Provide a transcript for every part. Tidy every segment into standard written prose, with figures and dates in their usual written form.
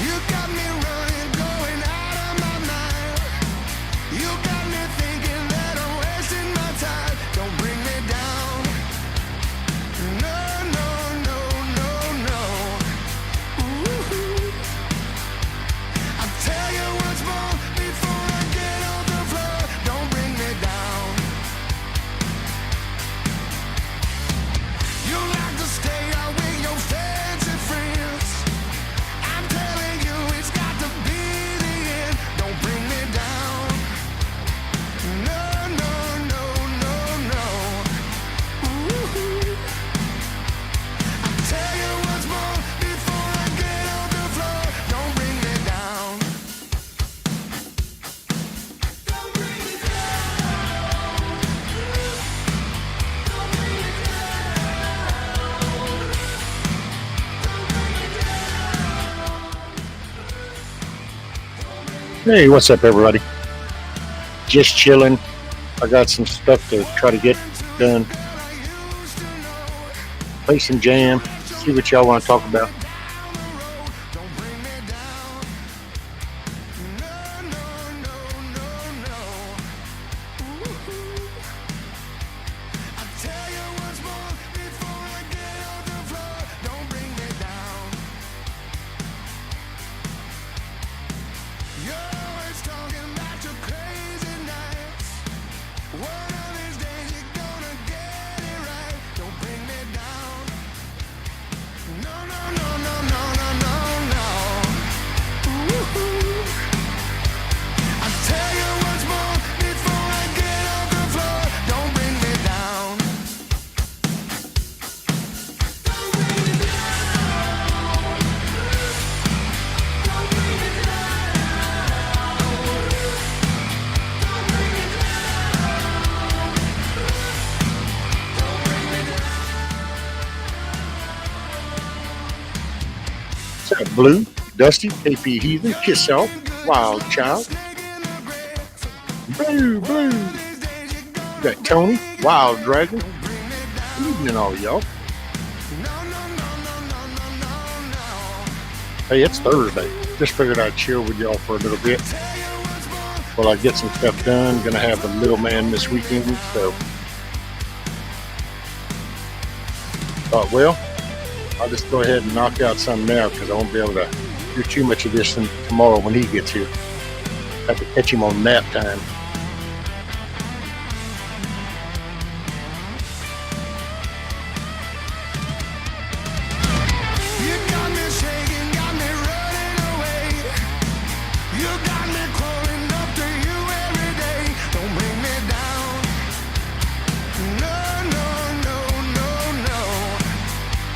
You got me running, going out of my mind. You got me thinking that I'm wasting my time. Don't bring me down. No, no, no, no, no. Ooh. I'll tell you once more before I get on the floor. Don't bring me down. You like to stay out with your fancy friends. I'm telling you it's got to be the end. Don't bring me down. No, no, no, no, no. Ooh. I'll tell you once more before I get on the floor. Don't bring me down. Don't bring me down. Don't bring me Hey, what's up, everybody? Just chilling. I got some stuff to try to get done. Play some jam. See what y'all want to talk about. Don't bring me down. No, no, no, no, no. Ooh. I'll tell you once more before I get on the floor. Don't bring me down. You're always talking about your crazy nights. One of these days you're gonna get it right. Don't bring me down. No, no, no, no, no, no, no, no. Ooh. I'll tell you once more before I get on the floor. Don't bring me down. Don't bring me down. Don't bring me down. Don't bring me down. Don't bring me down. What's up, Blue, Dusty, KP Heathen, Kiss Off, Wild Child, Blue, Blue. We got Tony, Wild Dragon. Good evening, all y'all. Hey, it's Thursday. Just figured I'd chill with y'all for a little bit while I get some stuff done. Gonna have the little man this weekend, so thought, well, I'll just go ahead and knock out some now because I won't be able to do too much of this tomorrow when he gets here. Have to catch him on nap time. You got me shaking, got me running away. You got me crawling up to you every day. Don't bring me down. No, no, no, no, no.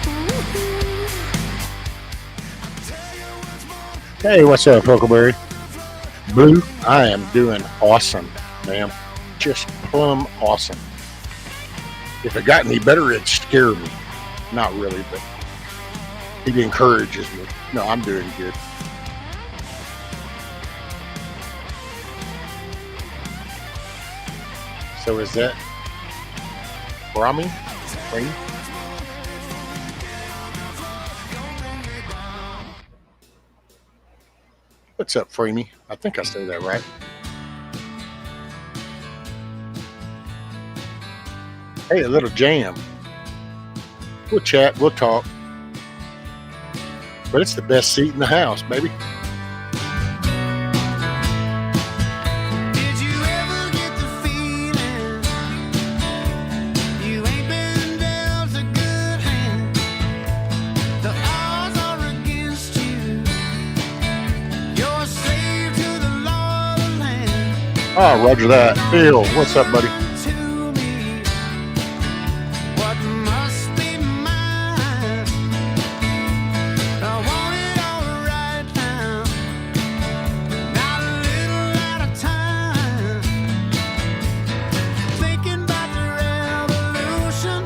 Ooh. I'll tell you once more. Hey, what's up, Huckleberry? Blue, I am doing awesome, ma'am. Just plumb awesome. If it got any better, it'd scare me. Not really, but it encourages me. No, I'm doing good. So is that Rami? Frame? What's up, Framey? I think I said that right. Hey, a little jam. We'll chat, we'll talk. But it's the best seat in the house, baby. Did you ever get the feeling you ain't been dealt a good hand? The odds are against you. You're a slave to the law of the land. Oh, roger that. Phil, what's up, buddy? To me, what must be mine? I want it all right now. Not a little at a time. Thinking about the revolution.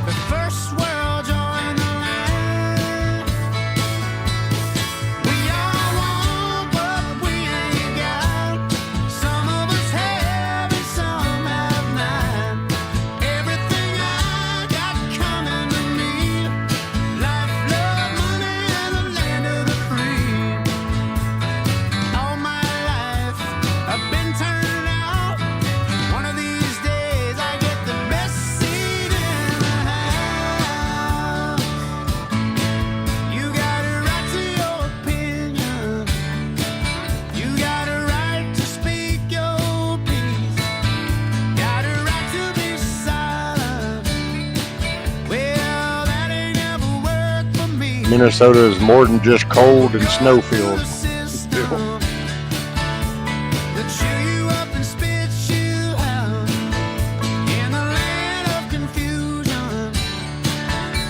The first world joined the line. We all want what we ain't got. Some of us have and some Minnesota is more than just cold and snow filled. System that chew you up and spit you out in the land of confusion.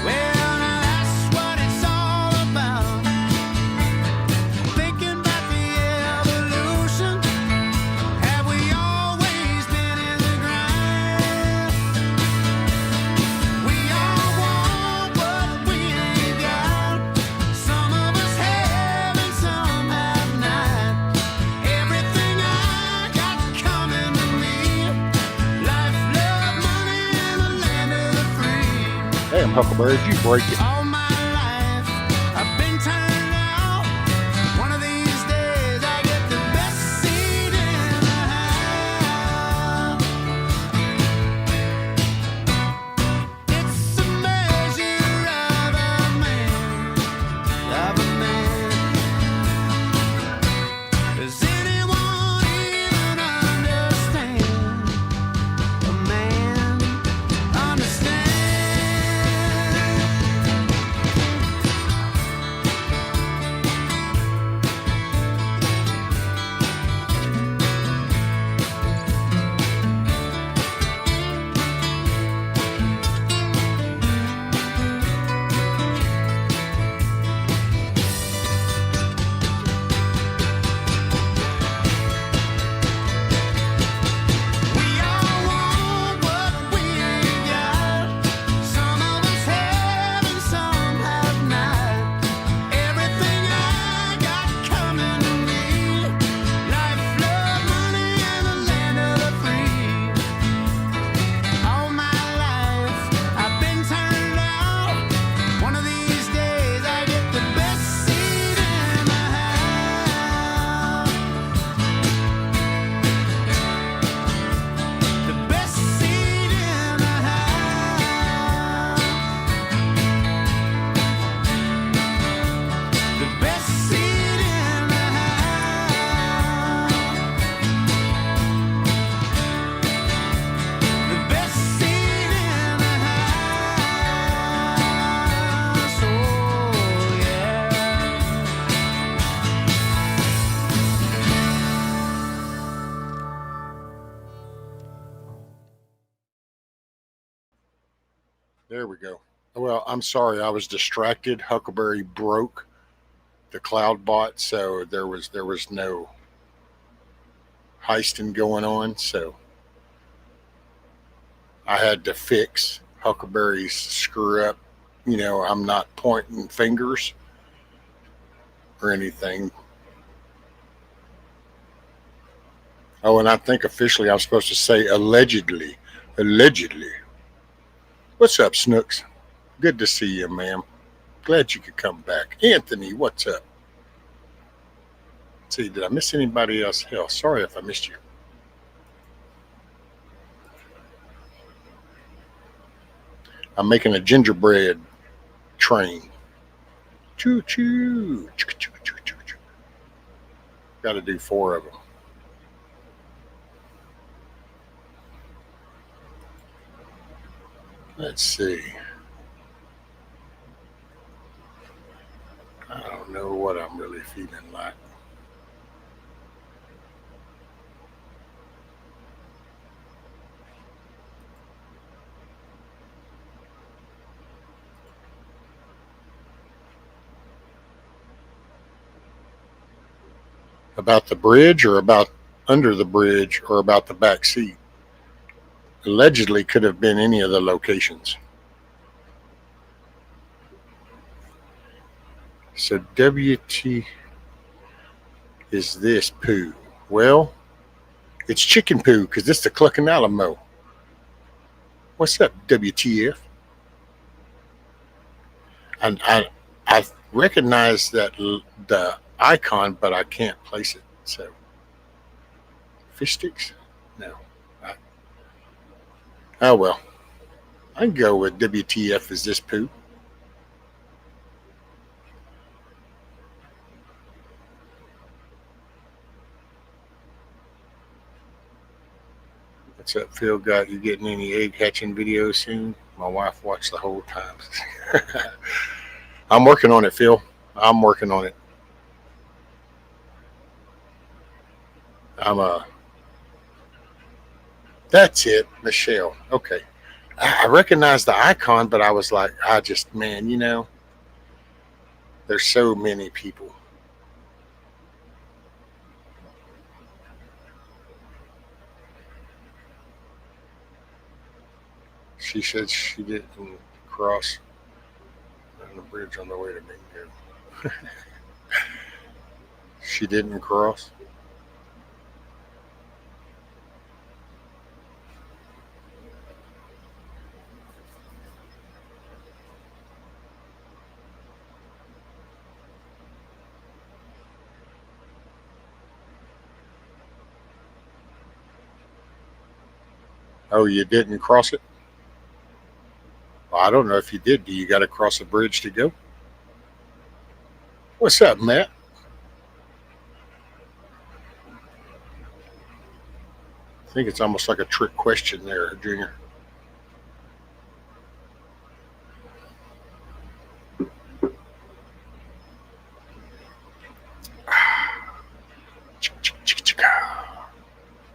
Well, that's what it's all about. Thinking about the evolution. Have we always been in the grind? We all want what we ain't got. Some of us have and some have not. Everything I got coming to me. Life, love, money, and the land of the free. Damn, Huckleberry, did you break it? All my life I've been turned out. One of these days I get the best seat in the house. It's a measure of a man, of a man. Does anyone even understand? A man understand. We all want what we ain't got. Some of us have and some have not. Everything I got coming to me. Life, love, money, and the land of the free. All my life I've been turned out. One of these days I get the best seat in the house. The best seat in the house. The best seat in the house. The best seat in the house. Oh, yeah. There we go. Well, I'm sorry, I was distracted. Huckleberry broke the cloud bot, so there was no heisting going on. So I had to fix Huckleberry's screw up. I'm not pointing fingers or anything. Oh, and I think officially I'm supposed to say allegedly. Allegedly. What's up, Snooks? Good to see you, ma'am. Glad you could come back. Anthony, what's up? Let's see, did I miss anybody else? Hell, sorry if I missed you. I'm making a gingerbread train. Choo choo. Choo choo choo choo choo. Got to do 4 of them. Let's see. I don't know what I'm really feeling like. About the bridge or about under the bridge or about the back seat? Allegedly could have been any of the locations. So WT is this poo? Well, it's chicken poo because this is the Clucking Alamo. What's up, WTF? And I recognize that the icon, but I can't place it. So fish sticks? No. Oh well. I can go with WTF is this poo. What's up, Phil? Got you getting any egg hatching videos soon? My wife watched the whole time. I'm working on it, Phil. I'm working on it. I'm That's it, Michelle. Okay. I recognized the icon, but I was like, I just, man, there's so many people. She said she didn't cross on the bridge on the way to Bingo. She didn't cross. Oh, you didn't cross it? Well, I don't know if you did. Do you got to cross the bridge to go? What's up, Matt? I think it's almost like a trick question there, Junior.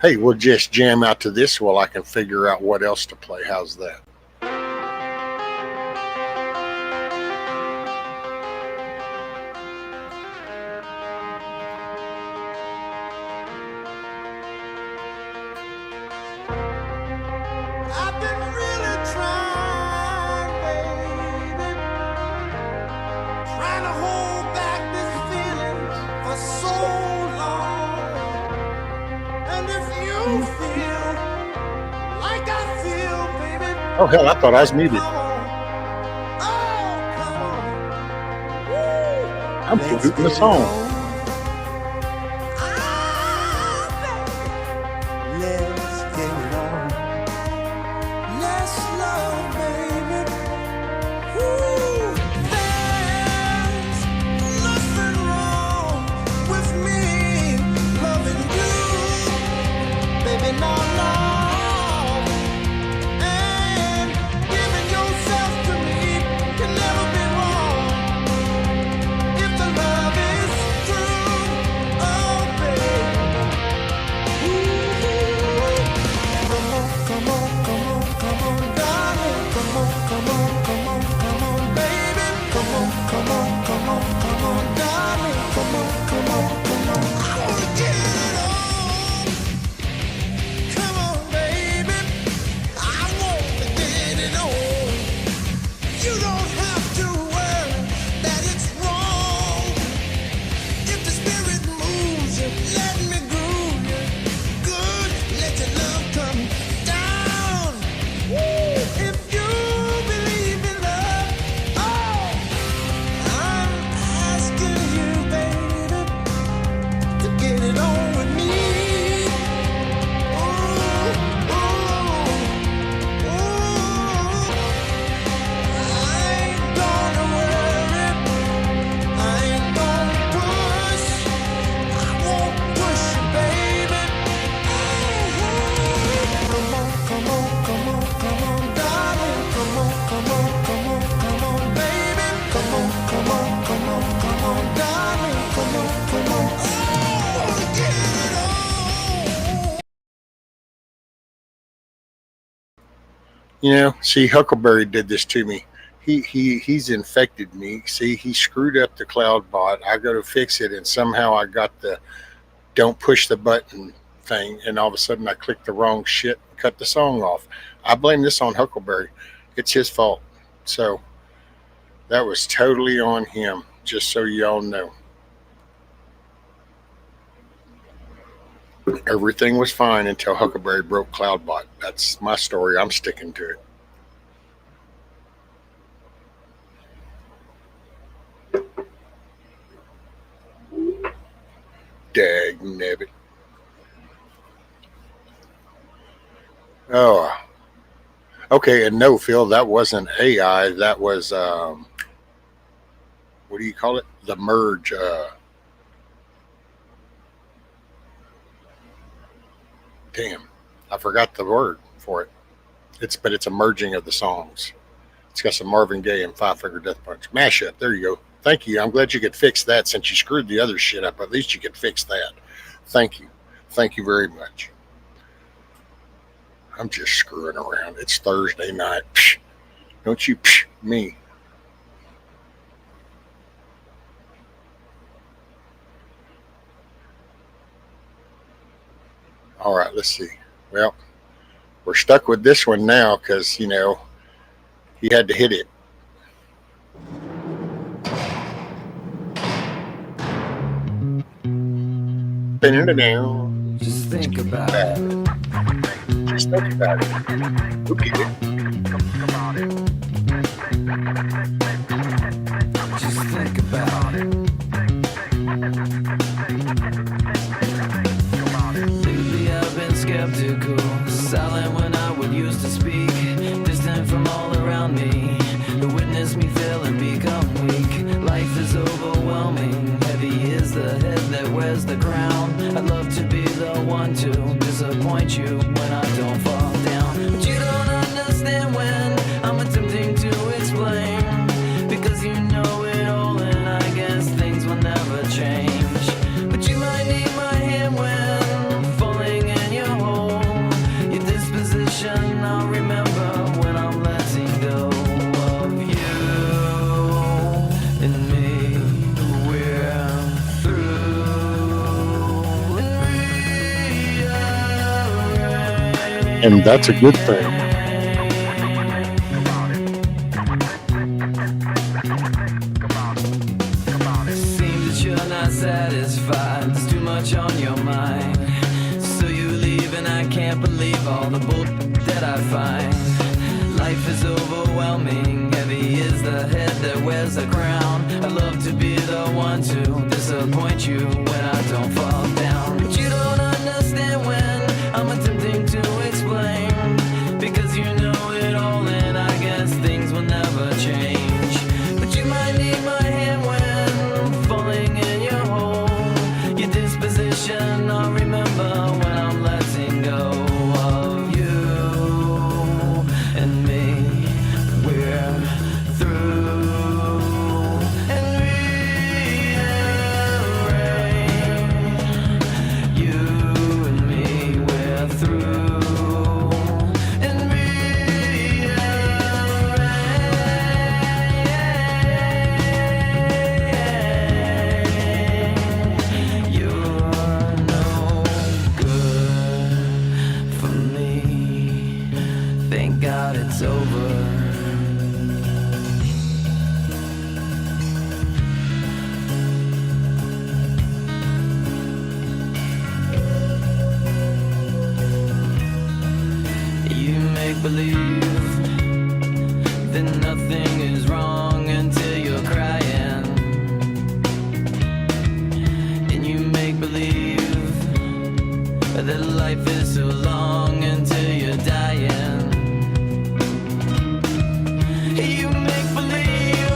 Hey, we'll just jam out to this while I can figure out what else to play. How's that? I've been really trying, baby, trying to hold back this feeling for so long. And if you feel like I feel, baby, Oh, hell, I thought I was muted. come on. Oh, come on. Woo. I'm Let's fluting the get it song. on. Ah, baby. Let's get it on. Let's love, baby. Woo. There's nothing wrong with me loving you, baby. No, no. And giving yourself to me can never be wrong if the love is true. Oh, baby. Ooh. Come on, come on, come on, darling. Come on, come on, come on, come on, baby. Come on, come on, come on, come on, darling. Come on, come on, come on. I wanna get it on. Come on, baby. I wanna get it on. You don't have to worry that it's wrong. If the spirit moves you, let me groove you. Good, let your love come down. Woo. If you believe in love, oh, I'm asking you, baby, to get it on with me. Ooh, ooh, ooh. I ain't gonna worry. I ain't gonna push. I won't push you, baby. Come on, come on, come on, come on, darling. Come on, come on, come on, come on, baby. Come on, come on, come on, come on, darling. Come on, come on. Oh, get it on. See, Huckleberry did this to me. He's infected me. See, he screwed up the cloud bot. I go to fix it, and somehow I got the don't push the button thing, and all of a sudden I clicked the wrong shit and cut the song off. I blame this on Huckleberry. It's his fault. So that was totally on him, just so y'all know. Everything was fine until Huckleberry broke Cloudbot. That's my story. I'm sticking to it. Dag nabbit. Oh, okay. And no, Phil, that wasn't AI. That was, what do you call it? The merge. Damn, I forgot the word for it. But it's a merging of the songs. It's got some Marvin Gaye and Five Finger Death Punch mashup. There you go. Thank you. I'm glad you could fix that since you screwed the other shit up. At least you could fix that. Thank you. Thank you very much. I'm just screwing around. It's Thursday night. Psh, don't you psh me. All right, let's see. Well, we're stuck with this one now because, he had to hit it. Just think about it. Just think about it. Look at it. Just think about it. Lately I've been skeptical, silent when I would used to speak, distant from all around me, to witness me fail and become weak. Life is overwhelming, heavy is the head that wears the crown. I'd love to be the one to disappoint you when I don't fall down, but you don't understand when I'm attempting to explain, because you know it all and I guess things will never change. But you might need my hand when falling in your hole. Your disposition I'll remember when I'm letting go of you and me. We're through And that's a good thing. Seems that you're not satisfied. There's too much on your mind. So you leave and I can't believe all the bull that I find. Life is overwhelming, heavy is the head that wears the crown. I'd love to be the one to disappoint you when I don't fall down, but you don't understand when I'm attempting to explain, because you know it all and I guess things will never change. But you might need my hand when falling in your hole. Your disposition I'll remember when I'm letting go of you and me. We're through and rearrange. You and me, we're through and rearrange. You're no good for me. Thank God it's over. You make believe that nothing is wrong until you're crying, and you make believe that life is so long until you're dying. You make believe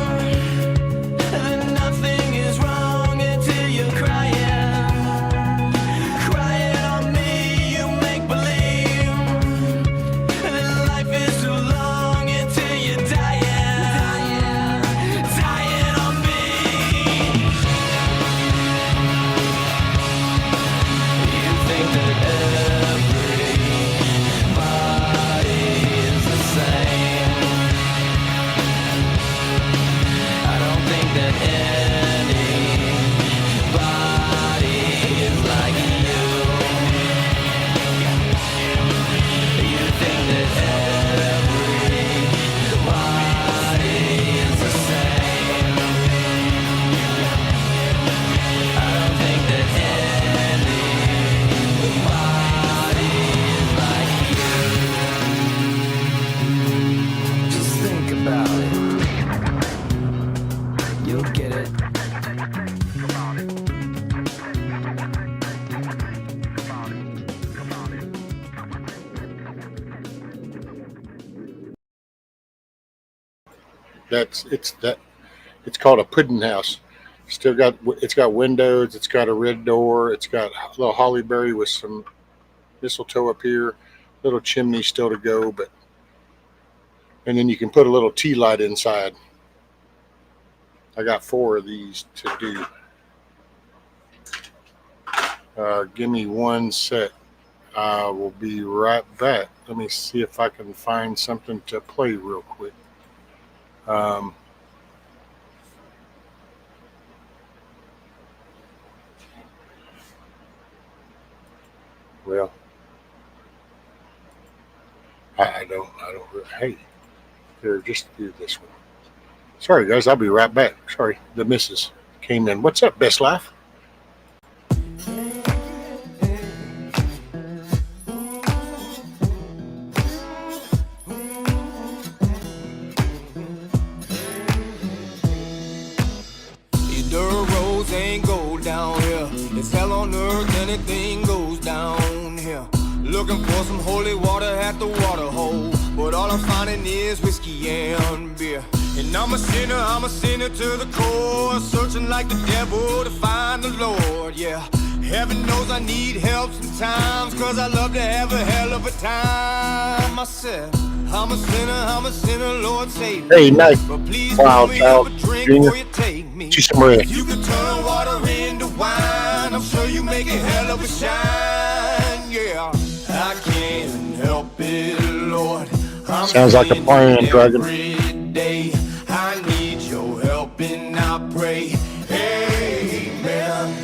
that nothing is wrong until you're crying, crying on me. You make believe that life is so long until you're dying, dying on me. You think that everybody is the same. I don't think that anybody is like you. You think that everybody is the same. I don't think that anybody is like you. Just think about it. You'll get it. It's called a pudding house. It's got windows. It's got a red door. It's got a little holly berry with some mistletoe up here. Little chimney still to go, but And then you can put a little tea light inside. I got 4 of these to do. Give me one sec. I will be right back. Let me see if I can find something to play real quick. Well, I don't. Hey, here, just do this one. Sorry, guys. I'll be right back. Sorry, the missus came in. What's up, Best Life? These dirt roads ain't gold down here. It's hell on earth, anything goes down here. Looking for some holy water at the water hole, but all I'm finding is whiskey and beer. And I'm a sinner to the core, searching like the devil to find the Lord, yeah. Heaven knows I need help sometimes, cause I love to have a hell of a time myself. I'm a sinner, Lord save me. Hey, nice. But please Wow, pour me child, up a drink Junior. before you take me. See some red. If you could turn water into wine, I'm sure you make a hell of a shine, yeah. I can't help it, Lord. I'm Sounds like a plan, Dragon. every day. I need your help and I pray, amen.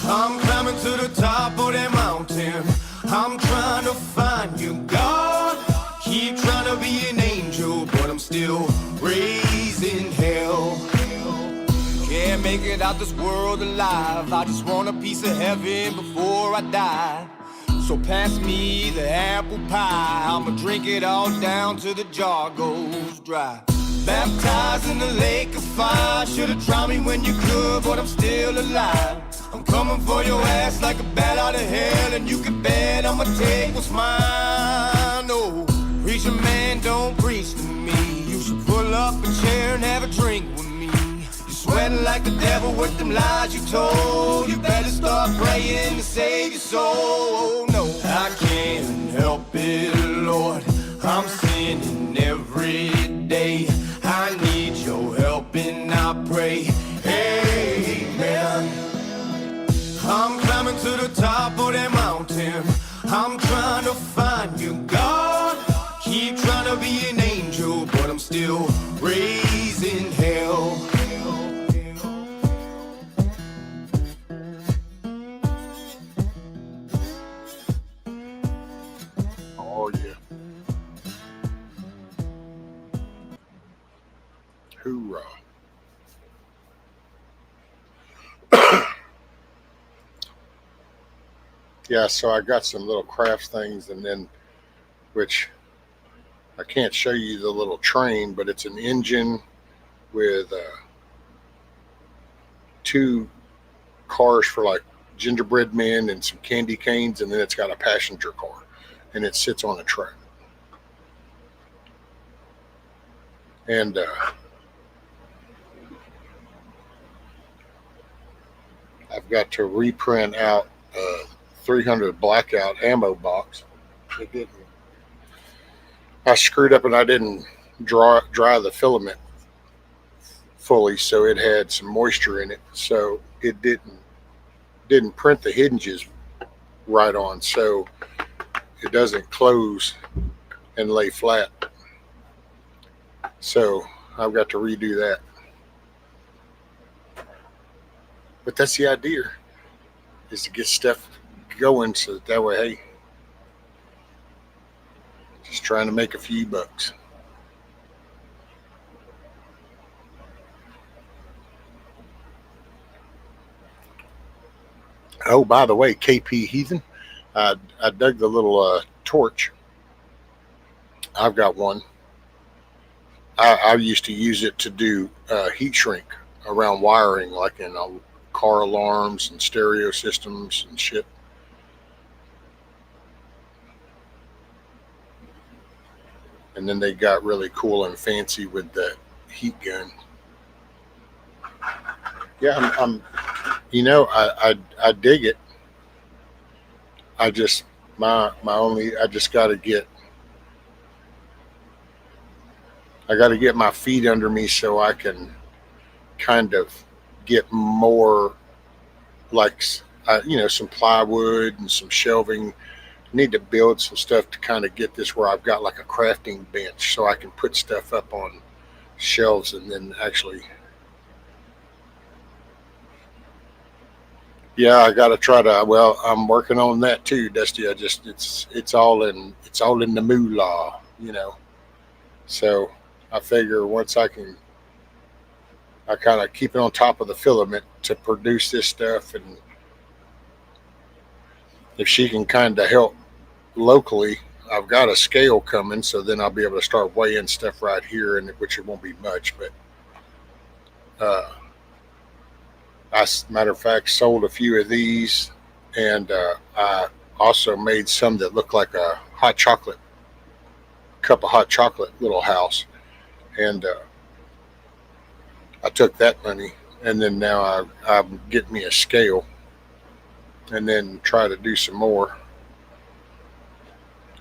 I'm climbing to the top of that mountain. I'm trying to find you, God. Keep trying to be an angel, but I'm still raising hell. Can't make it out this world alive. I just want a piece of heaven before I die. So pass me the apple pie. I'ma drink it all down till the jar goes dry. Baptized in the lake of fire. Should've drowned me when you could, but I'm still alive. I'm coming for your ass like a bat out of hell, and you can bet I'ma take what's mine. Oh, preacher man, don't preach to me. You should pull up a chair and have a drink with me. You're sweating like the devil with them lies you told. You better start praying to save your soul. No, I can't help it, Lord. I'm sinning every day. I need your help and I pray, amen. I'm climbing to the top of that mountain. I'm trying to find you, God. Keep trying to be an angel, but I'm still raising hell. Oh, yeah. Hoorah. Yeah, so I got some little crafts things, and then, which I can't show you the little train, but it's an engine with 2 cars for like gingerbread men and some candy canes, and then it's got a passenger car, and it sits on a track. And I've got to reprint out 300 blackout ammo box. It didn't. I screwed up and I didn't dry the filament fully, so it had some moisture in it, so it didn't print the hinges right on, so it doesn't close and lay flat. So I've got to redo that. But that's the idea, is to get stuff going so that way, hey, just trying to make a few bucks. Oh, by the way, KP Heathen, I dug the little torch. I've got one. I used to use it to do heat shrink around wiring, like in car alarms and stereo systems and shit. And then they got really cool and fancy with the heat gun. Yeah, I'm I dig it. I just I just got to get I got to get my feet under me so I can kind of get more like some plywood and some shelving. Need to build some stuff to kind of get this where I've got like a crafting bench so I can put stuff up on shelves and then actually. Yeah, I got to try to. Well, I'm working on that too, Dusty. I just it's all in the moolah. So I figure once I kind of keep it on top of the filament to produce this stuff, and if she can kind of help locally, I've got a scale coming, so then I'll be able to start weighing stuff right here, and which it won't be much, but uh, matter of fact, sold a few of these, and I also made some that look like a hot chocolate cup of hot chocolate little house, and I took that money, and then now I'm getting me a scale, and then try to do some more.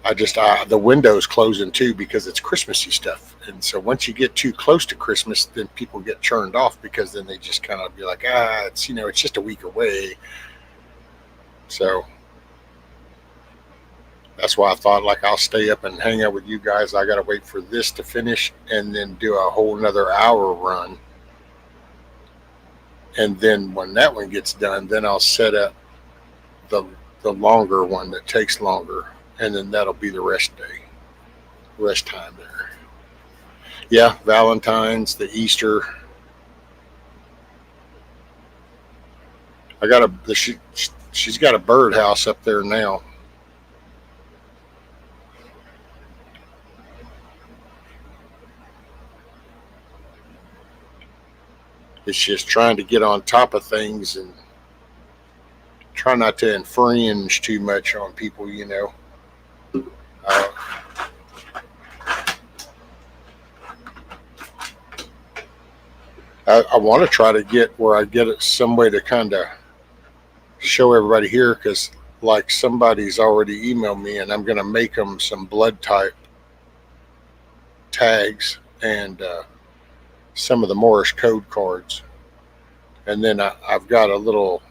The windows closing too because it's Christmassy stuff, and so once you get too close to Christmas, then people get turned off because then they just kind of be like, it's just a week away. So that's why I thought like I'll stay up and hang out with you guys. I got to wait for this to finish and then do a whole another hour run, and then when that one gets done, then I'll set up the the longer one that takes longer, and then that'll be the rest time there. Yeah, Valentine's, the Easter. I got she's got a birdhouse up there now. It's just trying to get on top of things and try not to infringe too much on people. Uh, I want to try to get where I get it some way to kind of show everybody here because like somebody's already emailed me and I'm going to make them some blood type tags and some of the Morse code cards. And then I've got a little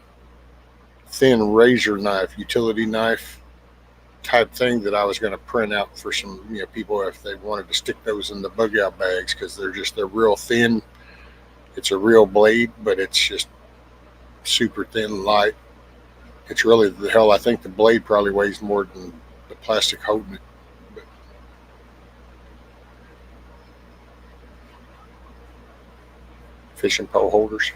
thin razor knife, utility knife type thing that I was going to print out for some people if they wanted to stick those in the bug out bags because they're real thin. It's a real blade, but it's just super thin, light. It's really the hell. I think the blade probably weighs more than the plastic holding it. But fishing pole holders.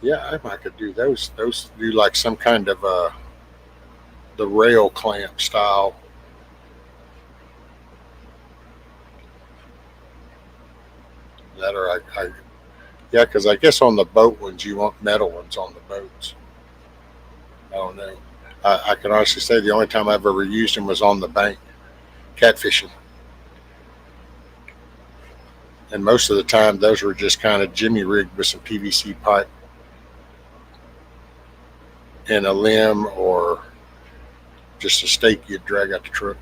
Yeah, I might could do those. Those do like some kind of the rail clamp style. That or yeah, because I guess on the boat ones you want metal ones on the boats. I don't know. I can honestly say the only time I've ever used them was on the bank catfishing, and most of the time those were just kind of jimmy rigged with some PVC pipe and a limb or just a stake you'd drag out the truck.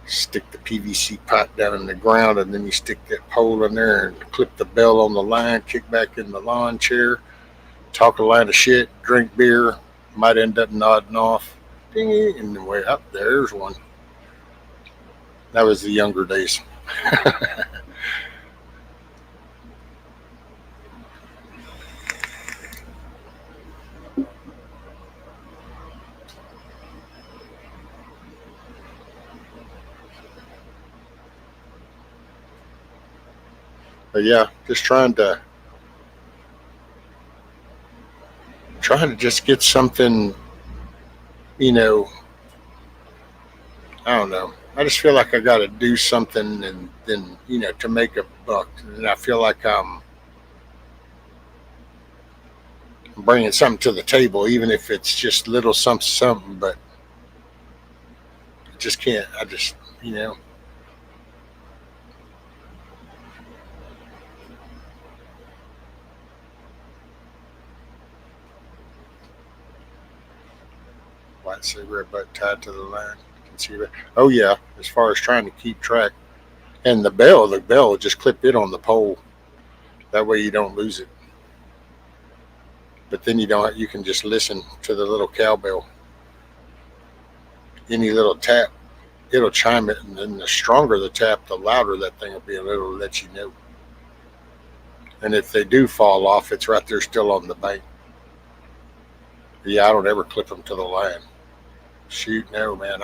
Stick the PVC pipe down in the ground, and then you stick that pole in there and clip the bell on the line, kick back in the lawn chair, talk a line of shit, drink beer, might end up nodding off. Ding, and then way up there's one. That was the younger days. But yeah, just trying to just get something, you know, I don't know. I just feel like I got to do something and then, to make a buck. And I feel like I'm bringing something to the table, even if it's just little something, but I just can't. I just, you know, white cigarette butt tied to the line. can see that. Oh yeah, as far as trying to keep track, and the bell, just clip it on the pole. That way you don't lose it. But then you don't. You can just listen to the little cowbell. Any little tap, it'll chime it, and then the stronger the tap, the louder that thing will be, and it'll let you know. And if they do fall off, it's right there still on the bank. Yeah, I don't ever clip them to the line. Shoot, no, man.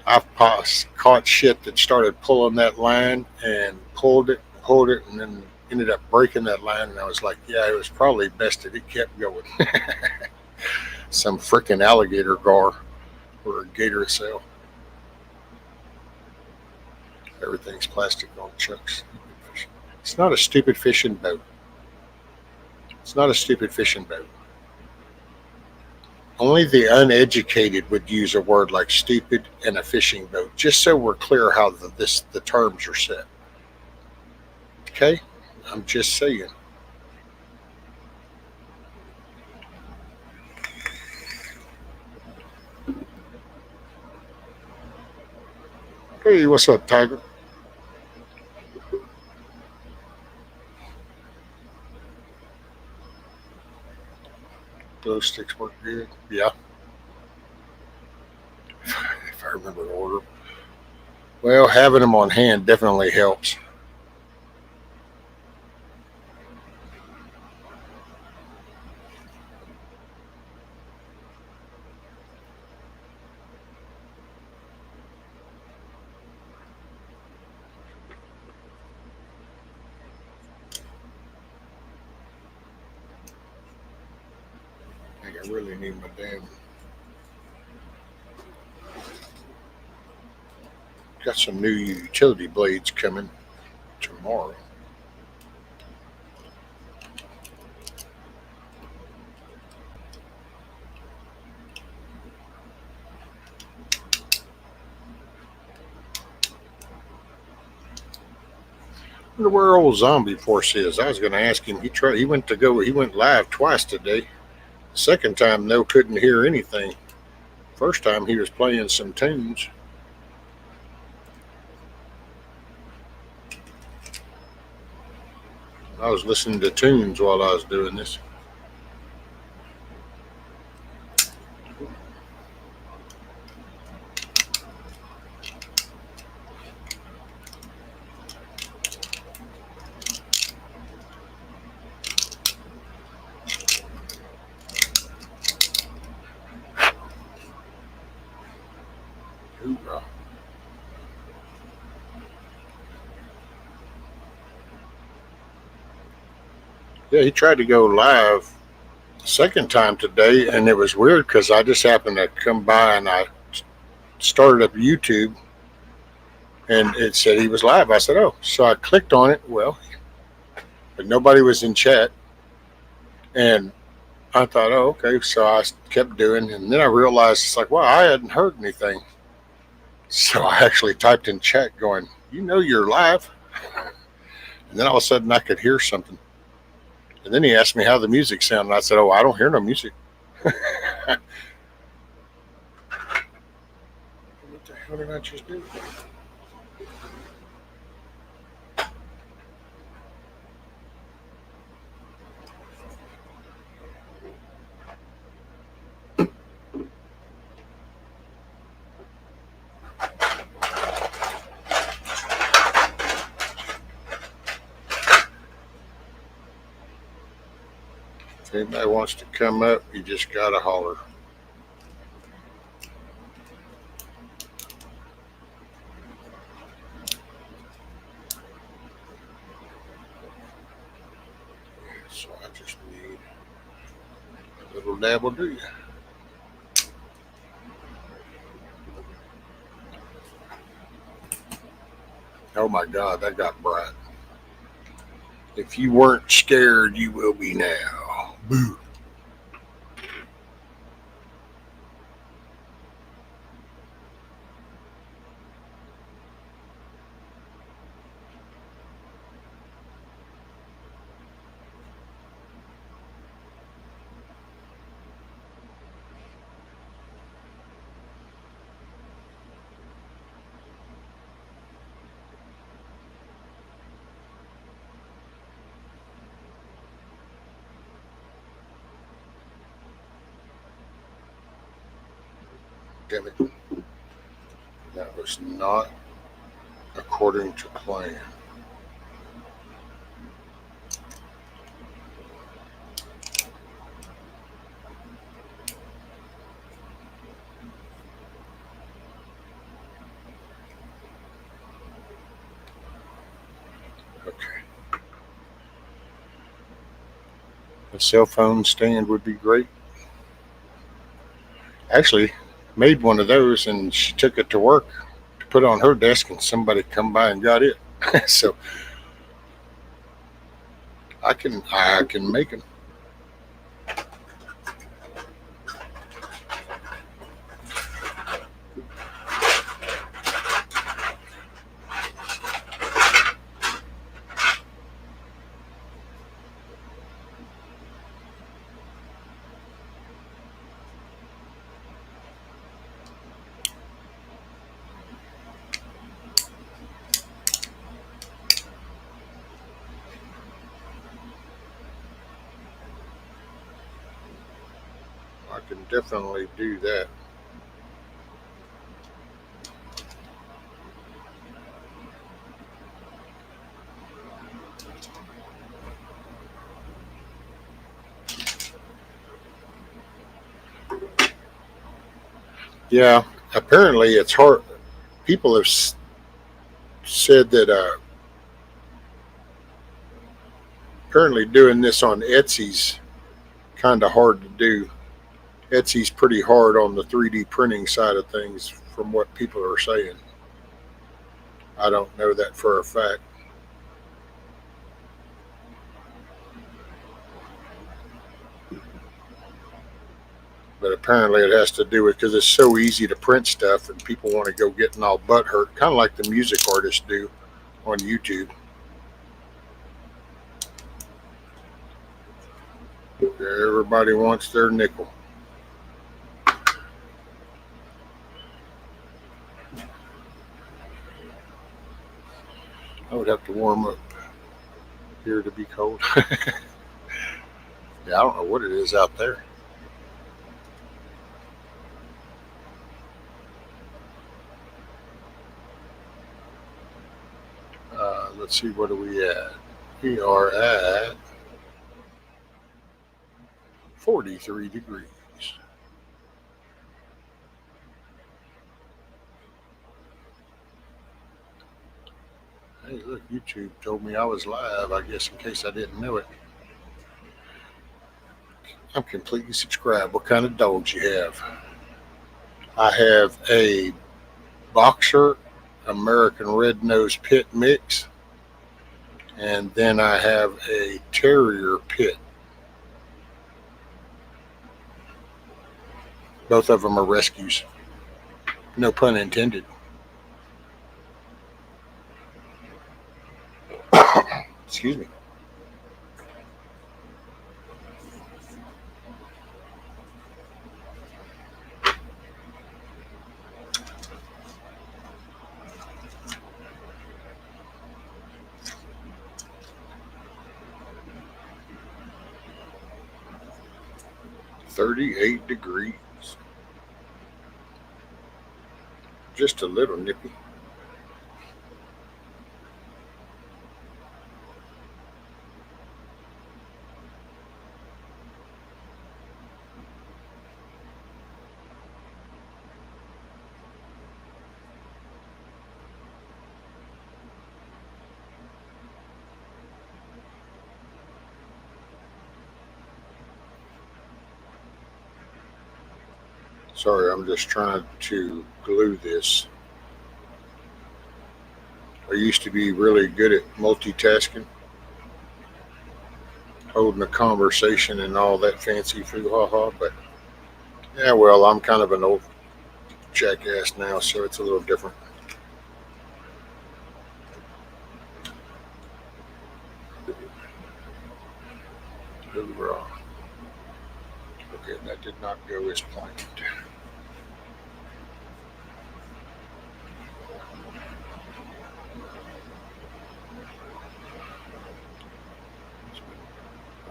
I've caught shit that started pulling that line and pulled it, and then ended up breaking that line. And I was like, yeah, it was probably best that it kept going. Some freaking alligator gar or a gator cell. Everything's plastic on chucks. It's not a stupid fishing boat. It's not a stupid fishing boat. Only the uneducated would use a word like stupid and a fishing boat, just so we're clear how the terms are set. Okay? I'm just saying. Hey, what's up, Tiger? Glow sticks work good. Yeah, if I remember the order. Well, having them on hand definitely helps. I think I really need my damn. Got some new utility blades coming tomorrow. I wonder where old Zombie Force is. I was going to ask him. He went to go. He went live twice today. Second time, no, couldn't hear anything. First time, he was playing some tunes. I was listening to tunes while I was doing this. Hoorah. Yeah, he tried to go live second time today, and it was weird because I just happened to come by and I started up YouTube, and it said he was live. I said, "Oh," so I clicked on it. Well, but nobody was in chat, and I thought, "Oh, okay." So I kept doing, and then I realized it's like, "Well, I hadn't heard anything." So I actually typed in chat, going, "You know, you're live." And then all of a sudden, I could hear something. And then he asked me how the music sounded, and I said, "Oh, I don't hear no music." What the hell did I just do? If anybody wants to come up, you just gotta holler. So I just need a little dabble, do you? Oh my God, that got bright. If you weren't scared, you will be now. Boo. damn it. That was not according to plan. Okay. A cell phone stand would be great. Actually, made one of those and she took it to work to put on her desk and somebody come by and got it. So I can make them. I can definitely do that. Yeah, apparently it's hard. People have said that apparently doing this on Etsy's kind of hard to do. Etsy's pretty hard on the 3D printing side of things, from what people are saying. I don't know that for a fact, but apparently it has to do with because it's so easy to print stuff, and people want to go getting all butt hurt, kind of like the music artists do on YouTube. Everybody wants their nickel. I would have to warm up here to be cold. Yeah, I don't know what it is out there. Let's see, what are we at? We are at 43 degrees. Hey, look, YouTube told me I was live, I guess, in case I didn't know it. I'm completely subscribed. What kind of dogs you have? I have a boxer American red nosed pit mix, and then I have a terrier pit. Both of them are rescues. No pun intended. Excuse me. $38 degrees. Just a little nippy. Sorry, I'm just trying to glue this. I used to be really good at multitasking, holding a conversation and all that fancy foo ha ha, but yeah, well, I'm kind of an old jackass now, so it's a little different. Hoorah. Okay, that did not go as planned.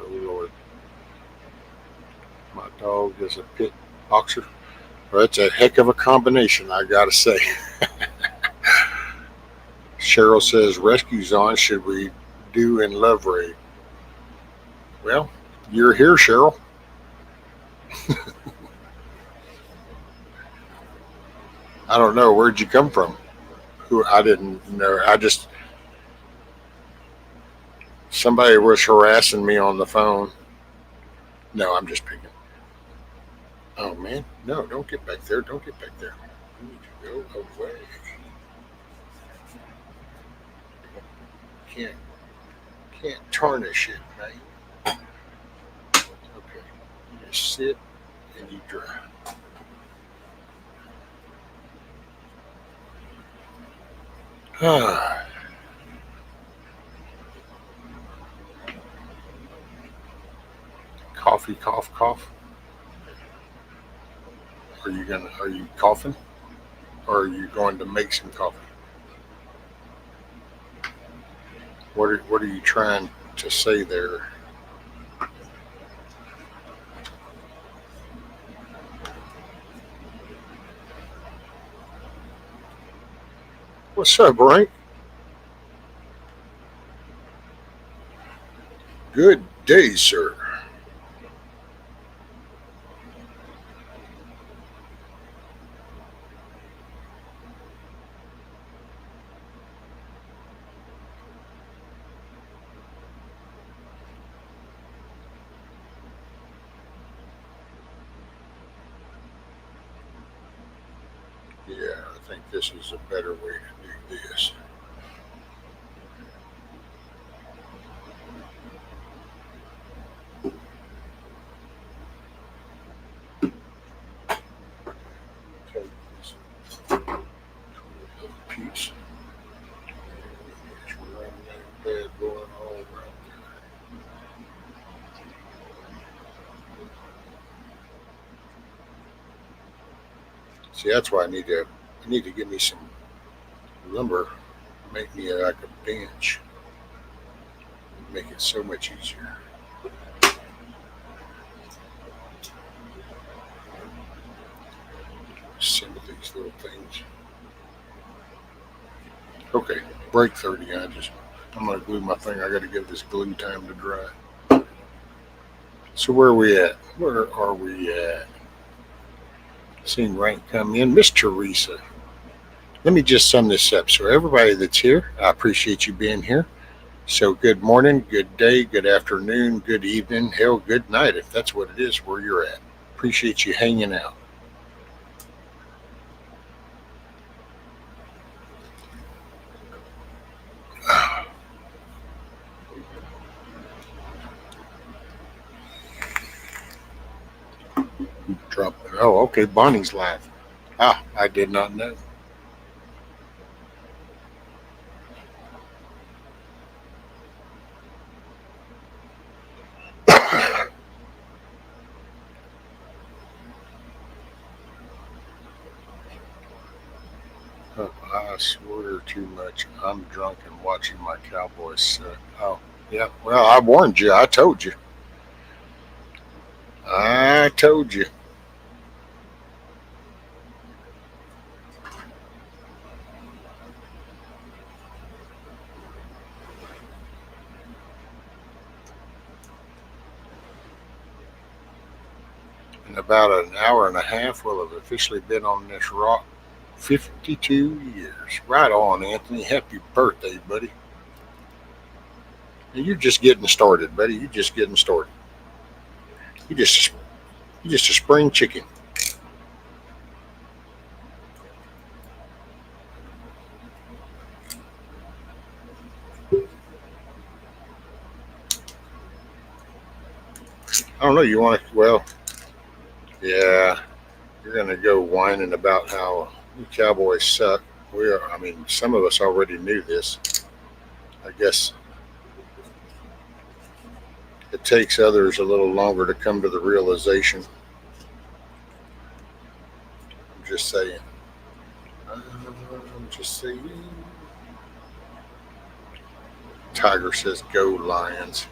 Oh Lord, my dog is a pit boxer. Well, it's a heck of a combination, I gotta say. Cheryl says rescue's on. Should we do in Love Ray? Well, you're here, Cheryl. I don't know. Where'd you come from? Who I didn't know. I just somebody was harassing me on the phone. No, I'm just picking. Oh man, no! Don't get back there! Don't get back there! You need to go away. Can't can't tarnish it, man. Okay, you just sit and you dry. Ah, coffee, cough, cough. Are you coughing? Or are you going to make some coffee? What are you trying to say there? What's up, Rank? Good day, sir. Yeah, I think this is a better way to do this. Take this piece. Run that bad boy all around there. See, that's why I need to give me some lumber, make me like a bench, make it so much easier. Some of these little things. Okay, break 30. I'm gonna glue my thing. I got to give this glue time to dry. So where are we at? Where are we at? Seeing rank come in, Miss Teresa. Let me just sum this up. So everybody that's here, I appreciate you being here. So good morning, good day, good afternoon, good evening, hell, good night if that's what it is where you're at. Appreciate you hanging out. Drop. Oh, okay. Bonnie's live. Ah, I did not know. Oh, I swear too much. I'm drunk and watching my Cowboys suck. Oh, yeah. Well, I warned you. I told you. I told you. In about an hour and a half, we'll have officially been on this rock 52 years. Right on, Anthony. Happy birthday, buddy. And you're just getting started, buddy. You're just getting started. You just you just a spring chicken. I don't know. You want to? Well, yeah. You're gonna go whining about how the Cowboys suck. We are. I mean, some of us already knew this. I guess it takes others a little longer to come to the realization. I'm just saying. I'm just saying. Tiger says, "Go Lions."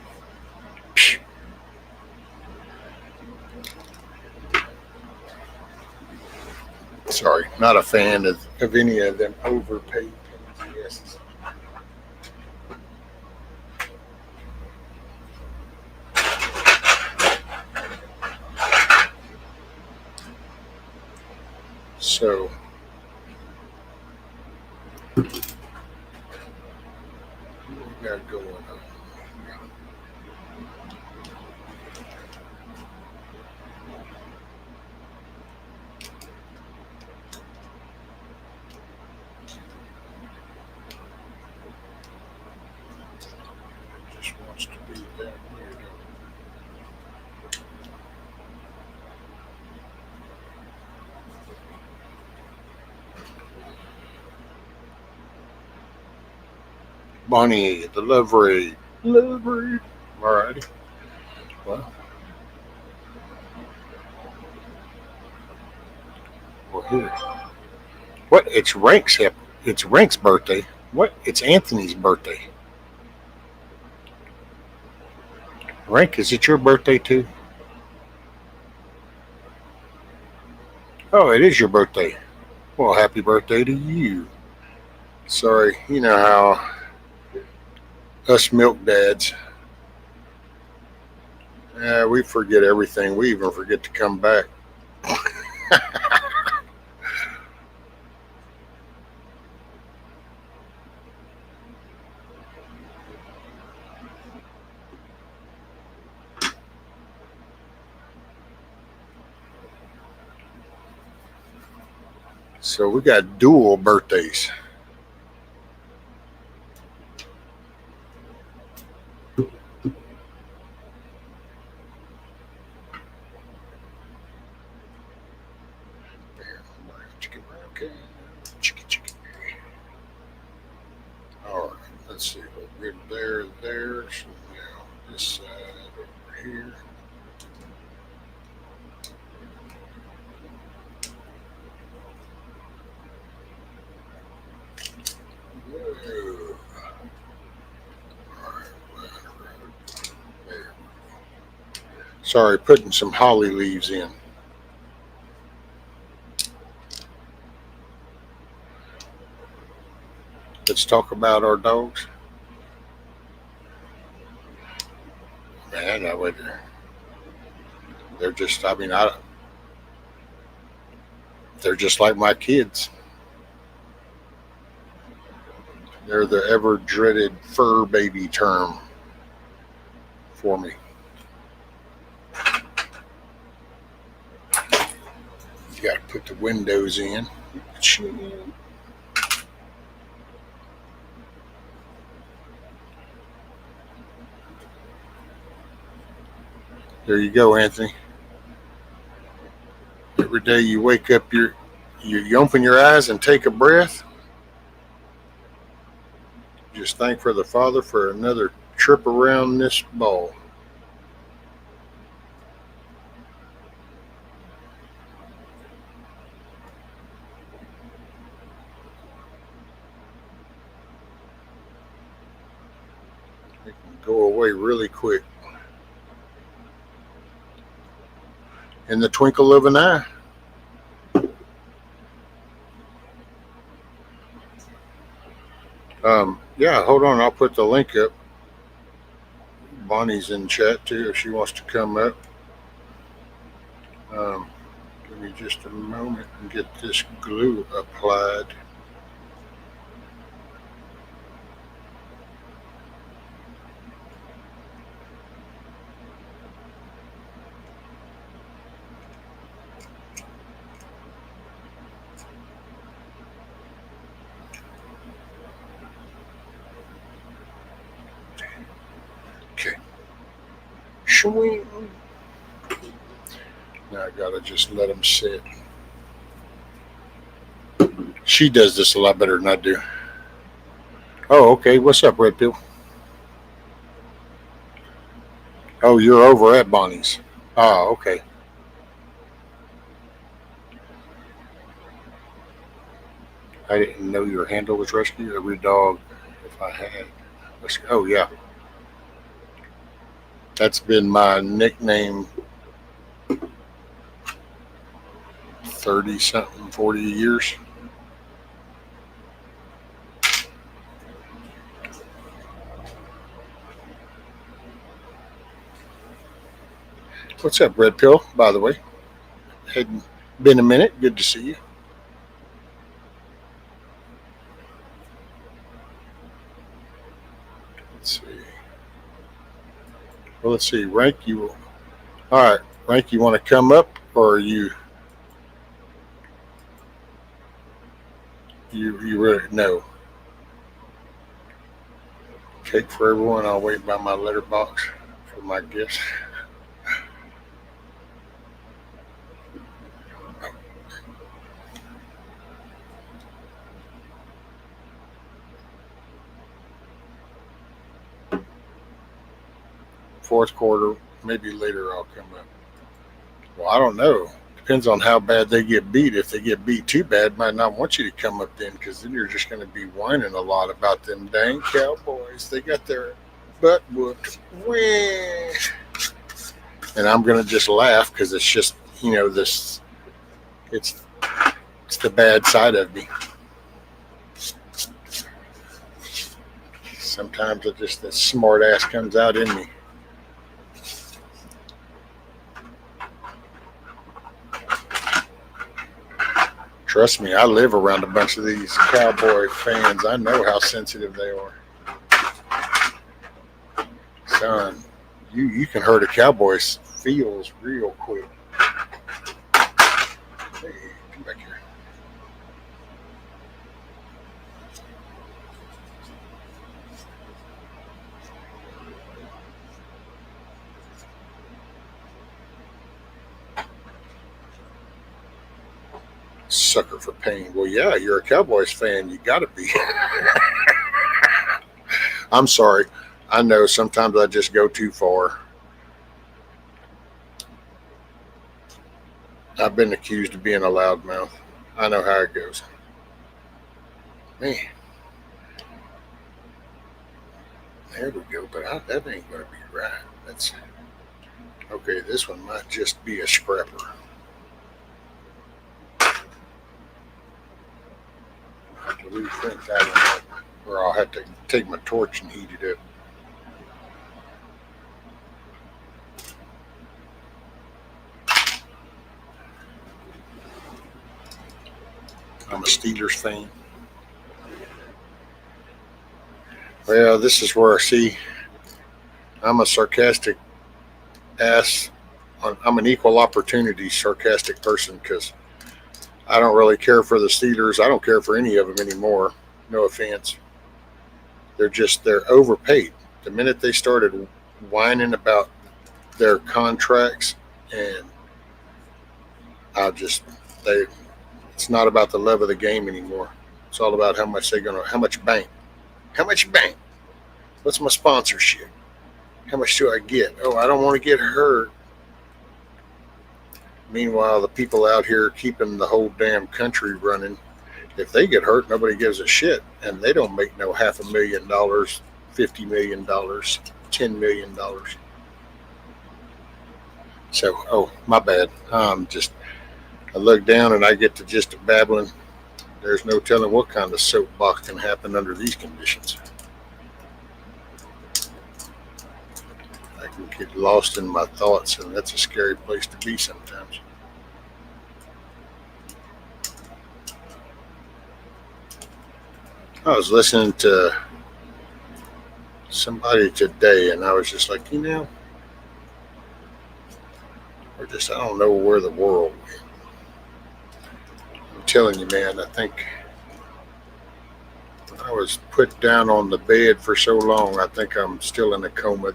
Sorry, not a fan of any of them overpaid enthusiasts. So, what we got going on? Just wants to be that weirdo. Bonnie, the love raid. Love raid. Alrighty. Well, we're here. What? It's Rank's birthday. What? It's Anthony's birthday. Rank, is it your birthday too? Oh, it is your birthday. Well, happy birthday to you. Sorry, you know how us milk dads, we forget everything. We even forget to come back. So we got dual birthdays. All right, let's see. We're there. So now this side over here. Whoa. All right, there. Sorry, putting some holly leaves in. Let's talk about our dogs. Man, I would. They're just. I mean, they're just like my kids. They're the ever dreaded fur baby term for me. You got to put the windows in. There you go, Anthony. Every day you wake up, you open your eyes and take a breath. Just thank for the Father for another trip around this ball. It can go away really quick. In the twinkle of an eye. Yeah, hold on. I'll put the link up. Bonnie's in chat too if she wants to come up. Give me just a moment and get this glue applied. Okay. Shwing. Now I gotta just let them sit. She does this a lot better than I do. Oh, okay. What's up, Red Pill? Oh, you're over at Bonnie's. Oh, okay. I didn't know your handle was rescue. Every dog, if I had. Oh, yeah. That's been my nickname 30 something, 40 years. What's up, Red Pill, by the way? Hadn't been a minute. Good to see you. Let's see. Well, let's see. Rank, you. All right. Rank, you want to come up, or are you really no? Cake for everyone. I'll wait by my letterbox for my gifts. Fourth quarter, maybe later I'll come up. Well, I don't know. Depends on how bad they get beat. If they get beat too bad, might not want you to come up then, because then you're just going to be whining a lot about them dang Cowboys. They got their butt whooped. Wah. And I'm going to just laugh because it's just, this, it's the bad side of me. Sometimes the smart ass comes out in me. Trust me, I live around a bunch of these Cowboy fans. I know how sensitive they are. Son, you can hurt a Cowboy's feels real quick. Hey, come back here. Sucker for pain. Well, yeah, you're a Cowboys fan. You got to be. I'm sorry. I know sometimes I just go too far. I've been accused of being a loudmouth. I know how it goes. Man. There we go. But that ain't going to be right. That's okay. This one might just be a scrapper. I'll have to reprint that one up, or I'll have to take my torch and heat it up. I'm a Steelers fan. Well, this is where I see I'm a sarcastic ass. I'm an equal opportunity sarcastic person because I don't really care for the Steelers. I don't care for any of them anymore. No offense. They're overpaid. The minute they started whining about their contracts, and it's not about the love of the game anymore. It's all about how much bank. How much bank? What's my sponsorship? How much do I get? Oh, I don't want to get hurt. Meanwhile, the people out here keeping the whole damn country running, if they get hurt, nobody gives a shit. And they don't make no $500,000, $50 million, $10 million. So, my bad. I look down and I get to just babbling. There's no telling what kind of soapbox can happen under these conditions. I can get lost in my thoughts, and that's a scary place to be sometimes. I was listening to somebody today, and I was just like, I don't know where the world went. I'm telling you, man, I think when I was put down on the bed for so long, I think I'm still in a coma.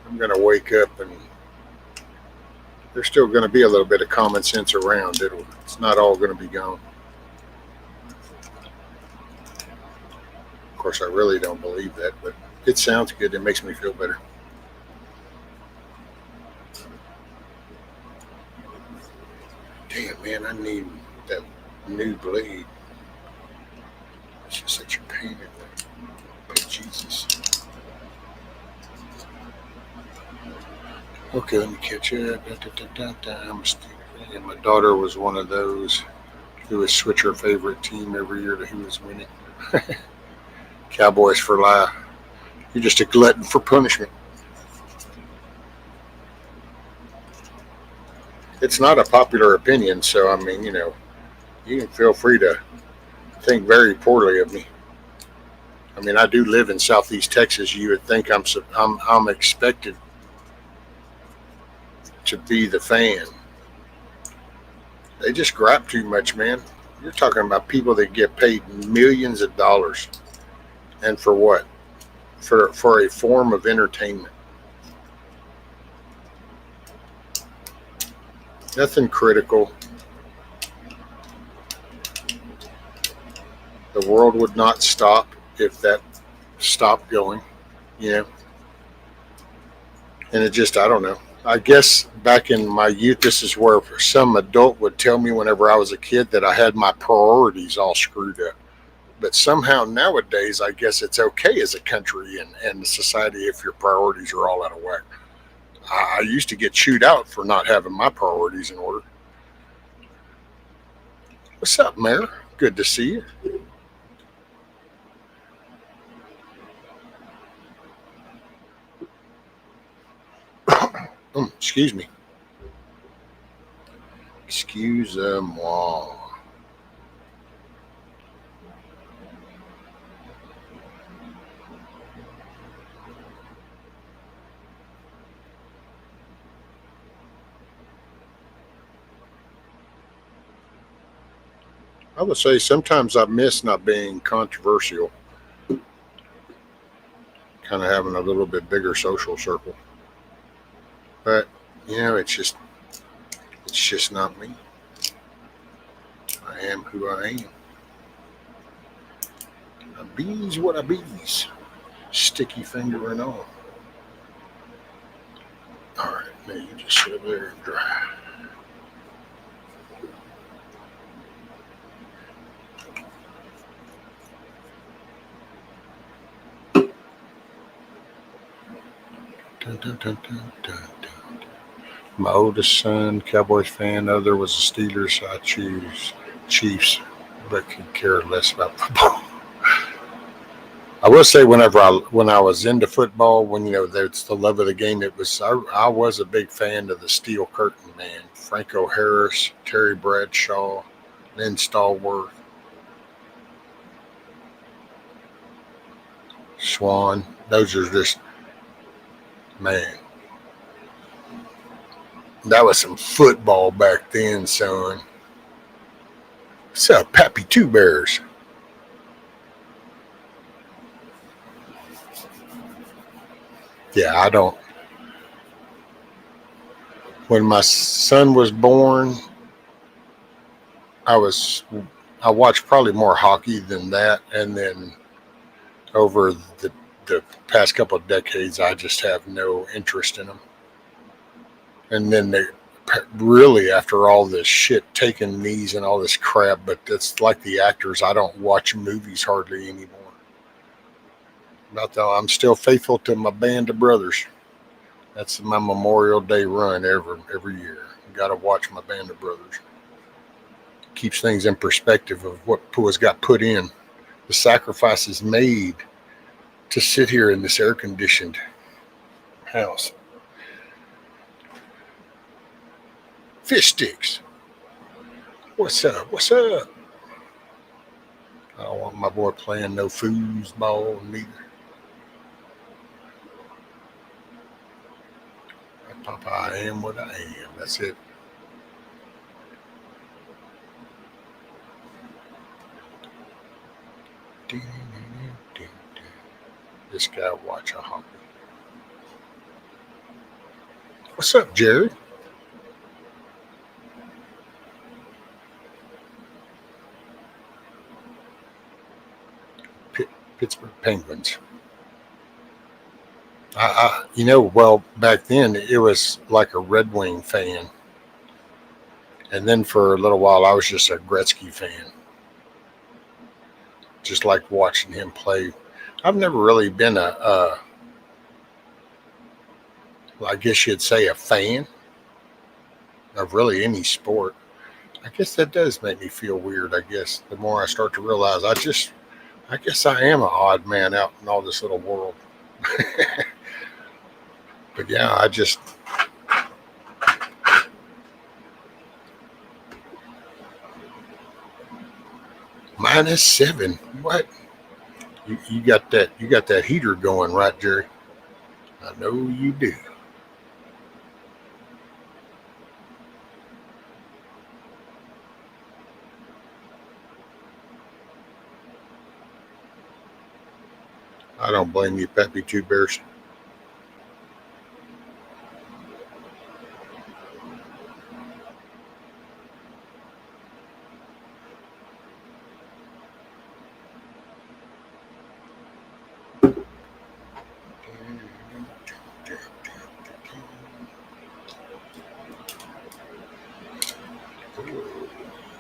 I'm going to wake up, and there's still going to be a little bit of common sense around. It's not all going to be gone. Of course, I really don't believe that, but it sounds good. It makes me feel better. Damn, man, I need that new blade. It's just such a pain in the Jesus. Okay, let me catch up. I'm a Steelers fan. And my daughter was one of those who would switch her favorite team every year to who was winning. Cowboys for life. You're just a glutton for punishment. It's not a popular opinion, so I mean, you can feel free to think very poorly of me. I mean, I do live in Southeast Texas. You would think I'm expected to be the fan. They just gripe too much, man. You're talking about people that get paid millions of dollars, and for what? For a form of entertainment. Nothing critical. The world would not stop if that stopped going, you know. And it just, I don't know. I guess back in my youth, this is where some adult would tell me whenever I was a kid that I had my priorities all screwed up. But somehow nowadays, I guess it's okay as a country and a society if your priorities are all out of whack. I used to get chewed out for not having my priorities in order. What's up, Mayor? Good to see you. Excuse me. Excuse-moi. I would say sometimes I miss not being controversial, kind of having a little bit bigger social circle. But it's just not me. I am who I am. I bees what I bees. Sticky finger and all. All right, now you just sit over there and dry. Dun, dun, dun, dun, dun, dun. My oldest son, Cowboys fan. Other was the Steelers. I choose Chiefs, but could care less about football. I will say, when I was into football, when that's the love of the game. I was a big fan of the Steel Curtain, man. Franco Harris, Terry Bradshaw, Lynn Stallworth, Swan. Those are just, man. That was some football back then, son. What's up, Pappy Two Bears? Yeah, I don't. When my son was born, I was I watched probably more hockey than that, and then over the past couple of decades, I just have no interest in them. And then they really, after all this shit, taking knees and all this crap, but it's like the actors. I don't watch movies hardly anymore. Not though I'm still faithful to my band of brothers. That's my Memorial Day run every year. Got to watch my band of brothers. Keeps things in perspective of what was got put in, the sacrifices made to sit here in this air conditioned house. Fish sticks. What's up? What's up? I don't want my boy playing no foosball neither. Papa, I am what I am. That's it. This guy watch a hockey. What's up, Jared? Pittsburgh Penguins. Well, back then it was like a Red Wing fan. And then for a little while, I was just a Gretzky fan. Just like watching him play. I've never really been I guess you'd say a fan. of really any sport. I guess that does make me feel weird. I guess the more I start to realize, I guess I am an odd man out in all this little world. But yeah, I just -7. What? You got that heater going, right, Jerry? I know you do. I don't blame you, Peppy Two Bears.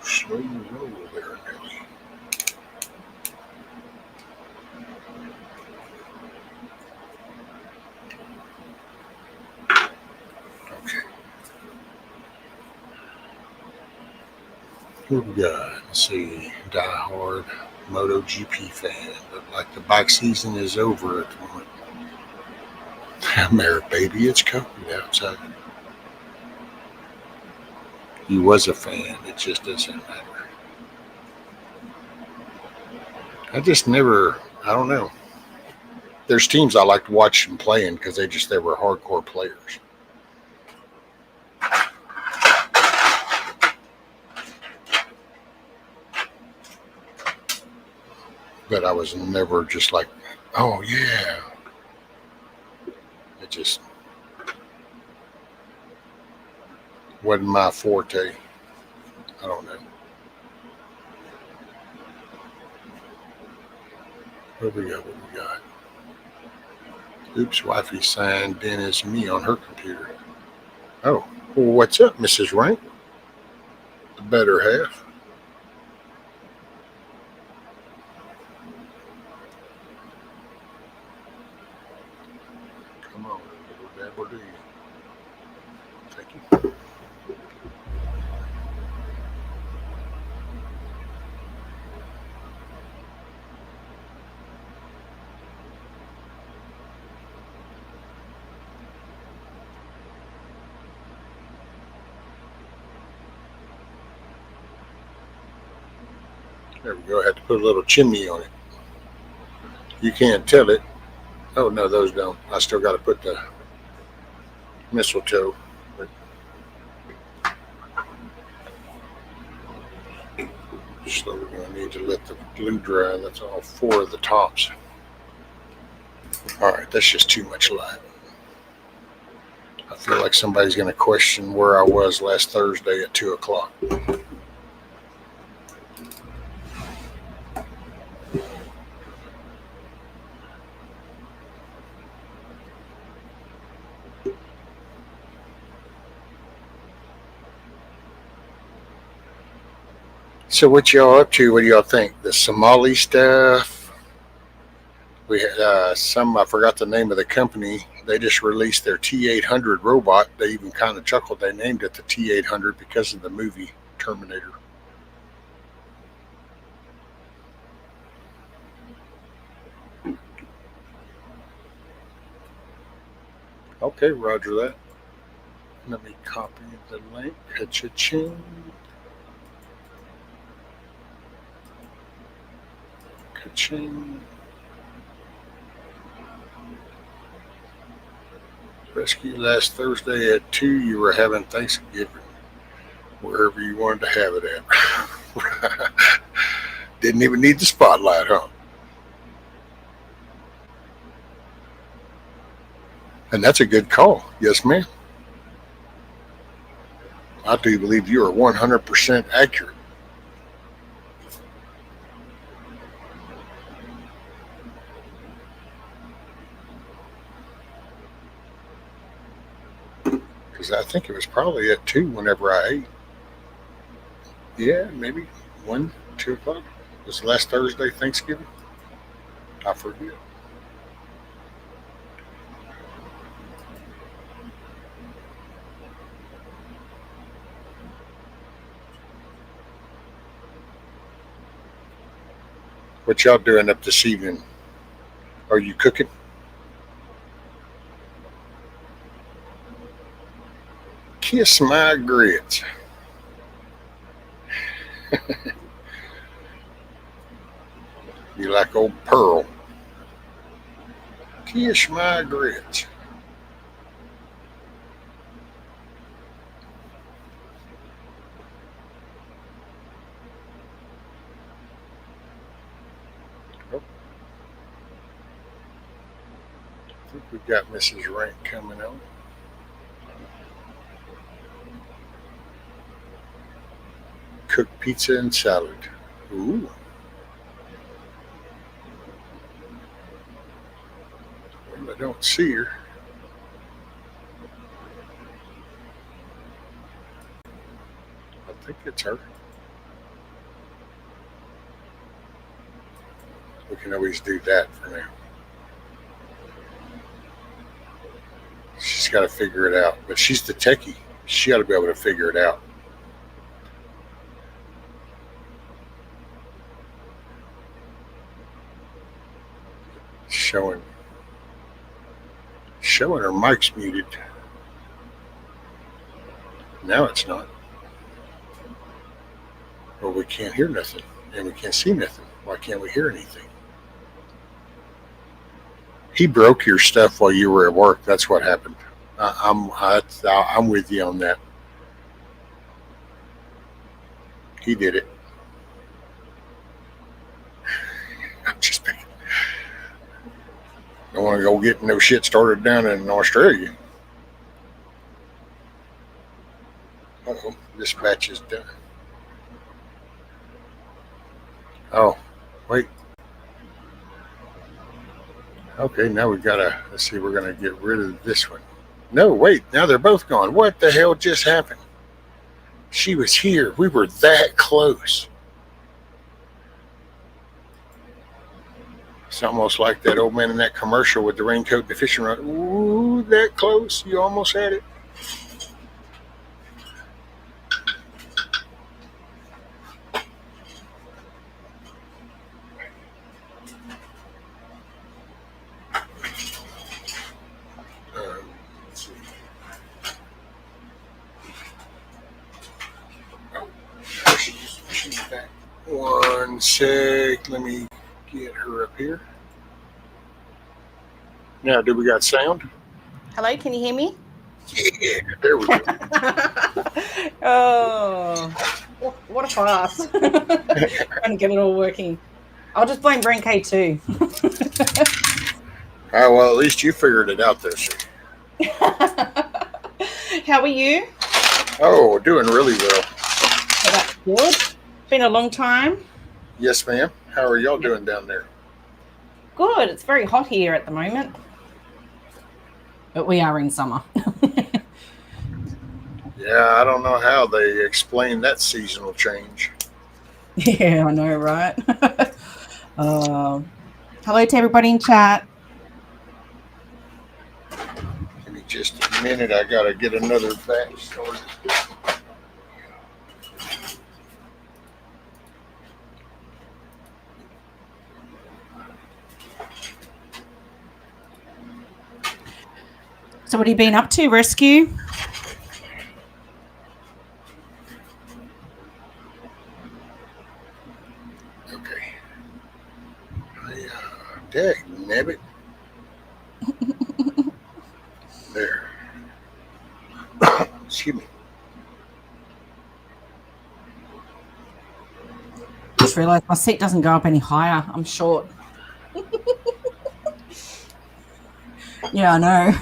Slow roll there, Nelly. Okay. Who we got? Let's see. Die Hard MotoGP fan. Look like the bike season is over at the moment. There, baby, it's cold outside. He was a fan. It just doesn't matter. I just never. I don't know. There's teams I liked watching playing because they were hardcore players. But I was never just like, oh yeah. It just wasn't my forte. I don't know. What we got? What we got? Oops, wifey signed in as me on her computer. Oh, well, what's up, Mrs. Rank? The better half. Come on, little dabble do you. Thank you. There we go. I had to put a little chimney on it. You can't tell it. Oh no, those don't. I still got to put the mistletoe. But so we're going to need to let the glue dry. That's all 4 of the tops. All right, that's just too much light. I feel like somebody's going to question where I was last Thursday at 2 o'clock. So what y'all up to? What do y'all think? The Somali stuff? We had I forgot the name of the company. They just released their T800 robot. They even kind of chuckled. They named it the T800 because of the movie Terminator. Okay, roger that. Let me copy the link. Ka-cha-ching. Ka-ching. Rescue last Thursday at 2. You were having Thanksgiving wherever you wanted to have it at. Didn't even need the spotlight, huh? And that's a good call. Yes, ma'am. I do believe you are 100% accurate. Because I think it was probably at 2 whenever I ate. Yeah, maybe 1, 2 o'clock. Was last Thursday Thanksgiving? I forget. What y'all doing up this evening? Are you cooking? Kiss my grits. You like old Pearl. Kiss my grits. Oh, I think we've got Mrs. Rank coming on. Cooked pizza and salad. Ooh. Well, I don't see her. I think it's her. We can always do that for now. She's got to figure it out. But she's the techie. She got to be able to figure it out. Showing her mic's muted. Now it's not. Well, we can't hear nothing. And we can't see nothing. Why can't we hear anything? He broke your stuff while you were at work. That's what happened. I'm with you on that. He did it. I'm just picking. Don't want to go get no shit started down in Australia. Uh-oh, this batch is done. Oh, wait. Okay, now we gotta, let's see, we're gonna get rid of this one. No, wait, now they're both gone. What the hell just happened? She was here. We were that close. It's almost like that old man in that commercial with the raincoat and the fishing rod. Ooh, that close. You almost had it. Let's see. Oh, she's back. One sec. Let me get her up here. Now, do we got sound? Hello, can you hear me? Yeah, there we go. Oh, what a farce. Trying to get it all working. I'll just blame Brain K too. Oh, well, at least you figured it out this year. How are you? Oh, doing really well. Oh, that's good. Been a long time. Yes, ma'am. How are y'all doing down there? Good. It's very hot here at the moment. But we are in summer. Yeah, I don't know how they explain that seasonal change. Yeah, I know, right? Hello to everybody in chat. Give me just a minute. I got to get another batch started. So what have you been up to, Rescue? Okay. Dagnabbit. There. Excuse me. Just realised my seat doesn't go up any higher. I'm short. Yeah, I know.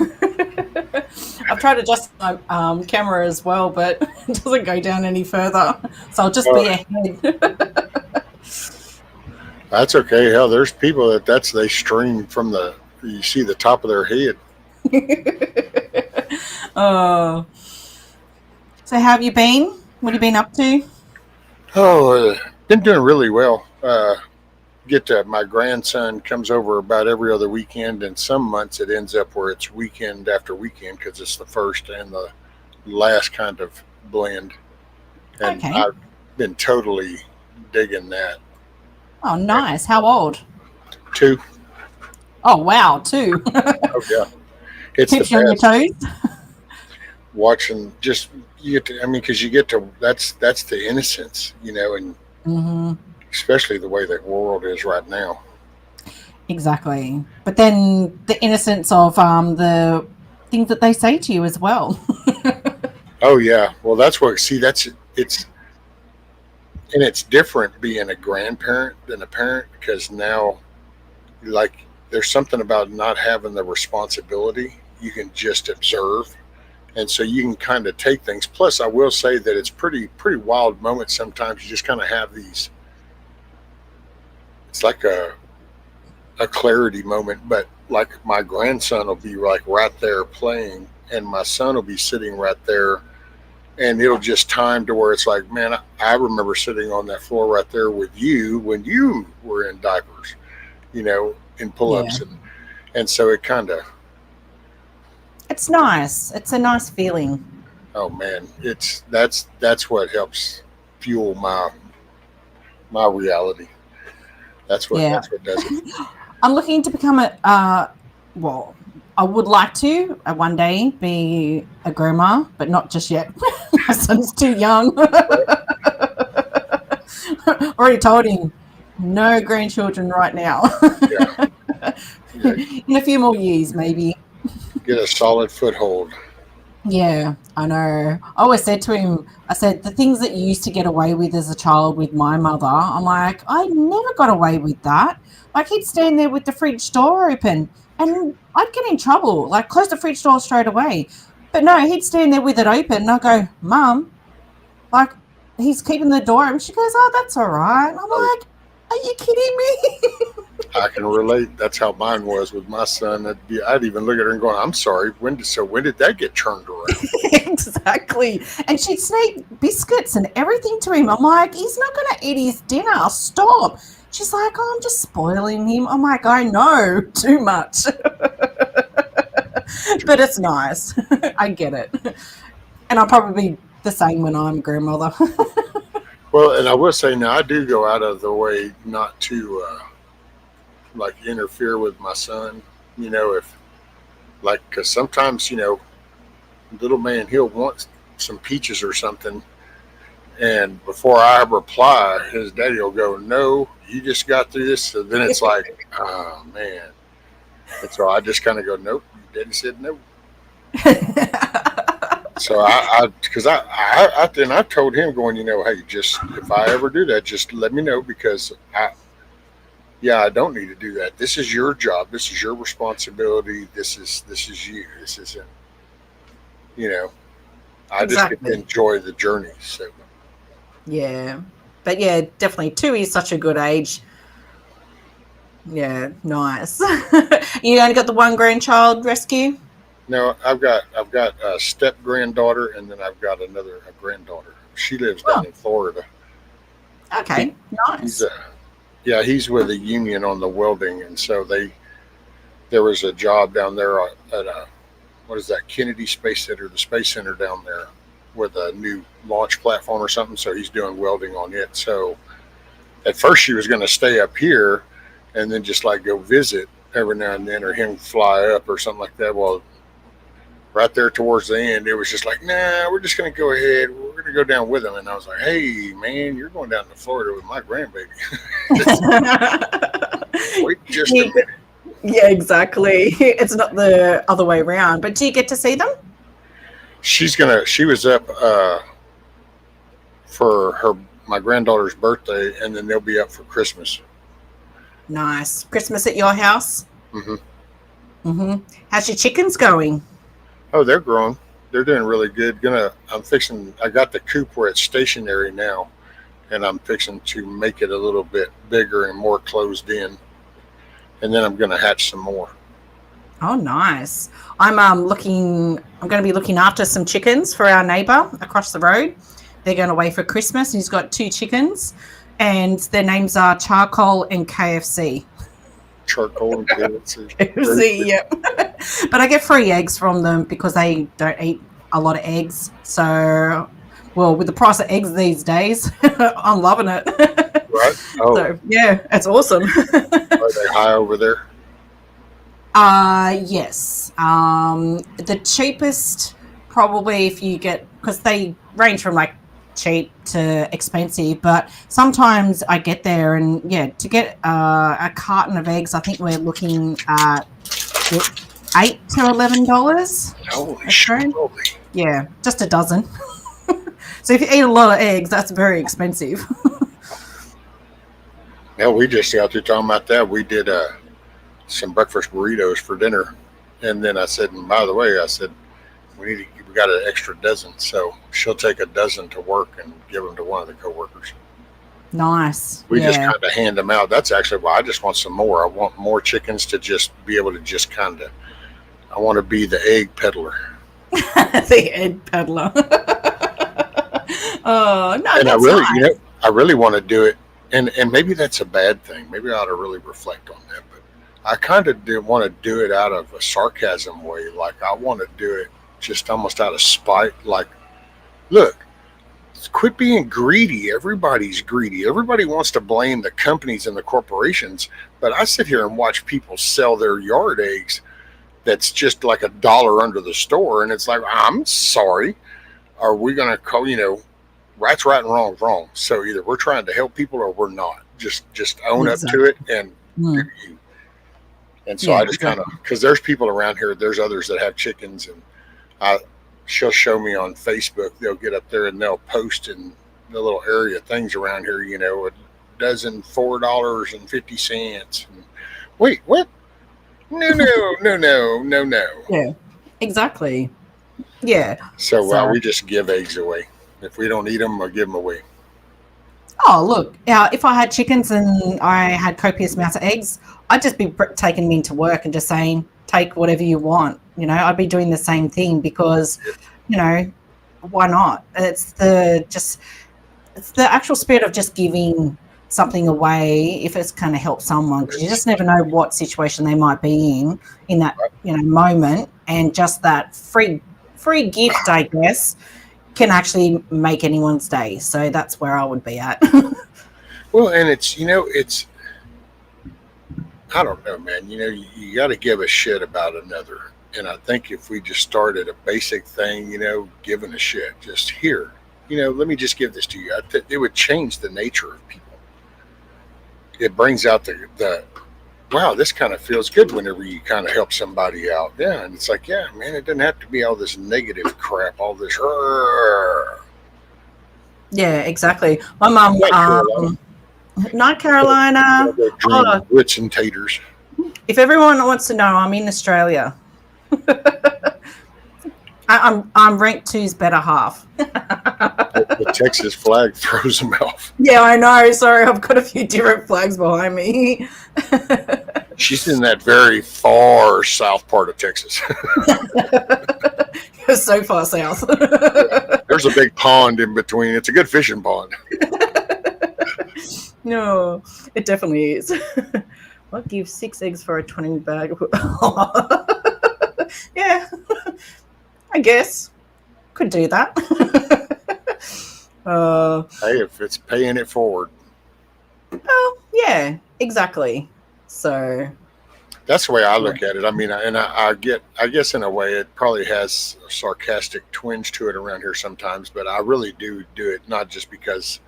I've tried to adjust my camera as well, but it doesn't go down any further. So I'll just be ahead. That's okay. Hell, there's people they stream from you see the top of their head. Oh. So how have you been? What have you been up to? Oh, been doing really well. My grandson comes over about every other weekend, and some months it ends up where it's weekend after weekend because it's the first and the last kind of blend. And Okay. I've been totally digging that. Oh, nice. How old? 2. Oh, wow, 2. Oh yeah, it's the Keeps you on your best. toes. Watching just you get to, I mean, because you get to that's the innocence, and Hmm. especially the way the world is right now. Exactly. But then the innocence of the things that they say to you as well. Oh yeah, well that's what see that's it's and it's different being a grandparent than a parent because now like there's something about not having the responsibility. You can just observe, and so you can kind of take things. Plus, I will say that it's pretty wild moments. Sometimes you just kind of have these. It's like a clarity moment, but like my grandson will be like right there playing, and my son will be sitting right there, and it'll just time to where it's like, man, I remember sitting on that floor right there with you when you were in diapers, in Yeah. pull-ups, and so it kind of, It's nice. It's a nice feeling. oh man, it's that's what helps fuel my reality. That's what Yeah. that's what does it. I'm looking to become well, I would like to one day be a grandma, but not just yet. My son's too young. Already told him, no grandchildren right now. Yeah, yeah. In a few more years, maybe. Get a solid foothold. Yeah, I know. I always said to him, I said, the things that you used to get away with as a child with my mother, I'm like, I never got away with that. Like, he'd stand there with the fridge door open and I'd get in trouble, like, close the fridge door straight away. But no, he'd stand there with it open and I go, Mum, like, he's keeping the door open. She goes, oh, that's all right. And I'm Oh, like, are you kidding me? I can relate. That's how mine was with my son. I'd even look at her and go, "I'm sorry. When did that get turned around?" Exactly. And she'd sneak biscuits and everything to him. I'm like, he's not going to eat his dinner. Stop. She's like, oh, I'm just spoiling him. I'm like, I know, too much. But it's nice. I get it. And I'll probably be the same when I'm a grandmother. Well, and I will say now I do go out of the way not to like interfere with my son. If like because sometimes little man he'll want some peaches or something, and before I reply, his daddy will go, "No, you just got through this." So then it's like, oh man. And so I just kind of go, "Nope." Daddy said no. So because then I told him going, hey, just if I ever do that, just let me know because yeah, I don't need to do that. This is your job. This is your responsibility. This is you. This isn't, you know, I just get to Exactly. enjoy the journey. So Yeah. But yeah, definitely 2 is such a good age. Yeah, nice. You only got the one grandchild rescue? no, I've got a step granddaughter and then I've got a granddaughter. She lives Oh, down in Florida. He, okay. he's Nice. yeah, he's with a union on the welding, and so there was a job down there at what is that Kennedy Space Center, the Space Center down there, with a new launch platform or something. So he's doing welding on it. So at first she was going to stay up here, and then just like go visit every now and then, or him fly up or something like that. Well, right there towards the end, it was just like, nah, we're just going to go ahead. We're going to go down with him. And I was like, hey, man, you're going down to Florida with my grandbaby. Wait just a You- minute. yeah, exactly. It's not the other way around. But do you get to see them? She was up for my granddaughter's birthday, and then they'll be up for Christmas. Nice. Christmas at your house? Hmm. How's your chickens going? Oh, they're growing. They're doing really good. I'm fixing. I got the coop where it's stationary now, and I'm fixing to make it a little bit bigger and more closed in, and then I'm gonna hatch some more. Oh, nice. I'm going to be looking after some chickens for our neighbour across the road. They're going away for Christmas. He's got 2 chickens, and their names are Charcoal and KFC. Charcoal and KFC. KFC, yep. But I get free eggs from them because they don't eat a lot of eggs. So, well, with the price of eggs these days, I'm loving it. What? Oh, So yeah, it's awesome. are they high over there? Yes. The cheapest probably if you get, because they range from like cheap to expensive, but sometimes I get there and yeah, to get a carton of eggs, I think we're looking at $8 to $11 Holy Australian. schmoly. Yeah, just a dozen. So if you eat a lot of eggs, that's very expensive. Yeah, we just got through talking about that. We did some breakfast burritos for dinner, and then I said, and by the way, I said we got an extra dozen, so she'll take a dozen to work and give them to one of the coworkers. Nice. We just Yeah. kind of hand them out. That's actually why I just want some more. I want more chickens to just be able to just kind of. I want to be the egg peddler. The egg peddler. Oh no, And that's nice. I really want to do it. And maybe that's a bad thing. Maybe I ought to really reflect on that. But I kind of do want to do it out of a sarcasm way. Like I want to do it just almost out of spite. Like, look, quit being greedy. Everybody's greedy. Everybody wants to blame the companies and the corporations. But I sit here and watch people sell their yard eggs that's just like $1 under the store. And it's like, I'm sorry. Are we going to call, right's right and wrong's wrong. So either we're trying to help people or we're not. Just own up to it and do you. And so Yeah, I just kind of, because there's people around here, there's others that have chickens, and she'll show me on Facebook. They'll get up there and they'll post in the little area things around here. A dozen $4.50. And, wait, what? No. yeah, exactly. Yeah. So we just give eggs away. If we don't eat them, I'll give them away. Oh, look, if I had chickens and I had copious amounts of eggs, I'd just be taking them into work and just saying, take whatever you want. I'd be doing the same thing because, why not? It's the actual spirit of just giving something away if it's going to help someone, because you just never know what situation they might be in that, moment, and just that free gift, I guess, can actually make anyone's day. So that's where I would be at. Well, and it's I don't know, man. You got to give a shit about another. And I think if we just started a basic thing, giving a shit, just here, let me just give this to you. It would change the nature of people. It brings out the wow, this kind of feels good whenever you kind of help somebody out. Yeah. And it's like, yeah, man, it doesn't have to be all this negative crap, all this. Yeah, exactly. My mum, not Carolina. Oh, Grits and taters. if everyone wants to know, I'm in Australia. I'm ranked 2's better half. The Texas flag throws them off. Yeah, I know. Sorry, I've got a few different flags behind me. She's in that very far south part of Texas. You're so far south. There's a big pond in between. It's a good fishing pond. No, it definitely is. I'll give 6 eggs for a 20 bag. Yeah, I guess. Could do that. Hey, if it's paying it forward. Oh, yeah, exactly. So that's the way I look at it. I mean, and I guess in a way it probably has a sarcastic twinge to it around here sometimes, but I really do it not just because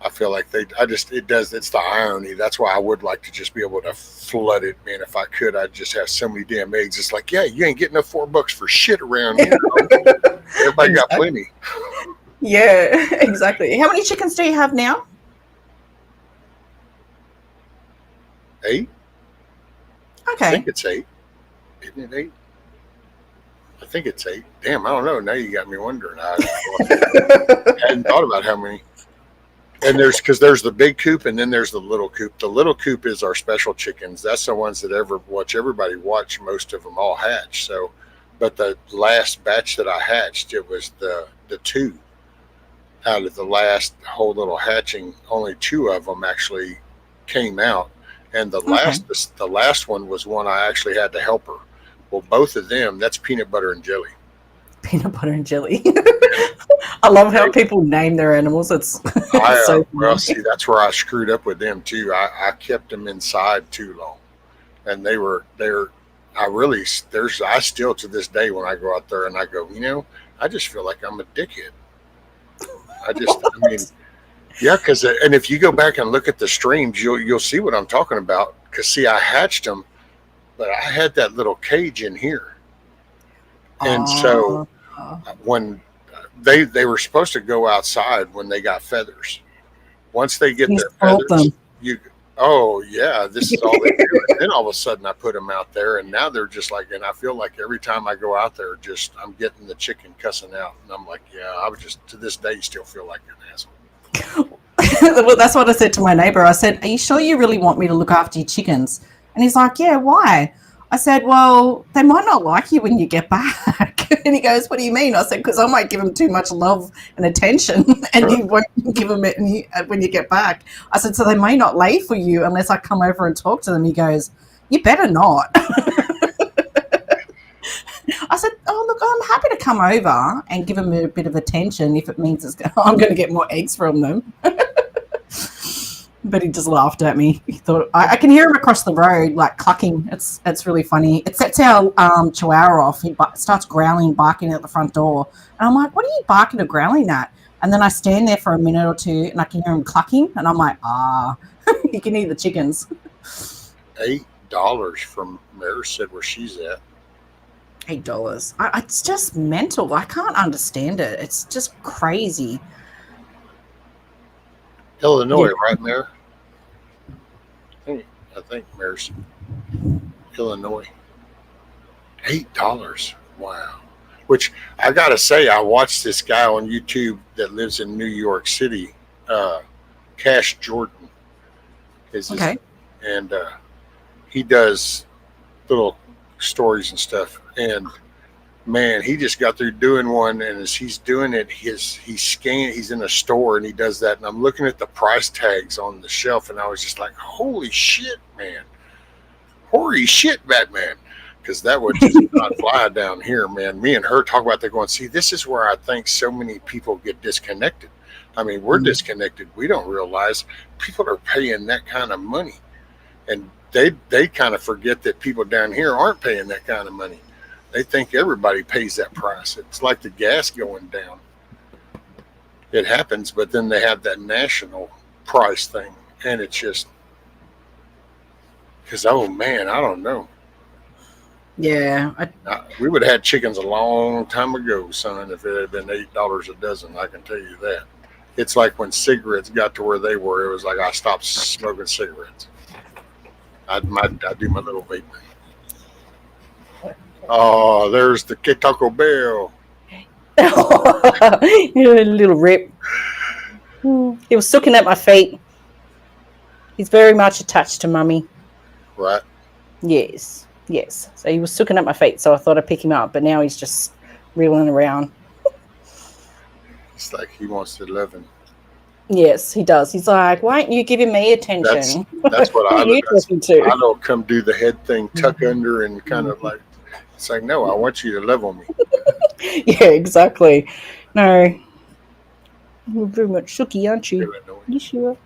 I feel like it's the irony. That's why I would like to just be able to flood it, man. If I could, I'd just have so many damn eggs. It's like, yeah, you ain't getting enough $4 for shit around here. Everybody got plenty. Yeah, exactly. How many chickens do you have now? 8? Okay. I think it's 8. Isn't it 8? I think it's 8. Damn, I don't know. Now you got me wondering. I hadn't thought about how many. And because there's the big coop and then there's the little coop. The little coop is our special chickens. That's the ones that everybody watch. Most of them all hatch. So, but the last batch that I hatched, it was the 2 out of the last whole little hatching. Only 2 of them actually came out. And the last one was one I actually had to help her. Well, both of them, that's peanut butter and jelly. Peanut butter and jelly. I love how people name their animals. It's, it's so Well, funny. see, that's where I screwed up with them too. I kept them inside too long, and they're. I really I still to this day when I go out there and I go, I just feel like I'm a dickhead. I mean, yeah, because and if you go back and look at the streams, you'll see what I'm talking about. Because see, I hatched them, but I had that little cage in here, and so Oh, when they were supposed to go outside when they got feathers. Once they get you their spoiled feathers, them. you oh yeah, this is all they do. And then all of a sudden I put them out there, and now they're just like, and I feel like every time I go out there, just I'm getting the chicken cussing out, and I'm like, yeah, I would just to this day still feel like an asshole. Well, that's what I said to my neighbor. I said, "Are you sure you really want me to look after your chickens?" And he's like, "Yeah, why?" I said, "Well, they might not like you when you get back." And he goes, "What do you mean?" I said, "Because I might give them too much love and attention, and you won't give them it when you get back." I said, "So they may not lay for you unless I come over and talk to them." He goes, "You better not." I said, "Oh, look, I'm happy to come over and give them a bit of attention if it means I'm going to get more eggs from them." But he just laughed at me. He thought I can hear him across the road, like clucking. It's really funny. It sets our Chihuahua off. He starts growling, barking at the front door, and I'm like, "What are you barking or growling at?" And then I stand there for a minute or two, and I can hear him clucking, and I'm like, you can eat the chickens. $8 from Mary said where she's at. $8. It's just mental. I can't understand it. It's just crazy. Illinois, Yeah. right, Mary? I think Mary's Illinois. $8. Wow. Which I gotta say, I watched this guy on YouTube that lives in New York City, Cash Jordan, is his, Okay. and he does little stories and stuff. And man, he just got through doing one, and as he's doing it, he's in a store and he does that, and I'm looking at the price tags on the shelf, and I was just like, holy shit, man, holy shit, Batman. Because that would just not fly down here, man. Me and her talk about that going, see, this is where I think so many people get disconnected. I mean, we're disconnected. We don't realize people are paying that kind of money. And they kind of forget that people down here aren't paying that kind of money. They think everybody pays that price. It's like the gas going down. It happens, but then they have that national price thing. And it's just, because, oh man, I don't know. Yeah. We would have had chickens a long time ago, son, if it had been $8 a dozen. I can tell you that. It's like when cigarettes got to where they were, it was like I stopped smoking cigarettes. I'd do my little vape. Oh, there's the Taco Bell. Little rip. He was looking at my feet. He's very much attached to Mummy. Right. Yes. So he was looking at my feet, so I thought I'd pick him up, but now he's just reeling around. It's like he wants to love him. Yes, he does. He's like, why aren't you giving me attention? That's what Who are you talking to? I don't come do the head thing, tuck under, and kind of like, it's like, no, I want you to love on me. Yeah, exactly. No. You're very much shooky, aren't you? You sure?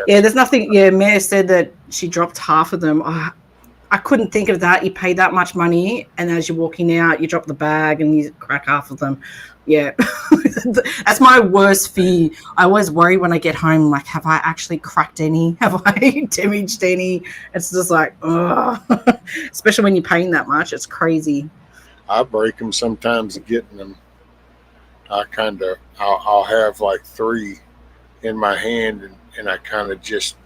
Yeah, there's nothing. Yeah, Mary said that she dropped half of them. I couldn't think of that. You pay that much money, and as you're walking out, you drop the bag and you crack half of them. Yeah, that's my worst fear. I always worry when I get home, like, have I actually cracked any? Have I damaged any? It's just like, ugh. Especially when you're paying that much. It's crazy. I break them sometimes getting them. I'll have like 3 in my hand, and I kind of just,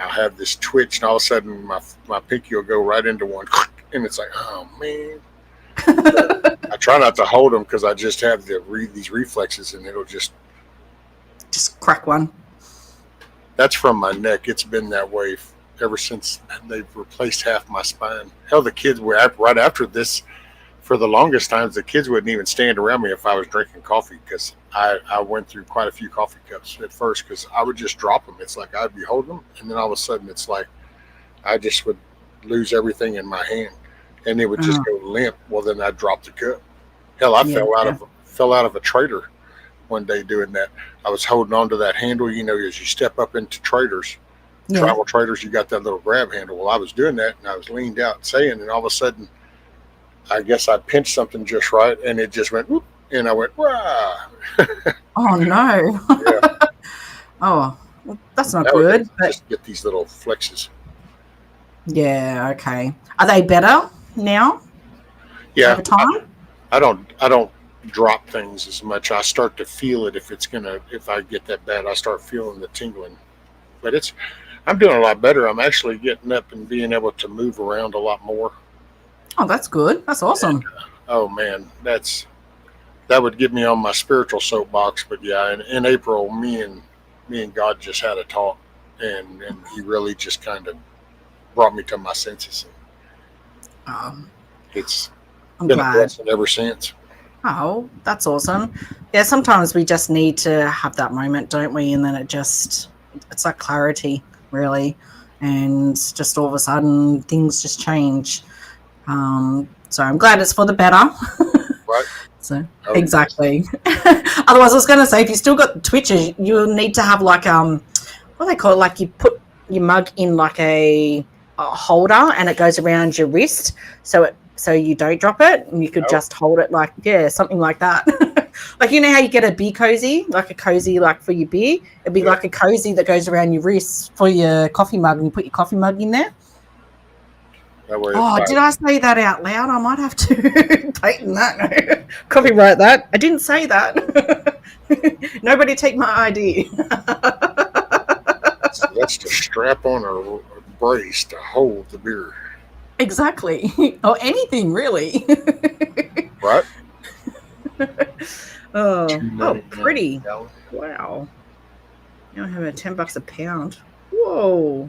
I'll have this twitch, and all of a sudden my pinky will go right into one, and it's like, oh man. I try not to hold them because I just have these reflexes, and it'll just crack one. That's from my neck. It's been that way ever since they've replaced half my spine. Hell, the kids were right after this. For the longest times, the kids wouldn't even stand around me if I was drinking coffee, because I went through quite a few coffee cups at first, because I would just drop them. It's like I'd be holding them, and then all of a sudden it's like I just would lose everything in my hand, and it would just go limp. Well, then I'd drop the cup. Hell, I fell out of a trailer one day doing that. I was holding on to that handle, as you step up into trailers, Yeah. travel trailers, you got that little grab handle. Well, I was doing that, and I was leaned out saying, and all of a sudden, I guess I pinched something just right, and it just went, whoop, and I went, wow. Oh no. Yeah. Oh, well, that's not That was good. But just get these little flexes. yeah, okay. Are they better now Yeah, over time? I don't drop things as much. I start to feel it if I get that bad, I start feeling the tingling. But I'm doing a lot better. I'm actually getting up and being able to move around a lot more. Oh, that's good. That's awesome. And, oh man, that would get me on my spiritual soapbox. But yeah, in April, me and God just had a talk, and He really just kind of brought me to my senses. It's I'm been a glad. blessing ever since. Oh, that's awesome. Yeah, sometimes we just need to have that moment, don't we? And then it's like clarity, really. And just all of a sudden, things just change. So I'm glad it's for the better. Right. So Oh, exactly. Otherwise, I was going to say, if you still got twitches, you'll need to have like what do they call it? Like you put your mug in like a holder, and it goes around your wrist, so you don't drop it, and you could just hold it like something like that. Like how you get a beer cozy, like a cozy like for your beer. It'd be like a cozy that goes around your wrist for your coffee mug, and you put your coffee mug in there. Did I say that out loud? I might have to patent that. Copyright that. I didn't say that. Nobody take my ID. So that's to strap on a brace to hold the beer. Exactly. Or anything, really. Right? Oh, pretty. Wow. Now I have $10 a pound. Whoa.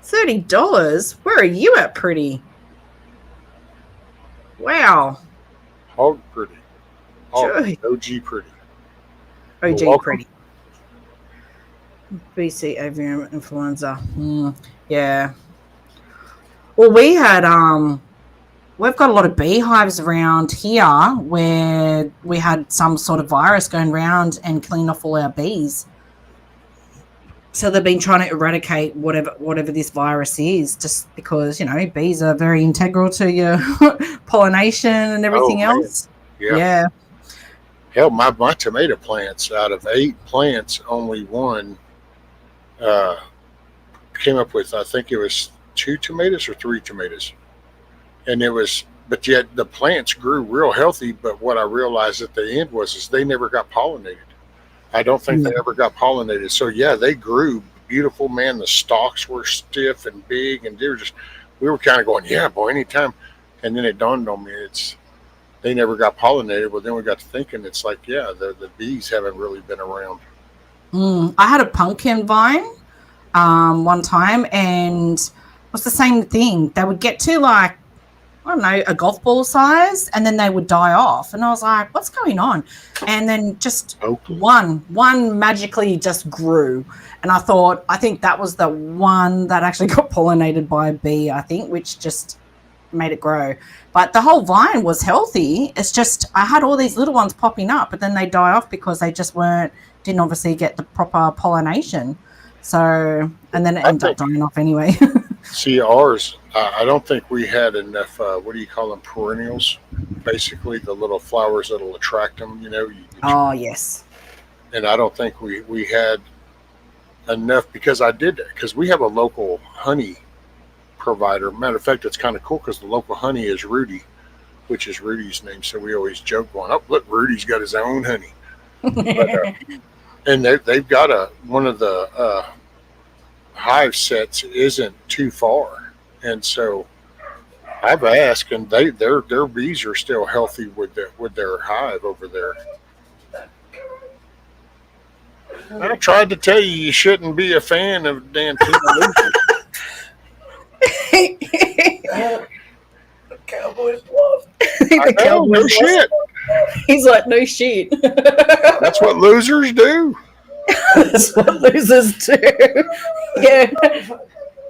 $30? Where are you at, pretty? Wow. Hog pretty. Joy. OG pretty. OG Welcome. pretty. BC avian influenza. Yeah. Well, we've got a lot of beehives around here where we had some sort of virus going around and killing off all our bees. So they've been trying to eradicate whatever this virus is, just because, bees are very integral to your pollination and everything else. Yeah. Hell, my tomato plants, out of 8 plants, only one came up with, I think it was 2 tomatoes or 3 tomatoes. And but yet the plants grew real healthy. But what I realized at the end is they never got pollinated. I don't think they ever got pollinated. So yeah, they grew beautiful, man. The stalks were stiff and big, and we were kind of going, yeah, boy, anytime. And then it dawned on me, they never got pollinated. Well, then we got to thinking, it's like, yeah, the bees haven't really been around. I had a pumpkin vine one time, and it was the same thing. They would get to like, I don't know, a golf ball size, and then they would die off. And I was like, what's going on? And then just one magically just grew. And I think that was the one that actually got pollinated by a bee, I think, which just made it grow. But the whole vine was healthy. It's just I had all these little ones popping up, but then they die off because they just didn't obviously get the proper pollination. So, and then it ended up dying off anyway. See, ours, I don't think we had enough, what do you call them, perennials? Basically, the little flowers that'll attract them, Oh, yes. And I don't think we had enough, because we have a local honey provider. Matter of fact, it's kind of cool because the local honey is Rudy, which is Rudy's name. So we always joke going, oh, look, Rudy's got his own honey. But, and they've got one of the hive sets isn't too far, and so I've asked, and their bees are still healthy with their hive over there. I tried to tell you shouldn't be a fan of damn Losers. Cowboys love. No shit. He's like, no shit. That's what losers do. That's what losers do. Yeah.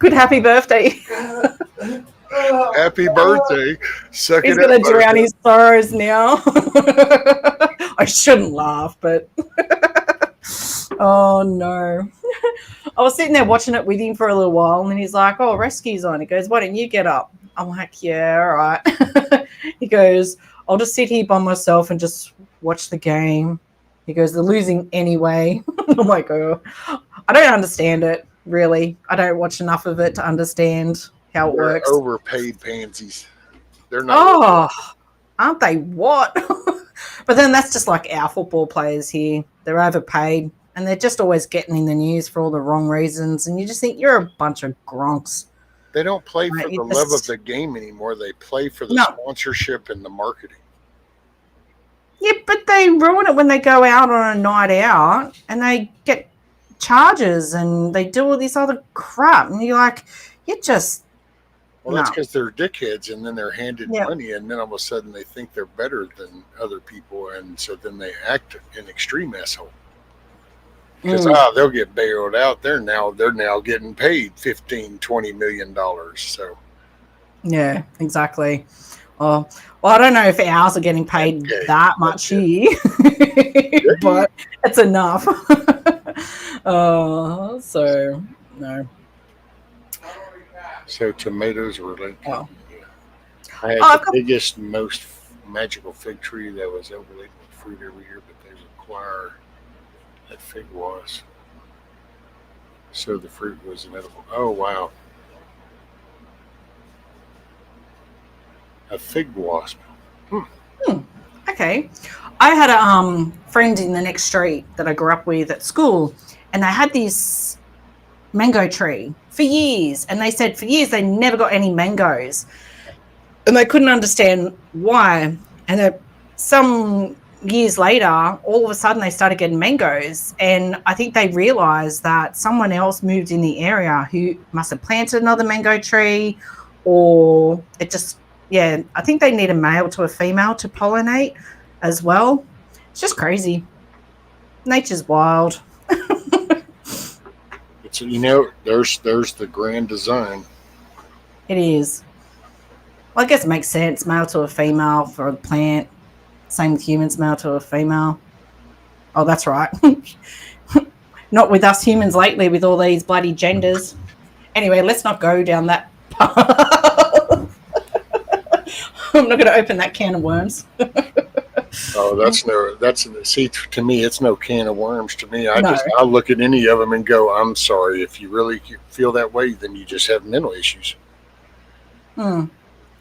Good happy birthday. Happy birthday. Suck He's it up, going to drown Buttercup. his sorrows now. I shouldn't laugh, but oh no. I was sitting there watching it with him for a little while, and he's like, "Oh, rescue's on." He goes, "Why don't you get up?" I'm like, "Yeah, all right." He goes, "I'll just sit here by myself and just watch the game." He goes, "They're losing anyway." I'm like, "Oh, I don't understand it, really. I don't watch enough of it to understand how it They're works." overpaid pansies. They're not. Oh, aren't they what? But then that's just like our football players here. They're overpaid and they're just always getting in the news for all the wrong reasons. And you just think you're a bunch of gronks. They don't play Right, for you the love of just- the game anymore. They play for the No. sponsorship and the marketing. Yeah, but they ruin it when they go out on a night out and they get charges and they do all this other crap. And you're like, you just, Well, that's no. because they're dickheads, and then they're handed Yeah. money, and then all of a sudden they think they're better than other people, and so then they act an extreme asshole. Because they'll get bailed out. They're now getting paid $15-20 million. So Yeah, exactly. Well, I don't know if ours are getting paid Okay. that much here, but it's enough. So no. So tomatoes were like, Oh. I had I've the got- biggest, most magical fig tree that was overlaid with fruit every year, but they require that fig was. So the fruit was inedible. Oh wow, a fig wasp. Okay. I had a friend in the next street that I grew up with at school, and they had this mango tree for years. And they said for years they never got any mangoes. And they couldn't understand why. And that some years later, all of a sudden they started getting mangoes. And I think they realized that someone else moved in the area who must have planted another mango tree, or it just, yeah, I think they need a male to a female to pollinate as well. It's just crazy. Nature's wild. It's there's the grand design. It is. Well, I guess it makes sense. Male to a female for a plant. Same with humans, male to a female. Oh, that's right. Not with us humans lately with all these bloody genders. Anyway, let's not go down that path. I'm not going to open that can of worms. Oh, see, to me, it's no can of worms. To me, I No. look at any of them and go, I'm sorry. If you really feel that way, then you just have mental issues.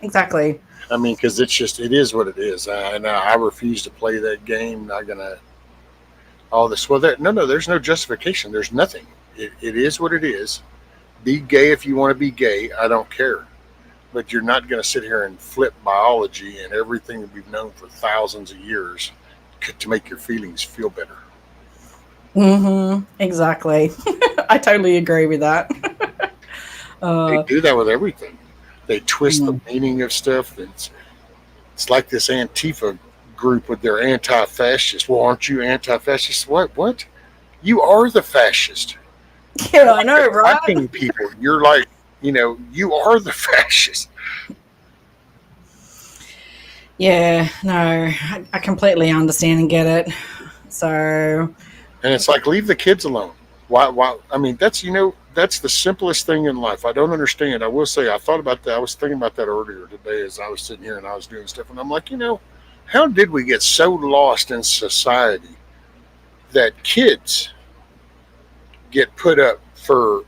Exactly. I mean, because it is what it is. I refuse to play that game. Not gonna all this. Well, there's no justification. There's nothing. It is what it is. Be gay if you want to be gay. I don't care. But you're not going to sit here and flip biology and everything that we've known for thousands of years to make your feelings feel better. Exactly. I totally agree with that. They do that with everything. They twist the meaning of stuff. It's like this Antifa group with their anti-fascist. Well, aren't you anti-fascist? What? You are the fascist. Yeah, I know, right? Attacking people. You're like, you are the fascist. Yeah, no, I completely understand and get it. So, And it's like, leave the kids alone. Why? I mean, that's the simplest thing in life. I don't understand. I will say, I thought about that. I was thinking about that earlier today as I was sitting here and I was doing stuff. And I'm like, how did we get so lost in society that kids get put up for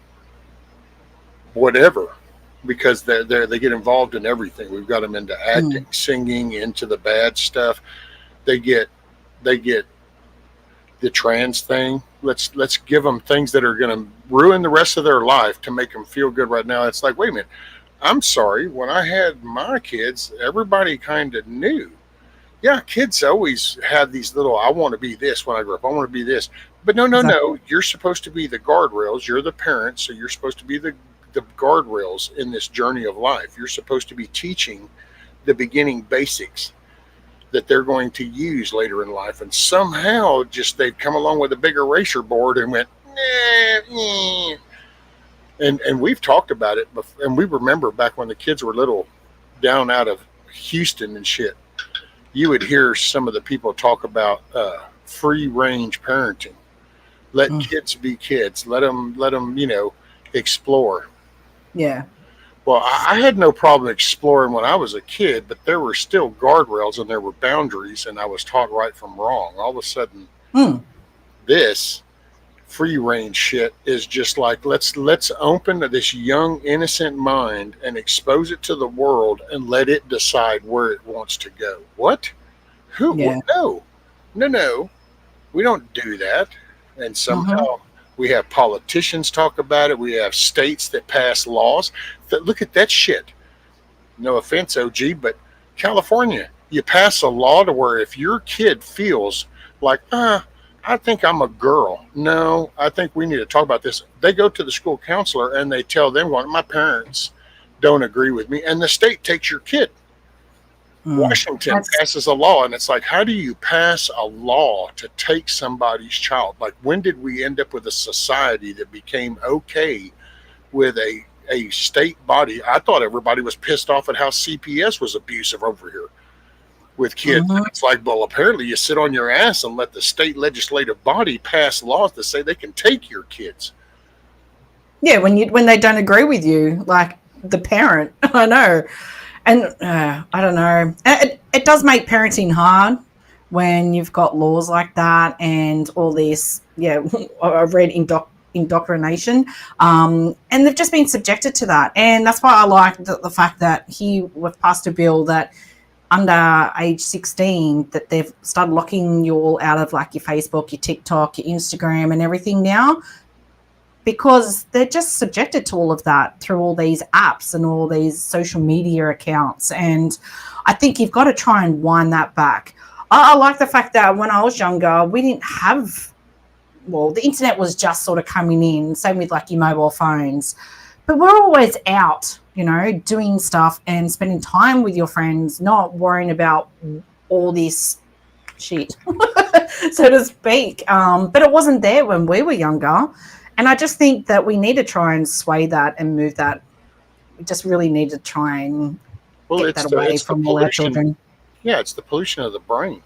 whatever, because they get involved in everything. We've got them into acting, singing, into the bad stuff. They get the trans thing. Let's give them things that are going to ruin the rest of their life to make them feel good right now. It's like, wait a minute. I'm sorry. When I had my kids, everybody kind of knew. Yeah, kids always have these little, I want to be this when I grow up. I want to be this. But no. You're supposed to be the guardrails. You're the parents, so you're supposed to be the guardrails in this journey of life. You're supposed to be teaching the beginning basics that they're going to use later in life. And somehow just they've come along with a big eraser board and went, nah. And we've talked about it, and we remember back when the kids were little, down out of Houston and shit. You would hear some of the people talk about free range parenting. Let Mm. kids be kids. Let them explore. Yeah. Well, I had no problem exploring when I was a kid, but there were still guardrails and there were boundaries, and I was taught right from wrong. All of a sudden, Mm. this free range shit is just like let's open this young innocent mind and expose it to the world and let it decide where it wants to go. What? Who? What? Yeah. No, no, no. We don't do that. And Hmm. somehow we have politicians talk about it. We have states that pass laws that look at that shit. No offense, OG, but California, you pass a law to where if your kid feels like, I think I'm a girl. No, I think we need to talk about this. They go to the school counselor and they tell them, well, my parents don't agree with me. And the state takes your kid. Mm. Washington That's passes a law, and it's like, how do you pass a law to take somebody's child? Like, when did we end up with a society that became okay with a state body? I thought everybody was pissed off at how CPS was abusive over here with kids. mhm. It's like, well, apparently you sit on your ass and let the state legislative body pass laws to say they can take your kids. Yeah. When they don't agree with you, like the parent, I know, and I don't know. It does make parenting hard when you've got laws like that and all this. Yeah, I've read indoctrination, and they've just been subjected to that, and that's why I like the fact that we've passed a bill that under age 16 that they've started locking you all out of like your Facebook, your TikTok, your Instagram and everything now because they're just subjected to all of that through all these apps and all these social media accounts. And I think you've got to try and wind that back. I like the fact that when I was younger, we didn't have, well, the internet was just sort of coming in, same with like your mobile phones. But we're always out, doing stuff and spending time with your friends, not worrying about all this shit, so to speak. But it wasn't there when we were younger. And I just think that we need to try and sway that and move that. We just really need to try and Well, get that away it's the from all our pollution. children. Yeah, it's the pollution of the brain.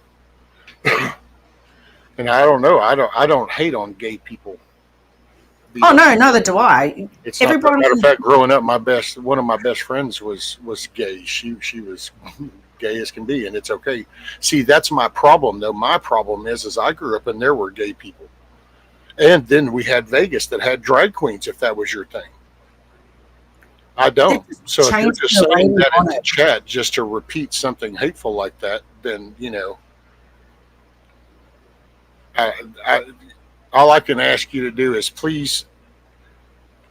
And I don't know. I don't hate on gay people. Oh, The no, neither do I. It's not. Everybody, Matter of fact, growing up, one of my best friends was gay. She was gay as can be, and it's okay. See, that's my problem though. My problem is I grew up and there were gay people, and then we had Vegas that had drag queens. If that was your thing, I they're don't. just So if you're changing just the saying rating that on into it. chat just to repeat something hateful like that, then I, I, all I can ask you to do is please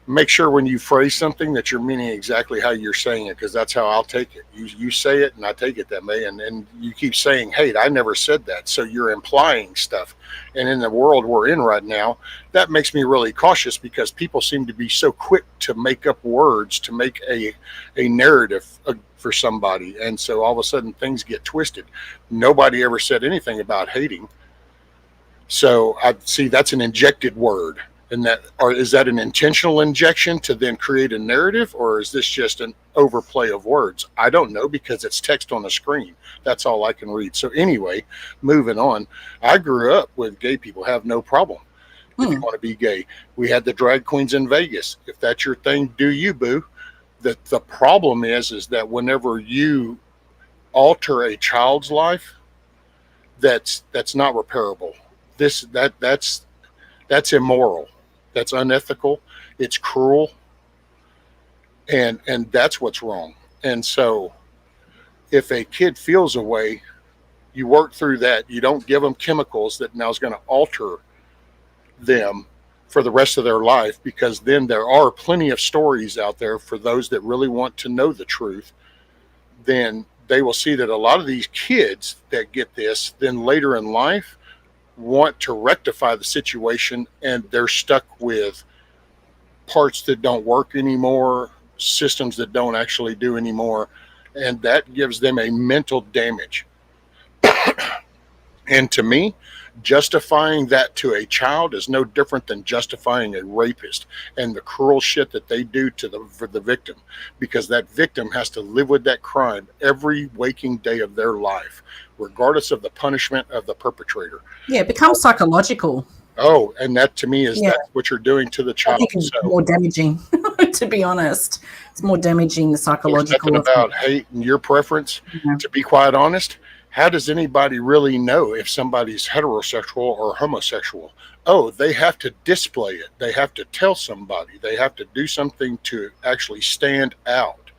make sure when you phrase something that you're meaning exactly how you're saying it, because that's how I'll take it. You say it and I take it that way, and you keep saying hate. I never said that, so you're implying stuff. And in the world we're in right now, that makes me really cautious because people seem to be so quick to make up words to make a narrative for somebody, and so all of a sudden things get twisted. Nobody ever said anything about hating, so I see that's an injected word. And that, or is that an intentional injection to then create a narrative, or is this just an overplay of words? I don't know because it's text on the screen. That's all I can read. So anyway, moving on. I grew up with gay people. Have no problem if you Hmm. want to be gay. We had the drag queens in Vegas. If that's your thing, do you, boo? The problem is that whenever you alter a child's life, that's not repairable. That's immoral. That's unethical. It's cruel, and that's what's wrong. And so, if a kid feels a way, you work through that. You don't give them chemicals that now is going to alter them for the rest of their life, because then there are plenty of stories out there for those that really want to know the truth. Then they will see that a lot of these kids that get this, then later in life, want to rectify the situation, and they're stuck with parts that don't work anymore, systems that don't actually do anymore, and that gives them a mental damage. And to me, Justifying that to a child is no different than justifying a rapist and the cruel shit that they do for the victim, because that victim has to live with that crime every waking day of their life, regardless of the punishment of the perpetrator. Yeah, it becomes psychological. Oh, and that to me is Yeah. that's what you're doing to the I child. think it's So more damaging, to be honest. It's more damaging, the there's psychological. nothing about hate and your preference. Yeah. To be quite honest, how does anybody really know if somebody's heterosexual or homosexual? Oh, they have to display it. They have to tell somebody. They have to do something to actually stand out.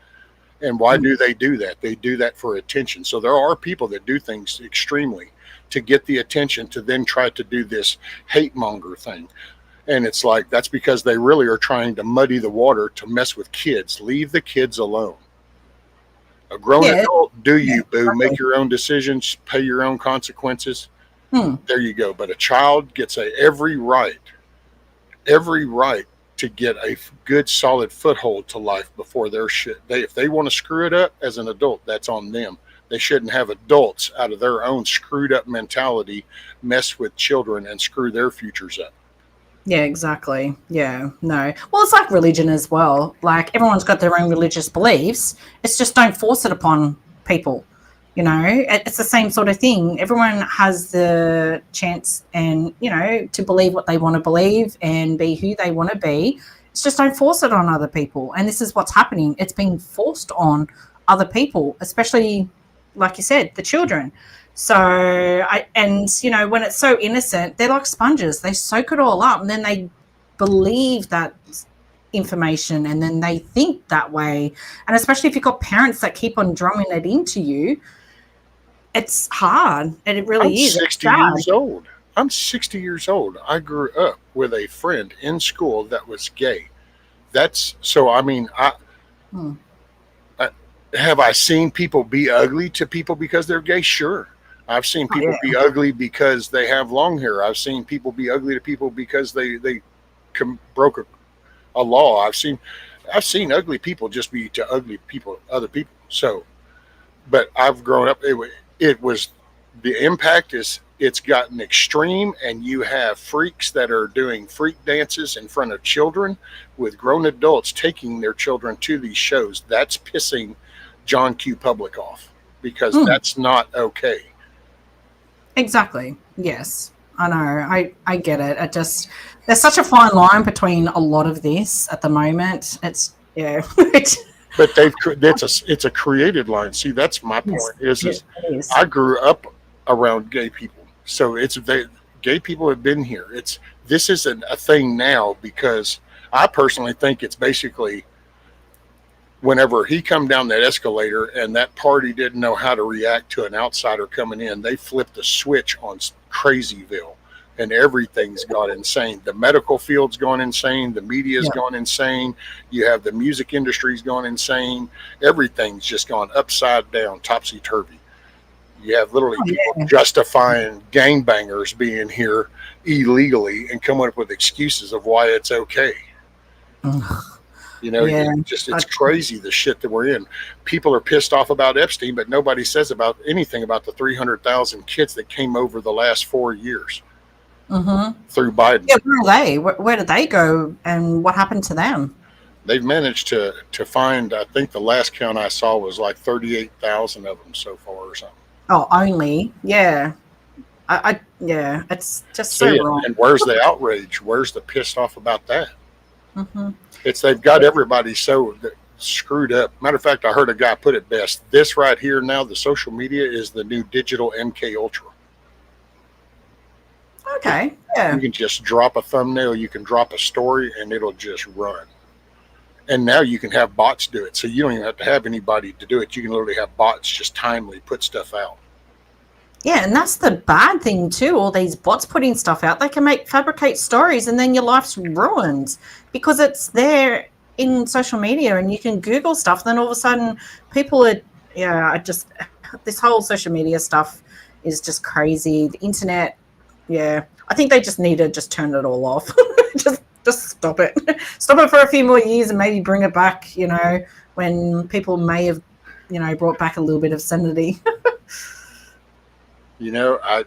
And why do they do that? They do that for attention. So there are people that do things extremely to get the attention to then try to do this hate monger thing. And it's like, that's because they really are trying to muddy the water to mess with kids. Leave the kids alone. A grown adult, do you, boo. Exactly. Make your own decisions, pay your own consequences. Hmm. There you go. But a child gets every right to get a good, solid foothold to life before their shit. If they want to screw it up as an adult, that's on them. They shouldn't have adults out of their own screwed up mentality mess with children and screw their futures up. Yeah, exactly. Yeah, no. Well, it's like religion as well. Like, everyone's got their own religious beliefs. It's just don't force it upon people. You know, it's the same sort of thing. Everyone has the chance and, you know, to believe what they want to believe and be who they want to be. It's just don't force it on other people. And this is what's happening. It's being forced on other people, especially, like you said, the children. So, you know, when it's so innocent, they're like sponges. They soak it all up and then they believe that information and then they think that way. And especially if you've got parents that keep on drumming it into you, it's hard. And it really is. 60 years old. I'm 60 years old. I grew up with a friend in school that was gay. That's so, I mean, have I seen people be ugly to people because they're gay? Sure. I've seen people be ugly because they have long hair. I've seen people be ugly to people because they broke a law. I've seen ugly people just be to ugly people, other people. So, but I've grown up. It was the impact is it's gotten extreme, and you have freaks that are doing freak dances in front of children with grown adults taking their children to these shows. That's pissing John Q. Public off because that's not okay. Exactly. Yes, I know. I get it. There's such a fine line between a lot of this at the moment. It's But it's a created line. See, that's my point. Is I grew up around gay people, so gay people have been here. This isn't a thing now because I personally think it's basically whenever he come down that escalator and that party didn't know how to react to an outsider coming in, they flipped the switch on Crazyville. And everything's gone insane. The medical field's gone insane. The media's gone insane. You have the music industry's gone insane. Everything's just gone upside down, topsy-turvy. You have literally people justifying gangbangers being here illegally and coming up with excuses of why it's okay. You know, it's crazy the shit that we're in. People are pissed off about Epstein, but nobody says anything about the 300,000 kids that came over the last 4 years. Through Biden. Yeah, where are they? Where did they go, and what happened to them? They've managed to find. I think the last count I saw was like 38,000 of them so far, or something. Oh, only it's just so wrong. And where's the outrage? Where's the pissed off about that? They've got everybody so screwed up. Matter of fact, I heard a guy put it best. This right here now, the social media is the new digital MK Ultra. Okay. Yeah. You can just drop a thumbnail, you can drop a story, and it'll just run. And now you can have bots do it. So you don't even have to have anybody to do it. You can literally have bots just timely put stuff out. Yeah, and that's the bad thing too. All these bots putting stuff out, they can fabricate stories, and then your life's ruined because it's there in social media, and you can Google stuff. Then all of a sudden, people are this whole social media stuff is just crazy. The internet. Yeah, I think they just need to just turn it all off. just stop it. Stop it for a few more years and maybe bring it back, you know, when people may have, you know, brought back a little bit of sanity. You know, I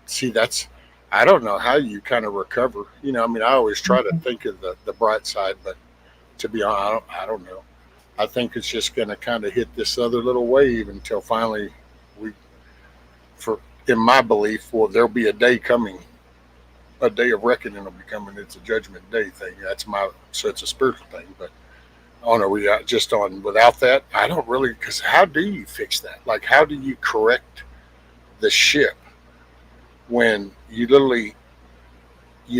see I don't know how you kind of recover. I mean, I always try to think of the bright side, but to be honest, I don't know. I think it's just going to kind of hit this other little wave until finally we, for in my belief, well, there'll be a day coming, a day of reckoning will be coming. It's a judgment day thing. So it's a spiritual thing. But on a just on without that, I don't really, because how do you fix that? Like, how do you correct the ship when you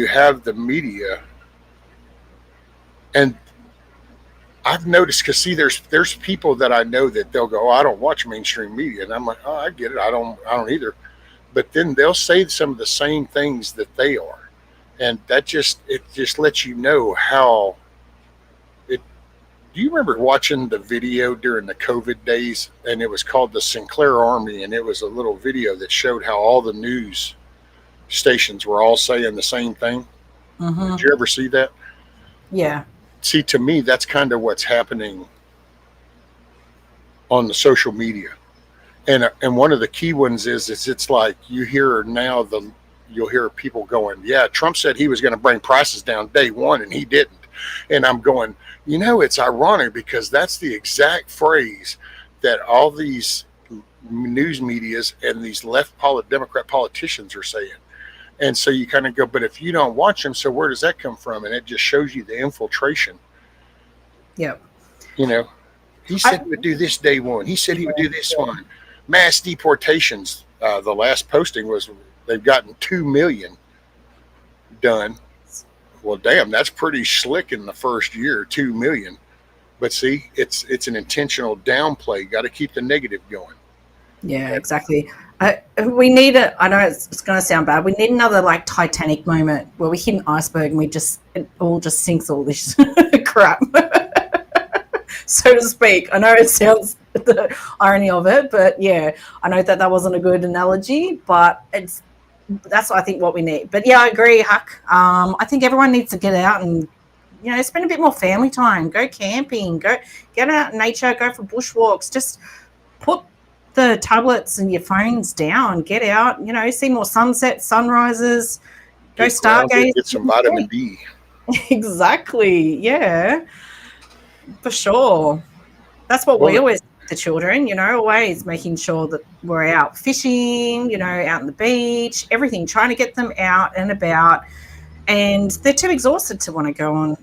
have the media? And I've noticed, because see, there's people that I know that they'll go, oh, I don't watch mainstream media, and I'm like, oh, I get it, I don't either. But then they'll say some of the same things that they are, and it just lets you know how it. Do you remember watching the video during the COVID days, and it was called the Sinclair Army, and it was a little video that showed how all the news stations were all saying the same thing? Did you ever see that? Yeah. See, to me, that's kind of what's happening on the social media, and one of the key ones is it's like you'll hear people going, yeah, Trump said he was going to bring prices down day one, and he didn't. And I'm going, it's ironic, because that's the exact phrase that all these news medias and these Democrat politicians are saying. And so you kind of go, but if you don't watch them, so where does that come from? And it just shows you the infiltration. Yep. He said he would do this day one. He said he would do this one. Mass deportations. The last posting was they've gotten 2 million done. Well, damn, that's pretty slick in the first year, 2 million. But see, it's an intentional downplay. Got to keep the negative going. Yeah, exactly. We need I know it's going to sound bad. We need another like Titanic moment where we hit an iceberg and it all just sinks all this crap, so to speak. I know it sounds the irony of it, but yeah, I know that wasn't a good analogy, but that's I think what we need. But yeah, I agree, Huck. I think everyone needs to get out and spend a bit more family time. Go camping. Go get out in nature. Go for bushwalks. Just put the tablets and your phones down. Get out. See more sunsets, sunrises. Go stargaze. Get some vitamin D. Exactly. Yeah, for sure. That's what we always do with the children. Always making sure that we're out fishing. Out on the beach. Everything. Trying to get them out and about. And they're too exhausted to want to go on.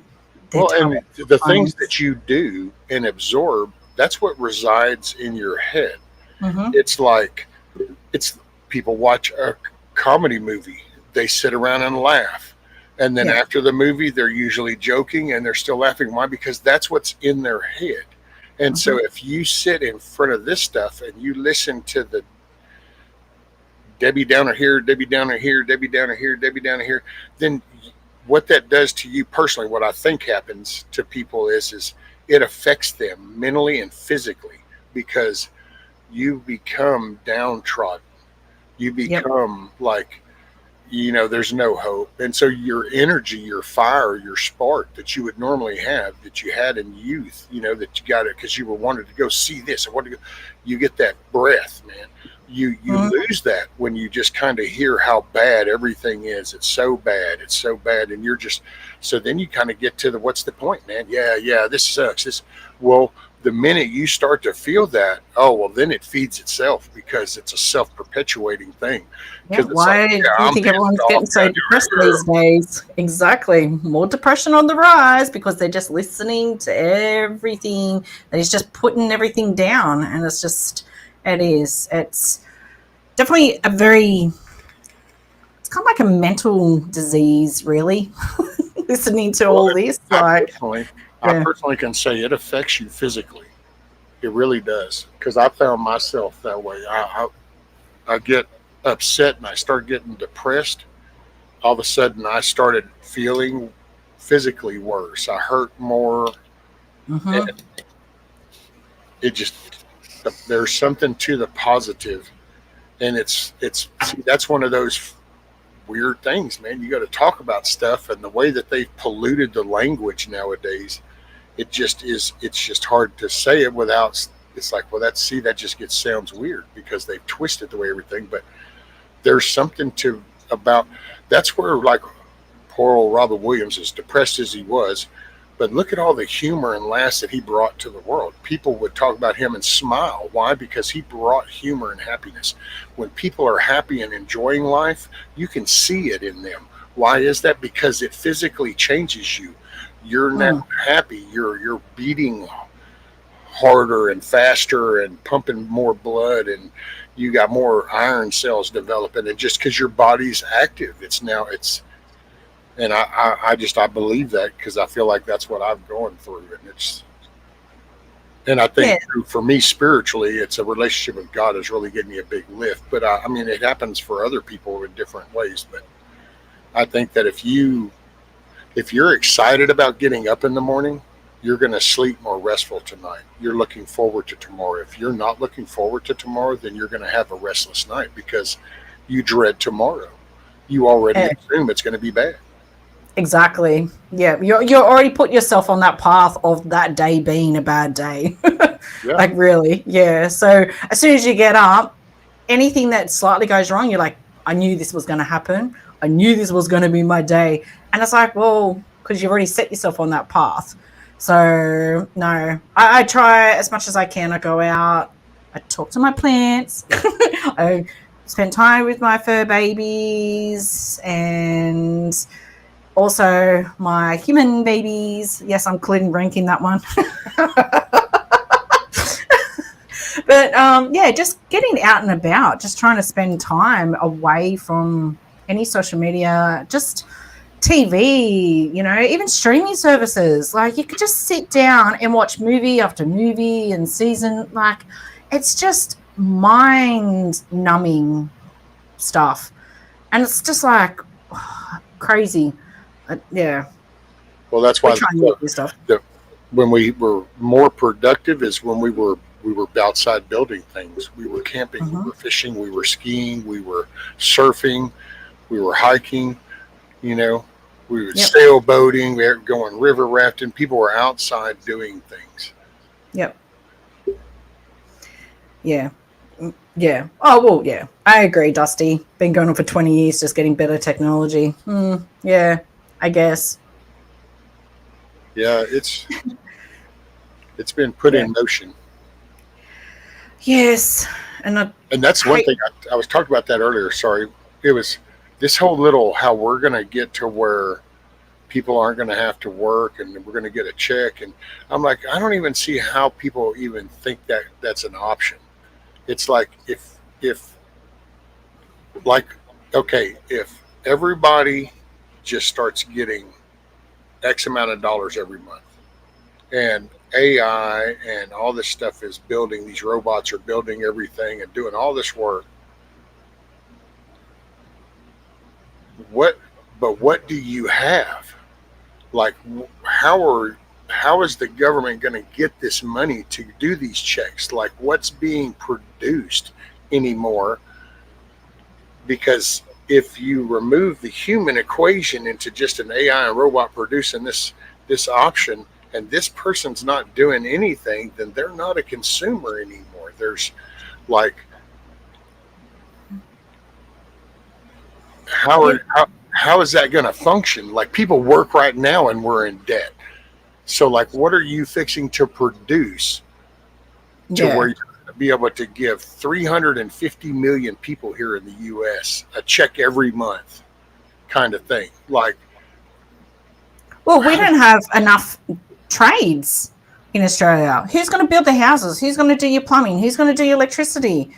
And the things that you do and absorb, that's what resides in your head. Mm-hmm. It's like, people watch a comedy movie. They sit around and laugh. And then after the movie, they're usually joking and they're still laughing. Why? Because that's what's in their head. And so if you sit in front of this stuff and you listen to the Debbie Downer here, Debbie Downer here, Debbie Downer here, Debbie Downer here, then what that does to you personally, what I think happens to people is it affects them mentally and physically, because you become downtrodden. You become like, there's no hope. And so your energy, your fire, your spark that you would normally have, that you had in youth, that you got it because you were wanted to go see this. You get that breath, man. You lose that when you just kind of hear how bad everything is. It's so bad. And you're just, so then you kind of get to what's the point, man? Yeah, this sucks. The minute you start to feel that, then it feeds itself, because it's a self-perpetuating thing. Yeah, why do you think everyone's getting so depressed these days? Exactly. More depression on the rise, because they're just listening to everything that is just putting everything down. And it's definitely it's kind of like a mental disease, really, listening to all this. I personally can say it affects you physically. It really does, because I found myself that way. I get upset and I start getting depressed. All of a sudden, I started feeling physically worse. I hurt more. And there's something to the positive, and that's one of those weird things, man. You got to talk about stuff, and the way that they've polluted the language nowadays, it's just hard to say it without. It's like, that just sounds weird, because they've twisted the way everything. But there's something to about. That's where, like, poor old Robert Williams, as depressed as he was, but look at all the humor and laughs that he brought to the world. People would talk about him and smile. Why? Because he brought humor and happiness. When people are happy and enjoying life, you can see it in them. Why is that? Because it physically changes you. You're now happy. You're beating harder and faster and pumping more blood, and you got more iron cells developing. And just because your body's active, and I believe that because I feel like that's what I'm going through, and I think for me spiritually, it's a relationship with God is really getting me a big lift. But I mean, it happens for other people in different ways. But I think that if you're excited about getting up in the morning, you're going to sleep more restful tonight. You're looking forward to tomorrow. If you're not looking forward to tomorrow, then you're going to have a restless night because you dread tomorrow. You already assume it's going to be bad. Exactly. Yeah, you're already put yourself on that path of that day being a bad day. Yeah. Like, really, yeah. So as soon as you get up, anything that slightly goes wrong, you're like, I knew this was going to happen. I knew this was going to be my day. And it's like, well, because you've already set yourself on that path. So no, I try as much as I can. I go out, I talk to my plants, I spend time with my fur babies, and also my human babies. Yes, I'm including ranking that one. But yeah, just getting out and about, just trying to spend time away from any social media, just TV, even streaming services. Like, you could just sit down and watch movie after movie and season. Like, it's just mind-numbing stuff. And it's just like crazy. Yeah. Well, that's why stuff. When we were more productive is when we were outside building things. We were camping, we were fishing, we were skiing, we were surfing, we were hiking, we were sailboating, we were going river rafting. People were outside doing things. Yep. Yeah. Yeah. Oh, well, yeah. I agree, Dusty. Been going on for 20 years, just getting better technology. Yeah, I guess. Yeah, it's been put in motion. Yes. And that's one thing I was talking about that earlier. Sorry. It was this whole little how we're going to get to where people aren't going to have to work and we're going to get a check. And I'm like, I don't even see how people even think that that's an option. It's like if everybody just starts getting X amount of dollars every month, and AI and all this stuff is building, these robots are building everything and doing all this work. What do you have? Like, how is the government going to get this money to do these checks? Like, what's being produced anymore? Because if you remove the human equation into just an AI and robot producing this option, and this person's not doing anything, then they're not a consumer anymore. There's like, how is that going to function? Like, people work right now and we're in debt. So, like, what are you fixing to produce to where you're going to be able to give 350 million people here in the U.S. a check every month kind of thing? Like, well, we don't have enough trades in Australia. Who's going to build the houses? Who's going to do your plumbing? Who's going to do your electricity?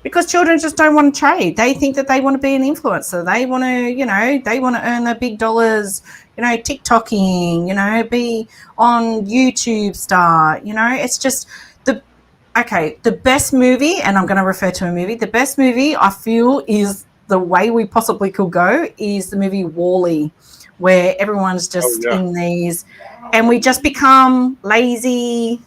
Because children just don't want to trade. They think that they want to be an influencer. They want to, they want to earn the big dollars, TikToking, be on YouTube star. It's just the best movie, and I'm going to refer to a movie. The best movie I feel is the way we possibly could go is the movie WALL-E, where everyone's just in these, and we just become lazy.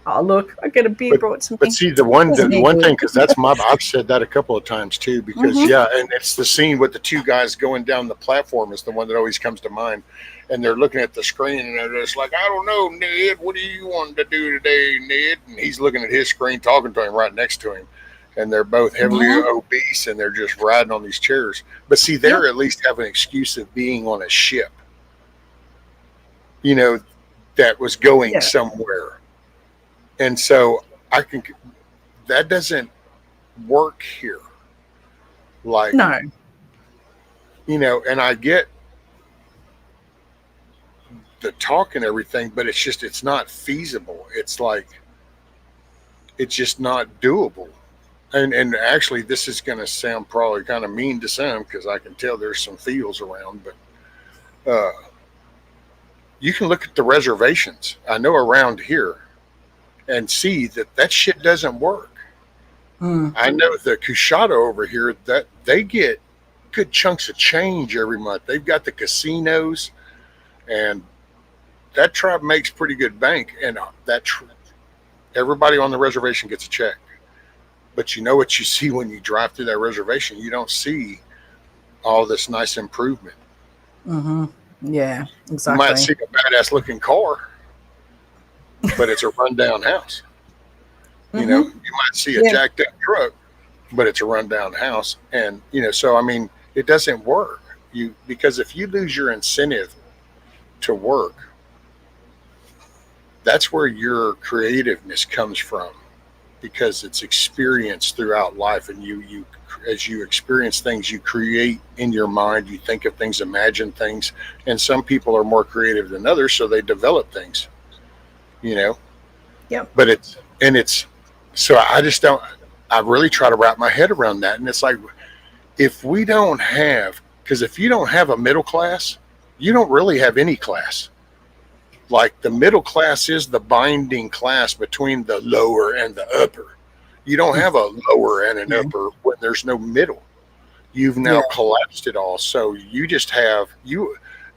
Oh, look, I get a beer brought to me. But see, the one thing, because I've said that a couple of times too, because and it's the scene with the two guys going down the platform is the one that always comes to mind. And they're looking at the screen and they're just like, I don't know, Ned, what do you want to do today, Ned? And he's looking at his screen, talking to him right next to him. and they're both heavily Mhm. obese, and they're just riding on these chairs. But see, they're Yep. at least have an excuse of being on a ship, you know, that was going Yeah. somewhere. And so I can, that doesn't work here. Like, No. and I get the talk and everything, but it's not feasible. It's like, it's just not doable. And actually, this is going to sound probably kind of mean to some because I can tell there's some feels around, but you can look at the reservations I know around here and see that shit doesn't work. Mm. I know the Cushata over here that they get good chunks of change every month. They've got the casinos, and that tribe makes pretty good bank, and everybody on the reservation gets a check. But you know what you see when you drive through that reservation? You don't see all this nice improvement. Mm-hmm. Yeah, You might exactly. see a badass looking car, but it's a rundown house. Mm-hmm. You might see a Yeah. jacked up truck, but it's a rundown house. And so I mean, it doesn't work. Because if you lose your incentive to work, that's where your creativeness comes from, because it's experienced throughout life, and you as you experience things, you create in your mind, you think of things, imagine things, and some people are more creative than others, so they develop things, you know. Yep. But it's so I just don't. I really try to wrap my head around that, and it's like, if we don't have, because if you don't have a middle class, you don't really have any class. Like, the middle class is the binding class between the lower and the upper. You don't have a lower and an Yeah. upper when there's no middle. You've now Yeah. collapsed it all. So you just have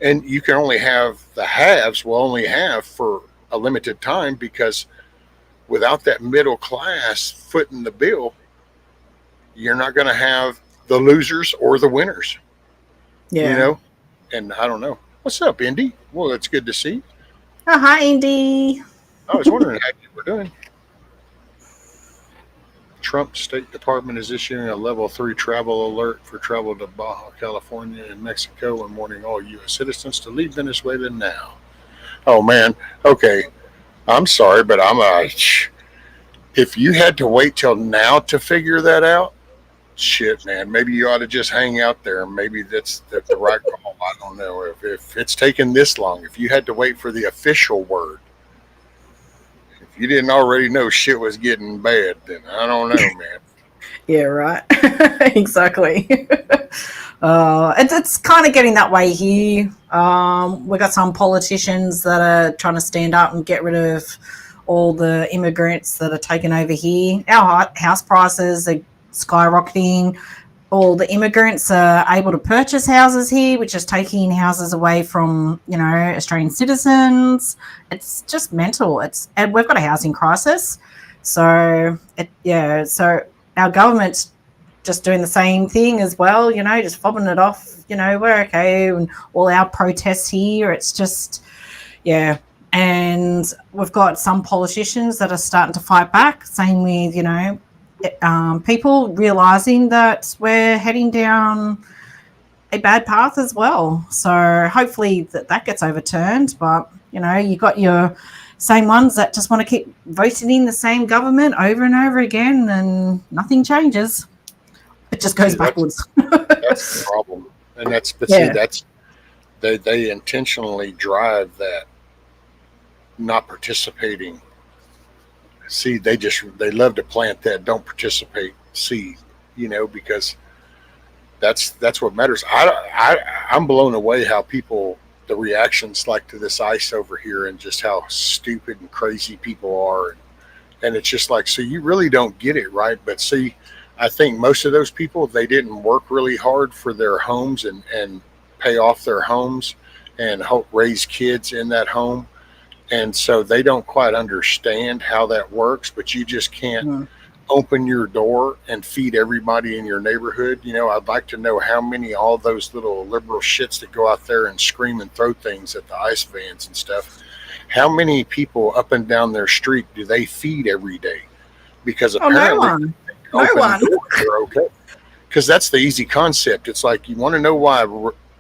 and you can only have the haves will only have for a limited time, because without that middle class footing the bill, you're not going to have the losers or the winners, you Yeah. know? And I don't know. What's up, Indy? Well, it's good to see you. Oh, hi, Indy. I was wondering how you were doing. Trump State Department is issuing a level 3 travel alert for travel to Baja California and Mexico and warning all U.S. citizens to leave Venezuela now. Oh, man. Okay. I'm sorry, but if you had to wait till now to figure that out, shit, man, maybe you ought to just hang out there. Maybe that's the right call. I don't know. If it's taken this long, if you had to wait for the official word, if you didn't already know shit was getting bad, then I don't know, man. Yeah, right. Exactly. It's kind of getting that way here. We got some politicians that are trying to stand up and get rid of all the immigrants that are taking over here. Our house prices are skyrocketing. All the immigrants are able to purchase houses here, which is taking houses away from, Australian citizens. It's just mental. And we've got a housing crisis. So so our government's just doing the same thing as well, just fobbing it off, we're okay, and all our protests here, it's just, yeah. And we've got some politicians that are starting to fight back, same with, people realising that we're heading down a bad path as well. So hopefully that gets overturned. But, you got your same ones that just want to keep voting in the same government over and over again, and nothing changes. It just goes backwards. That's the problem. And they intentionally drive that not participating seed. They love to plant that don't participate seed, because that's what matters. I'm blown away how the reactions like to this ice over here, and just how stupid and crazy people are. And it's just like, so you really don't get it, right? But see, I think most of those people, they didn't work really hard for their homes and pay off their homes and raise kids in that home. And so they don't quite understand how that works, but you just can't open your door and feed everybody in your neighborhood. I'd like to know how many, all those little liberal shits that go out there and scream and throw things at the ice vans and stuff, how many people up and down their street do they feed every day? Because apparently No one. No open one. doors are okay. Because that's the easy concept. It's like, you want to know why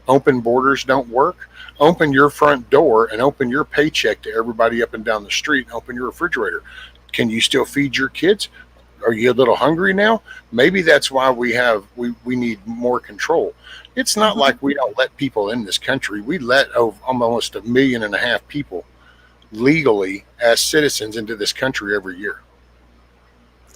open borders don't work? Open your front door and open your paycheck to everybody up and down the street and open your refrigerator. Can you still feed your kids? Are you a little hungry now? Maybe that's why we need more control. It's not like we don't let people in this country. We let almost 1.5 million people legally as citizens into this country every year.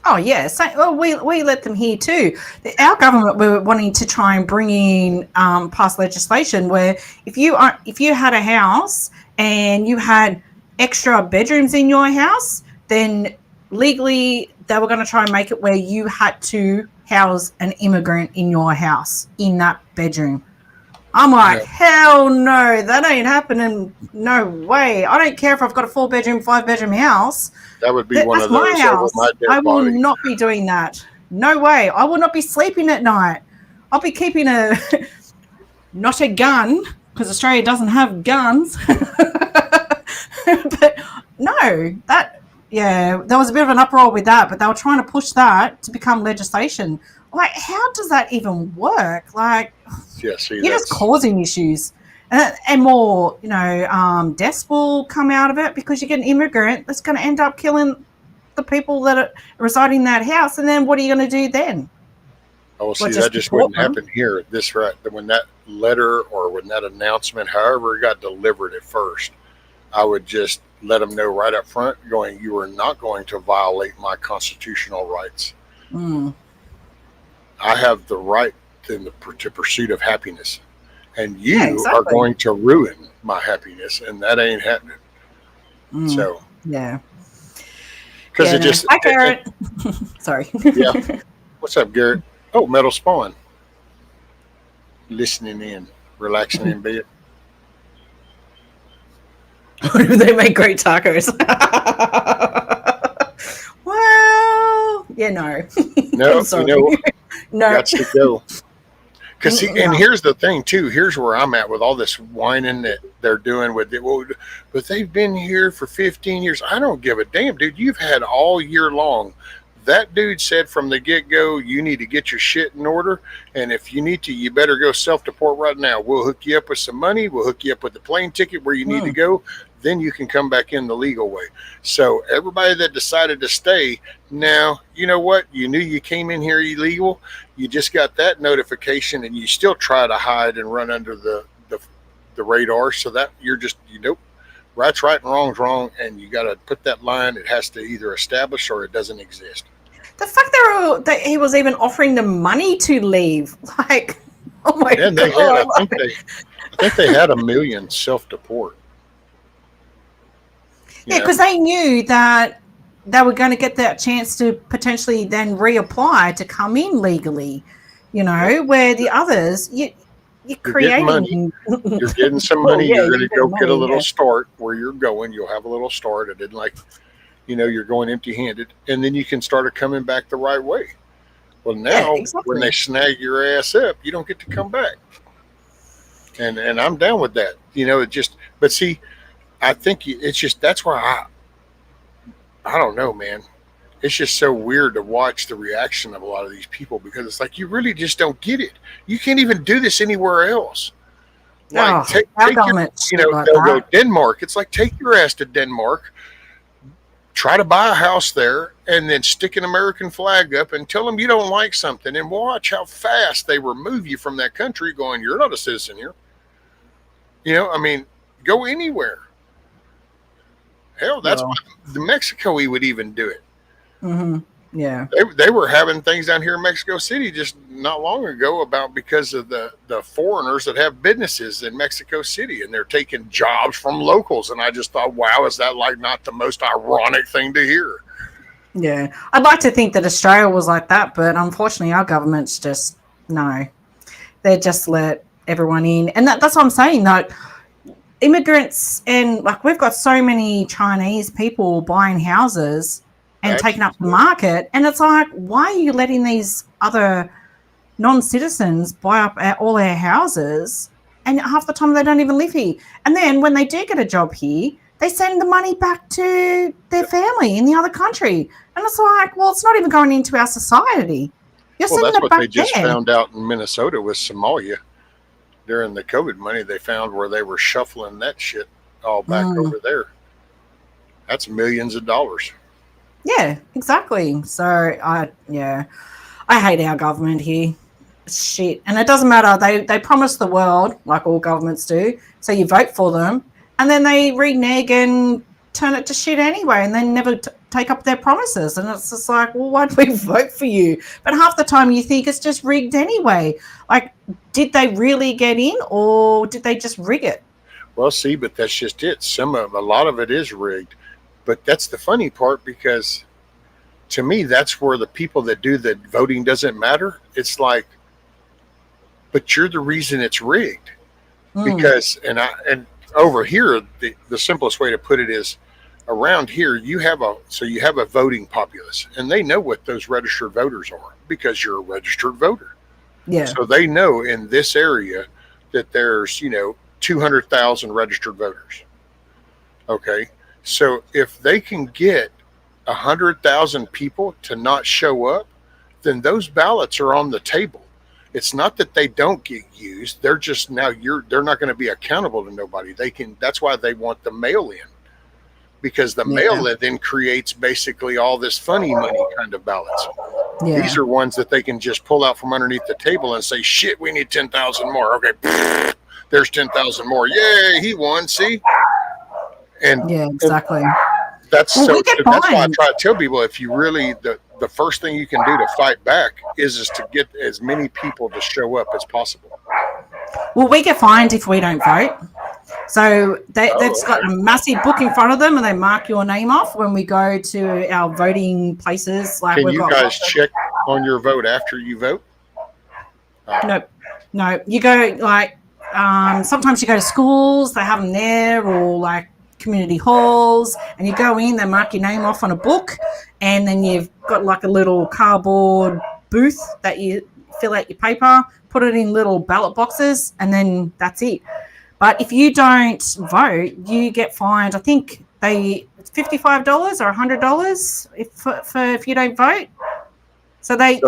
Oh yeah, so well, we let them here too. Our government were wanting to try and bring in pass legislation where if you had a house and you had extra bedrooms in your house, then legally they were going to try and make it where you had to house an immigrant in your house in that bedroom. I'm like, Yeah. hell no, that ain't happening. No way. I don't care if I've got a 4-bedroom, 5-bedroom house. That would be one That's of my those house. over my dead I will body. not be doing that. No way. I will not be sleeping at night. I'll be keeping not a gun, because Australia doesn't have guns. But no, there was a bit of an uproar with that, but they were trying to push that to become legislation. Like, how does that even work? Like, Yeah, see, you're just causing issues. And more, deaths will come out of it because you get an immigrant that's going to end up killing the people that are residing in that house. And then what are you going to do then? Oh, see, Well, that just deport wouldn't them. happen here. When that letter or when that announcement, however it got delivered at first, I would just let them know right up front, going, you are not going to violate my constitutional rights. Mm. I have the right to pursuit of happiness, and you Yeah, are exactly. going to ruin my happiness, and that ain't happening. Mm. So, Yeah. because Yeah, it just, Hi, Garrett. Sorry. yeah. What's up, Garrett? Oh, Metal Spawn. Listening in, relaxing in bed. They make great tacos. Well, yeah, no. No, I'm sorry. no, No. got to go. Because see, and No. here's the thing too. Here's where I'm at with all this whining that they're doing with it. Well, but they've been here for 15 years. I don't give a damn, dude. You've had all year long. That dude said from the get go, you need to get your shit in order, and if you need to, you better go self deport right now. We'll hook you up with some money. We'll hook you up with the plane ticket where you need to go. Then you can come back in the legal way. So everybody that decided to stay, now you know what? You knew you came in here illegal. You just got that notification, and you still try to hide and run under the radar. So that you're just right's right and wrong's wrong, and you got to put that line. It has to either establish or it doesn't exist. The fact that he was even offering them money to leave, like, oh my And god! they had, I think they had 1 million self deport. Yeah, because they knew that they were going to get that chance to potentially then reapply to come in legally. Where the others, you're getting money. creating. You're getting some money. yeah, You're going to you're go getting get a money, little yeah. start where you're going. You'll have a little start. It didn't like, you're going empty handed, and then you can start coming back the right way. Well, now exactly. when they snag your ass up, you don't get to come back. And I'm down with that. It just, but see, I think it's just, that's why I don't know, man. It's just so weird to watch the reaction of a lot of these people, because it's like, you really just don't get it. You can't even do this anywhere else. Like, take government, they'll go Denmark. It's like, take your ass to Denmark, try to buy a house there, and then stick an American flag up and tell them you don't like something, and watch how fast they remove you from that country, going, you're not a citizen here. I mean, go anywhere. Hell, that's why Mexico, he would even do it. Mm-hmm. Yeah. They were having things down here in Mexico City just not long ago about because of the foreigners that have businesses in Mexico City, and they're taking jobs from locals. And I just thought, wow, is that like not the most ironic thing to hear? Yeah. I'd like to think that Australia was like that, but unfortunately our government's just, no. They just let everyone in. And that's what I'm saying, though. Immigrants, and like, we've got so many Chinese people buying houses and taking up the market, and it's like, why are you letting these other non-citizens buy up all our houses, and half the time they don't even live here? And then when they do get a job here, they send the money back to their family in the other country. And it's like, well, it's not even going into our society. You're Well, sending that's it what back they just there. found out in Minnesota with Somalia during the COVID money. They found where they were shuffling that shit all back over there. That's millions of dollars. Yeah, exactly. So I hate our government here. It's shit. And it doesn't matter. They promise the world, like all governments do. So you vote for them, and then they renege and turn it to shit anyway, and then never take up their promises. And it's just like, well, why do we vote for you? But half the time you think it's just rigged anyway. Like, did they really get in, or did they just rig it? Well, see, but that's just it. A lot of it is rigged. But that's the funny part, because to me, that's where the people that do the voting doesn't matter. It's like, but you're the reason it's rigged. Because and over here, the simplest way to put it is, around here you have a voting populace, and they know what those registered voters are because you're a registered voter. Yeah. So they know in this area that there's 200,000 registered voters. Okay, so if they can get 100,000 people to not show up, then those ballots are on the table. It's not that they don't get used. They're just they're not going to be accountable to nobody. That's why they want the mail in, because the mail in then creates basically all this funny money kind of ballots. Yeah. These are ones that they can just pull out from underneath the table and say, shit, we need 10,000 more. Okay, there's 10,000 more. Yay, he won. See? And yeah, exactly. That's Well, we get that's why I fined. try to tell people, if you really the first thing you can do to fight back is to get as many people to show up as possible. Well, we get fined if we don't vote. So they've got a massive book in front of them, and they mark your name off when we go to our voting places. Like, Can we've you got guys check on your vote after you vote? No. You go like sometimes you go to schools, they have them there, or like community halls, and you go in, they mark your name off on a book, and then you've got like a little cardboard booth that you fill out your paper, put it in little ballot boxes, and then that's it. But if you don't vote, you get fined. I think it's $55 or $100 if you don't vote. So they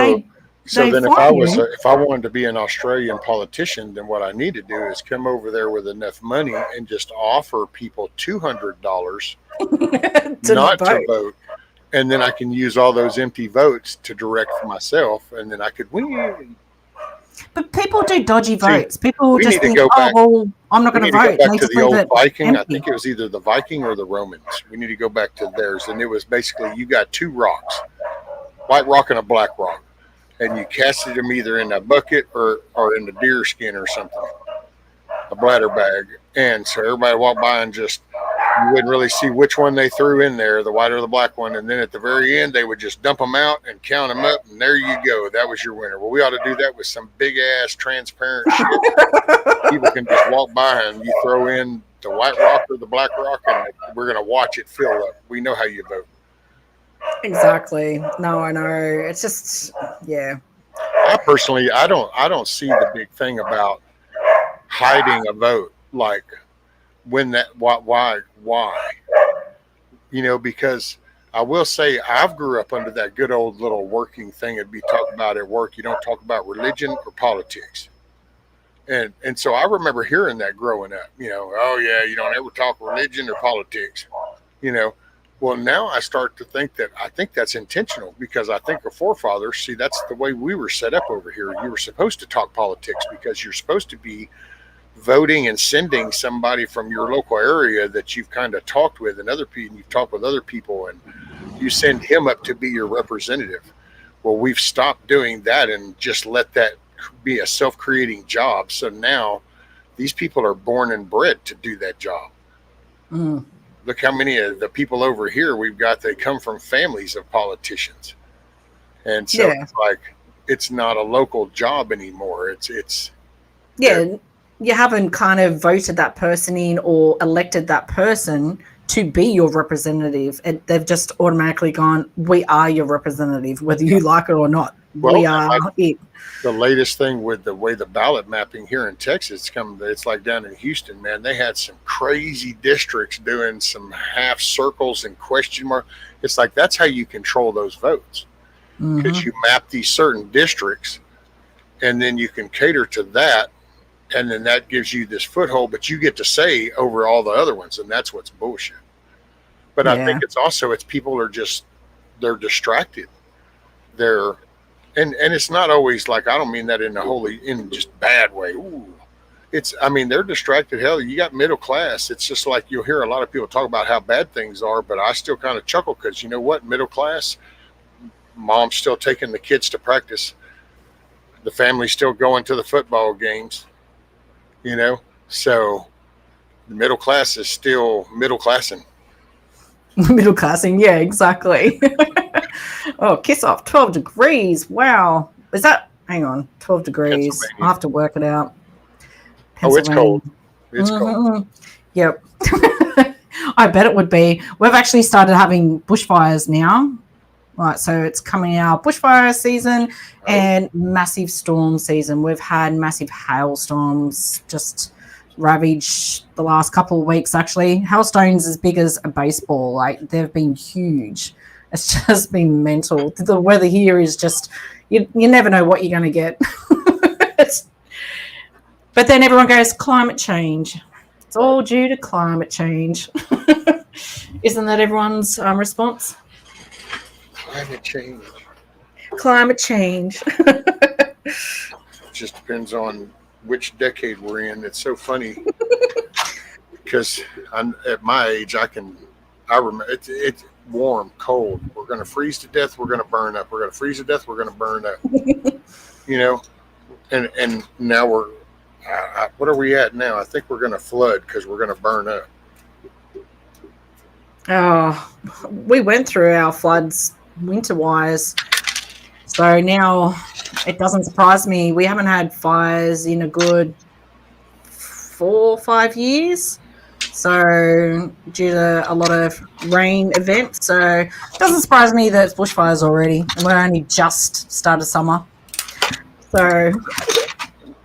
then fine you. if I wanted to be an Australian politician, then what I need to do is come over there with enough money and just offer people $200 not to vote, and then I can use all those empty votes to direct for myself, and then I could win. But people do dodgy votes. People we just need to think, go back- well, I'm not We going need to to vote. go back They to just the leave old it Viking. I empty. think it was either the Viking or the Romans. We need to go back to theirs, and it was basically you got two rocks, white rock and a black rock, and you casted them either in a bucket or in the deer skin or something, a bladder bag. And so everybody walked by and just, you wouldn't really see which one they threw in there, the white or the black one. And then at the very end, they would just dump them out and count them up, and there you go. That was your winner. Well, we ought to do that with some big ass transparent shit. People can just walk by and you throw in the white rock or the black rock, and we're going to watch it fill up. We know how you vote. Exactly. No, I know. It's just, yeah. I personally, I don't see the big thing about hiding a vote. Like, when that, why? Because I will say I've grew up under that good old little working thing. It'd be talked about at work. You don't talk about religion or politics. And so I remember hearing that growing up, oh yeah, you don't ever talk religion or politics, Well, now I start to think that's intentional, because I think our forefathers, see, that's the way we were set up over here. You were supposed to talk politics because you're supposed to be voting and sending somebody from your local area that you've kind of talked with, and you've talked with other people, and you send him up to be your representative. Well, we've stopped doing that and just let that be a self-creating job. So now these people are born and bred to do that job. Look how many of the people over here we've got, they come from families of politicians. And so it's like, it's not a local job anymore. It's you haven't kind of voted that person in or elected that person to be your representative. And they've just automatically gone, we are your representative, whether you like it or not. Well, we are it. the latest thing with the way the ballot mapping here in Texas come, it's like down in Houston, man. They had some crazy districts doing some half circles and question mark. It's like that's how you control those votes because Hmm. you map these certain districts, and then you can cater to that, and then that gives you this foothold. But you get to say over all the other ones, and that's what's bullshit. But I think Yeah. it's people are just they're distracted. They're and it's not always like I don't mean that in a wholly in just bad way. Ooh. It's I mean they're distracted. Hell, you got middle class. It's just like you'll hear a lot of people talk about how bad things are, but I still kind of chuckle because you know what? Middle class, mom's still taking the kids to practice. The family's still going to the football games. You know, so the middle class is still middle classing. Middle classing, yeah, exactly. Oh, kiss off 12 degrees. Wow. Is that, hang on, 12 degrees. I'll Pennsylvania. have to work it out. Oh, it's Pennsylvania. cold. It's cold. Mhm. Yep. I bet it would be. We've actually started having bushfires now. Right, so it's coming out bushfire season and massive storm season. We've had massive hailstorms just ravage the last couple of weeks, actually. Hailstones as big as a baseball. Like, they've been huge. It's just been mental. The weather here is just, you never know what you're going to get. But then everyone goes, climate change. It's all due to climate change. Isn't that everyone's response? Climate change. Climate change. It just depends on which decade we're in. It's so funny because I'm at my age. I remember it's warm, cold. We're going to freeze to death. We're going to burn up. We're going to freeze to death. We're going to burn up. You know, and now we're what are we at now? I think we're going to flood because we're going to burn up. Oh, we went through our floods winter wise. So now it doesn't surprise me. We haven't had fires in a good 4 or 5 years. So due to a lot of rain events. So it doesn't surprise me that it's bushfires already. And we're only just started summer. So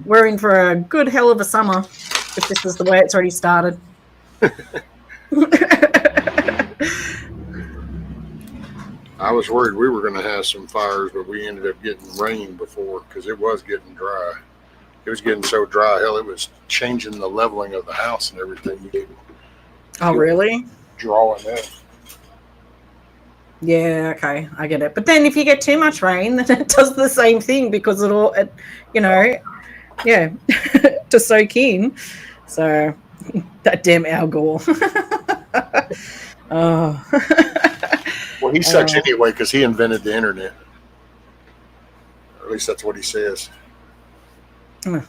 we're in for a good hell of a summer if this is the way it's already started. I was worried we were going to have some fires, but we ended up getting rain before because it was getting dry. It was getting so dry, hell, it was changing the leveling of the house and everything. You could Oh, really? drawing up. Yeah, okay, I get it. But then if you get too much rain, then it does the same thing because yeah, to soak in. So that damn Al Gore. Oh. Well, he sucks anyway because he invented the internet. Or at least that's what he says. Mm.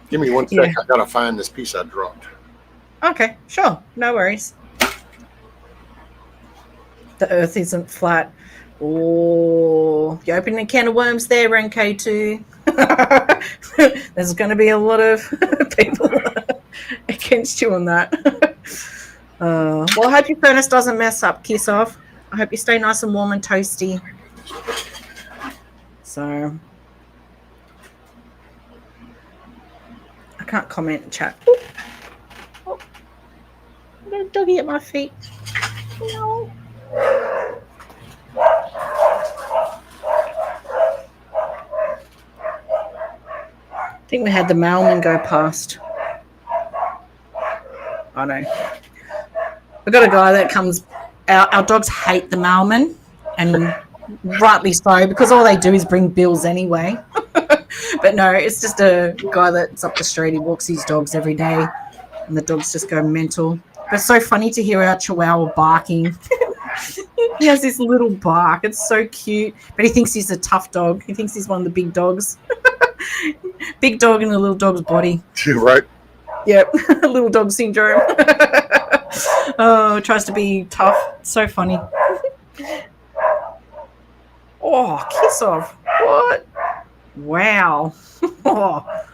Give me 1 sec. I gotta find this piece I dropped. Okay, sure, no worries. The Earth isn't flat. Oh, you open a can of worms there, Renko 2. There's going to be a lot of people against you on that. Well, I hope your furnace doesn't mess up, Kiss Off. I hope you stay nice and warm and toasty. So, I can't comment in chat. Oh, I've got a doggy at my feet. No. I think we had the mailman go past. I know. We've got a guy that comes. Our dogs hate the mailman, and rightly so, because all they do is bring bills anyway. But no, it's just a guy that's up the street. He walks his dogs every day, and the dogs just go mental. But it's so funny to hear our Chihuahua barking. He has this little bark. It's so cute. But he thinks he's a tough dog. He thinks he's one of the big dogs. Big dog in a little dog's body. Right? Yep. Little dog syndrome. Oh, tries to be tough. So funny. Oh, Kiss Off. What? Wow. Oh.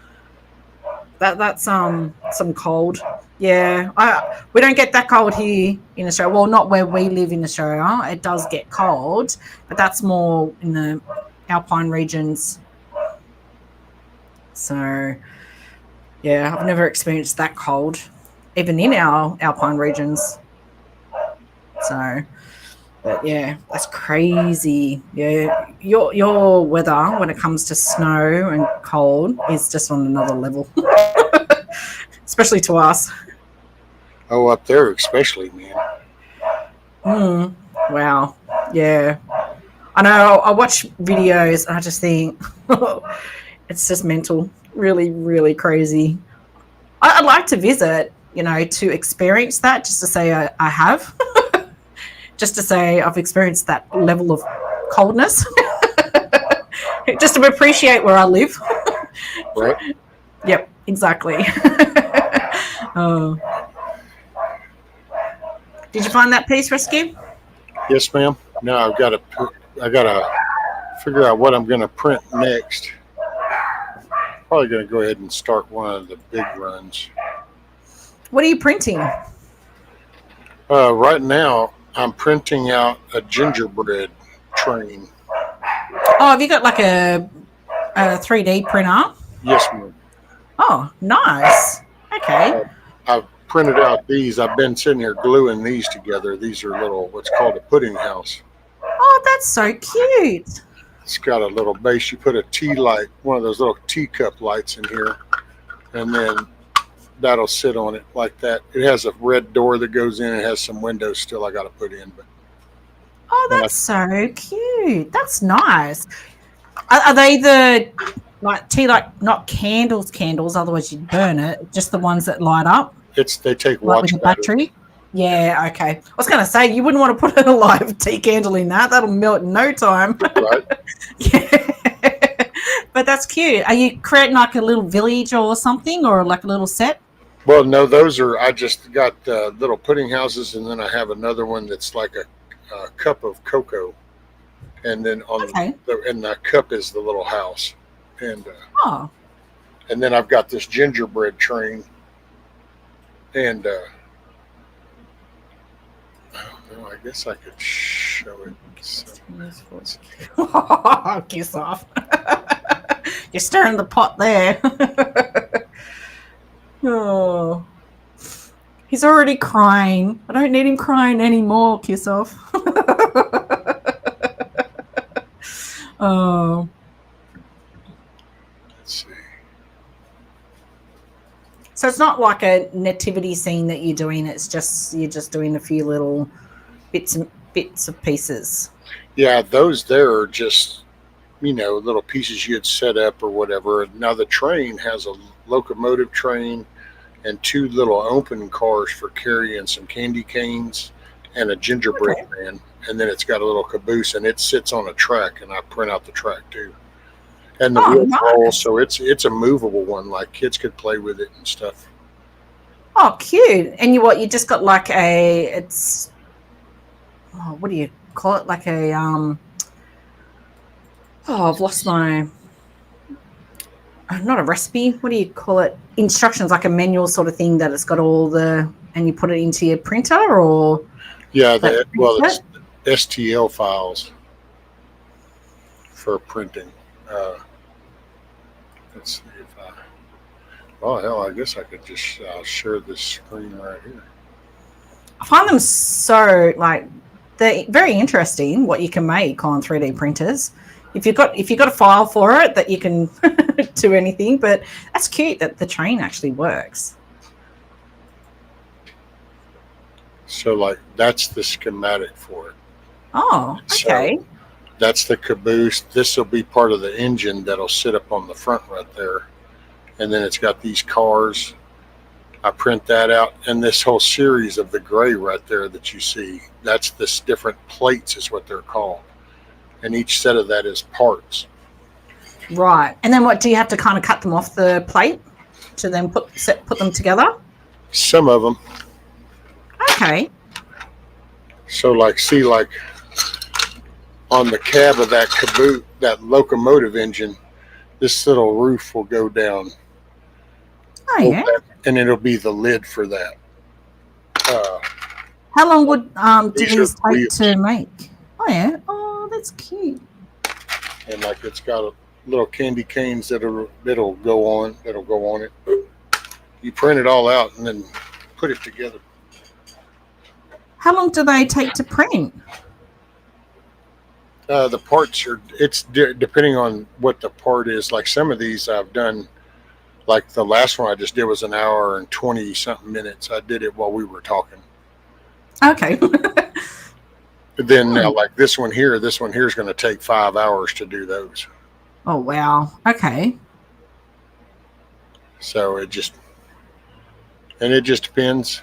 That's some cold. Yeah, we don't get that cold here in Australia. Well, not where we live in Australia. It does get cold, but that's more in the alpine regions. So, yeah, I've never experienced that cold, even in our alpine regions. So, but yeah, that's crazy. Yeah, your weather when it comes to snow and cold is just on another level, especially to us. Oh, up there especially, man. Wow. Yeah. I know. I watch videos and I just think it's just mental. Really, really crazy. I'd like to visit, to experience that, just to say I have, just to say I've experienced that level of coldness, just to appreciate where I live. Right? Yep, exactly. Oh. Did you find that piece, Rescue? Yes, ma'am. Now I gotta figure out what I'm gonna print next. Probably gonna go ahead and start one of the big runs. What are you printing? Right now, I'm printing out a gingerbread train. Oh, have you got like a 3D printer? Yes, ma'am. Oh, nice. Okay. I've printed out these. I've been sitting here gluing these together. These are little, what's called a pudding house. Oh, that's so cute. It's got a little base. You put a tea light, one of those little teacup lights in here, and then that'll sit on it like that. It has a red door that goes in. It has some windows still I got to put in. But Oh, that's so cute. That's nice. Are they the like tea, like not candles, otherwise you'd burn it, just the ones that light up? they take Like watch with a battery? Yeah, okay. I was going to say, you wouldn't want to put a live tea candle in that. That'll melt in no time. Right? Yeah. But that's cute. Are you creating like a little village or something, or like a little set? Well, no, those are, I just got little pudding houses, and then I have another one that's like a cup of cocoa. And then and the cup is the little house. And Oh, and then I've got this gingerbread train. And I guess I could show it. So, kiss off. You're stirring the pot there. Oh, he's already crying. I don't need him crying anymore. Kiss off. Oh, let's see. so it's not like a nativity scene that you're doing. It's just you're just doing a few little bits of pieces. Yeah, those there are just, little pieces you had set up or whatever. Now the train has a locomotive train and two little open cars for carrying some candy canes and a gingerbread man. And then it's got a little caboose, and it sits on a track, and I print out the track too. And the wheels roll, so it's a movable one, like kids could play with it and stuff. Oh, cute! And you just got like what do you call it? Like a I've lost my, not a recipe. What do you call it? Instructions, like a manual sort of thing that it's got and you put it into your printer, or yeah, it's STL files for printing. Let's see if I guess I could just share this screen right here. I find them so they're very interesting what you can make on 3D printers. If you've got a file for it that you can do anything, but that's cute that the train actually works. So that's the schematic for it. Oh, okay. So that's the caboose. This will be part of the engine that'll sit up on the front right there. And then it's got these cars. I print that out. And this whole series of the gray right there that you see, that's this different plates is what they're called. And each set of that is parts. Right. And then what, do you have to kind of cut them off the plate to then put them together? Some of them. Okay. So on the cab of that caboose, that locomotive engine, this little roof will go down. Oh yeah. and it'll be the lid for that. How long would do These are these take wheels. to make? Oh yeah. Oh, that's cute. And like it's got a little candy canes that'll go on it. You print it all out and then put it together. How long do they take to print? The parts are depending on what the part is. Like some of these I've done, like the last one I just did was an hour and 20 something minutes. I did it while we were talking. Okay. But then now, like this one here is going to take 5 hours to do those. Oh wow. Okay. So it just depends.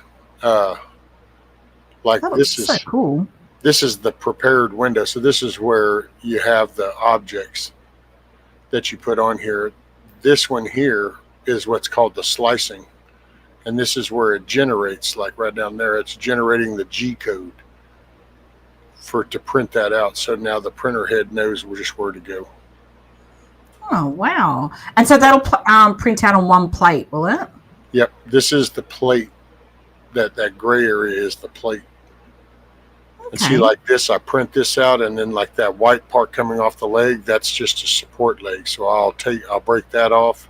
Like That this looks is so cool. this is the prepared window. So this is where you have the objects that you put on here. This one here is what's called the slicing. And this is where it generates, like right down there, it's generating the G code to print that out. So now the printer head knows just where to go. Oh wow. And so that'll print out on one plate, will it? Yep. This is the plate. That gray area is the plate. And see, like this, I print this out, and then like that white part coming off the leg, that's just a support leg. So I'll break that off,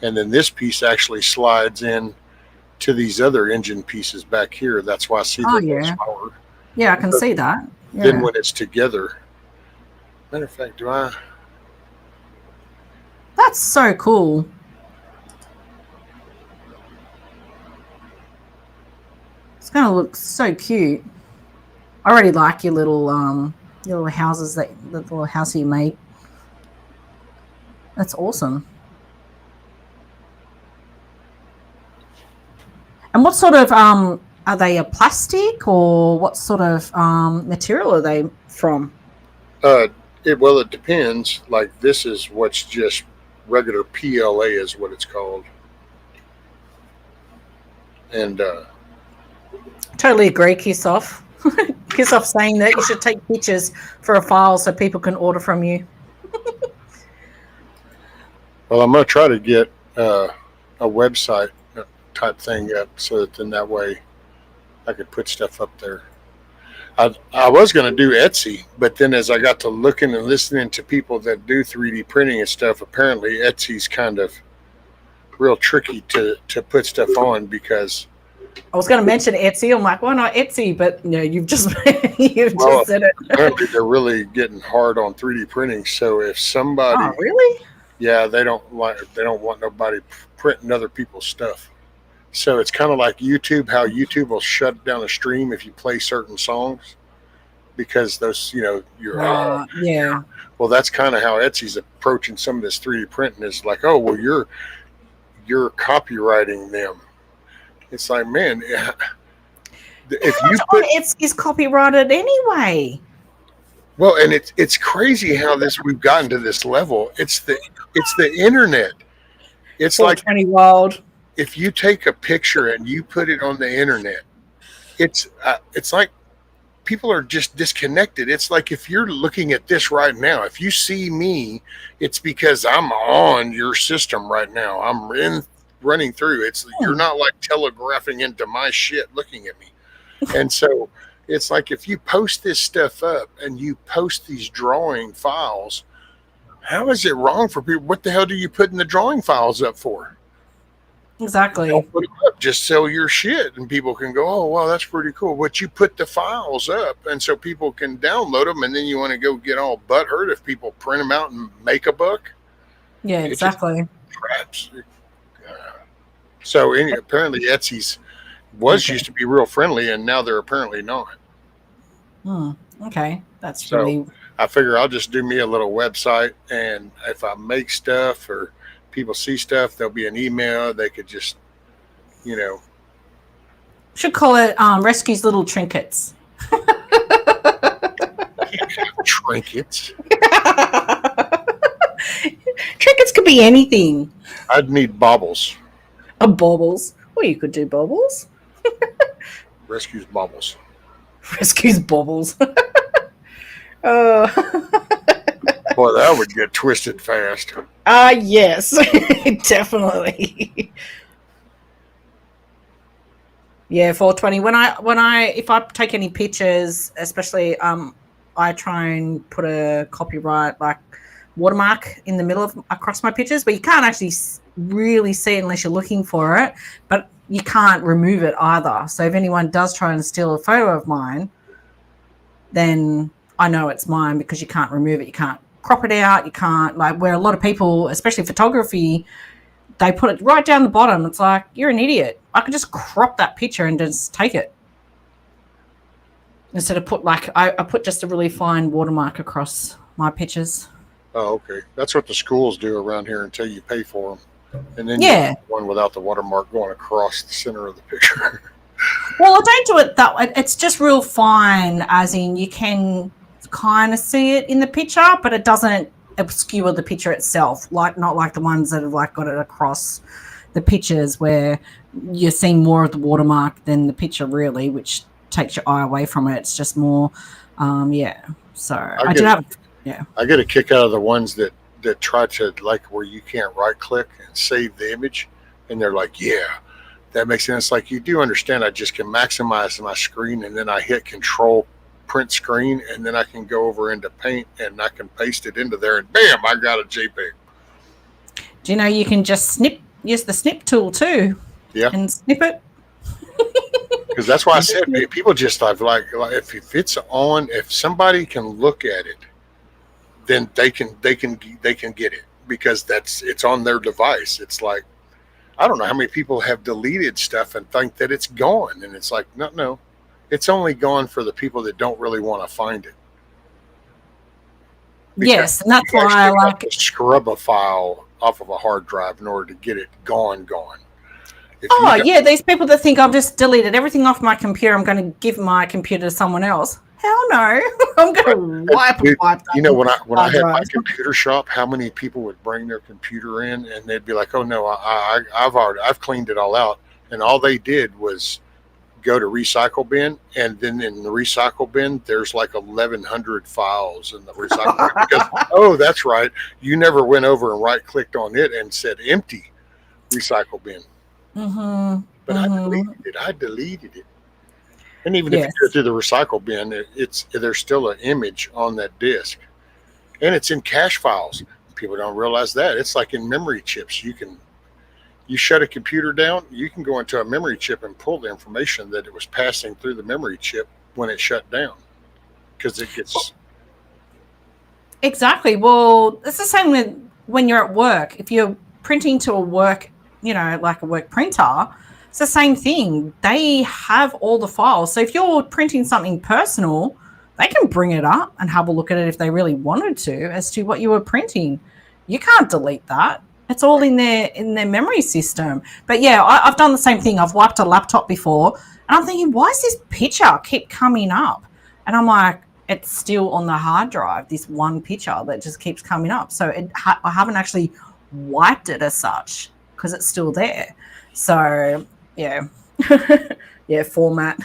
and then this piece actually slides in to these other engine pieces back here. That's why I see the power. Yeah, I can see that. Yeah. Then when it's together, matter of fact, That's so cool. It's gonna look so cute. I already like your little houses, the little house you made. That's awesome. And what sort of are they a plastic, or what sort of material are they from? It depends. Like this is what's just regular PLA is what it's called. And Totally agree, Kiss Off. Kiss Off saying that you should take pictures for a file so people can order from you. well, I'm going to try to get a website type thing up so that then that way I could put stuff up there. I was going to do Etsy, but then as I got to looking and listening to people that do 3D printing and stuff, apparently Etsy's kind of real tricky to put stuff on because I was going to mention Etsy. I'm like, why not Etsy? But no, you've just just said it. Apparently they're really getting hard on 3D printing. So if somebody, oh really? Yeah, they don't want nobody printing other people's stuff. So it's kind of like YouTube, how YouTube will shut down a stream if you play certain songs because those, you're yeah. Well, that's kind of how Etsy's approaching some of this 3D printing. Is like, oh, well, you're copywriting them. It's like, man, if you put Etsy's copyrighted anyway. Well, and it's crazy how we've gotten to this level. It's the internet. It's like 20 wild. If you take a picture and you put it on the internet, it's like people are just disconnected. It's like if you're looking at this right now, if you see me, it's because I'm on your system right now. I'm running through. You're not like telegraphing into my shit looking at me. And so it's like if you post this stuff up and you post these drawing files, how is it wrong for people? What the hell do you put in the drawing files up for? Exactly. Don't put them up, just sell your shit and people can go, oh, well, that's pretty cool. But you put the files up and so people can download them, and then you want to go get all butthurt if people print them out and make a buck? Yeah, exactly. Traps. So apparently Etsy's used to be real friendly, and now they're apparently not. Okay, that's so really. I figure I'll just do me a little website, and if I make stuff or people see stuff, there'll be an email. They could just, Should call it Rescue's Little Trinkets. Trinkets. Trinkets could be anything. I'd need baubles. Baubles. Well, you could do baubles. Rescue's baubles. Rescue's baubles. Boy, that would get twisted fast. Yes, definitely. Yeah, 420. When I if I take any pictures, especially I try and put a copyright like watermark in the middle of across my pictures, but you can't actually really see it unless you're looking for it. But you can't remove it either. So if anyone does try and steal a photo of mine, then I know it's mine because you can't remove it. You can't crop it out. You can't, like, where a lot of people, especially photography, they put it right down the bottom. It's like, you're an idiot. I could just crop that picture and just take it. Instead of put like, I put just a really fine watermark across my pictures. Oh, okay. That's what the schools do around here until you pay for them. And then you Yeah. have one without the watermark going across the center of the picture. Well, I don't do it that way. It's just real fine, as in you can kind of see it in the picture, but it doesn't obscure the picture itself. Like, not like the ones that have like got it across the pictures where you're seeing more of the watermark than the picture really, which takes your eye away from it. It's just more, yeah. So I do have, yeah. I get a kick out of the ones that try to, like, where you can't right click and save the image, and they're like, yeah, that makes sense. Like, you do understand I just can maximize my screen, and then I hit control print screen, and then I can go over into paint and I can paste it into there, and bam, I got a JPEG. Do you know you can just use the snip tool too? Yeah. And snip it. Because that's why I said people just like if it's on, if somebody can look at it, then they can get it, because it's on their device. It's like, I don't know how many people have deleted stuff and think that it's gone, and it's like, no, it's only gone for the people that don't really want to find it. Because yes, and that's why I like to scrub a file off of a hard drive in order to get it gone. Yeah, these people that think I've just deleted everything off my computer, I'm going to give my computer to someone else. Hell no. I'm going to wipe that. You know, when I had my computer shop, how many people would bring their computer in and they'd be like, oh no, I've cleaned it all out. And all they did was go to recycle bin, and then in the recycle bin there's like 1,100 files in the recycle bin, because oh, that's right, you never went over and right clicked on it and said empty recycle bin. But I deleted it. And even if you go through the recycle bin, there's still an image on that disk, and it's in cache files. People don't realize that. It's like in memory chips. You shut a computer down, you can go into a memory chip and pull the information that it was passing through the memory chip when it shut down, because it gets... Exactly. Well, it's the same with when you're at work. If you're printing to a work, like a work printer, it's the same thing. They have all the files. So if you're printing something personal, they can bring it up and have a look at it if they really wanted to, as to what you were printing. You can't delete that. It's all in their memory system. But yeah, I've done the same thing. I've wiped a laptop before, and I'm thinking, why does this picture keep coming up? And I'm like, it's still on the hard drive, this one picture that just keeps coming up. So I haven't actually wiped it as such, because it's still there. So yeah. Yeah, format.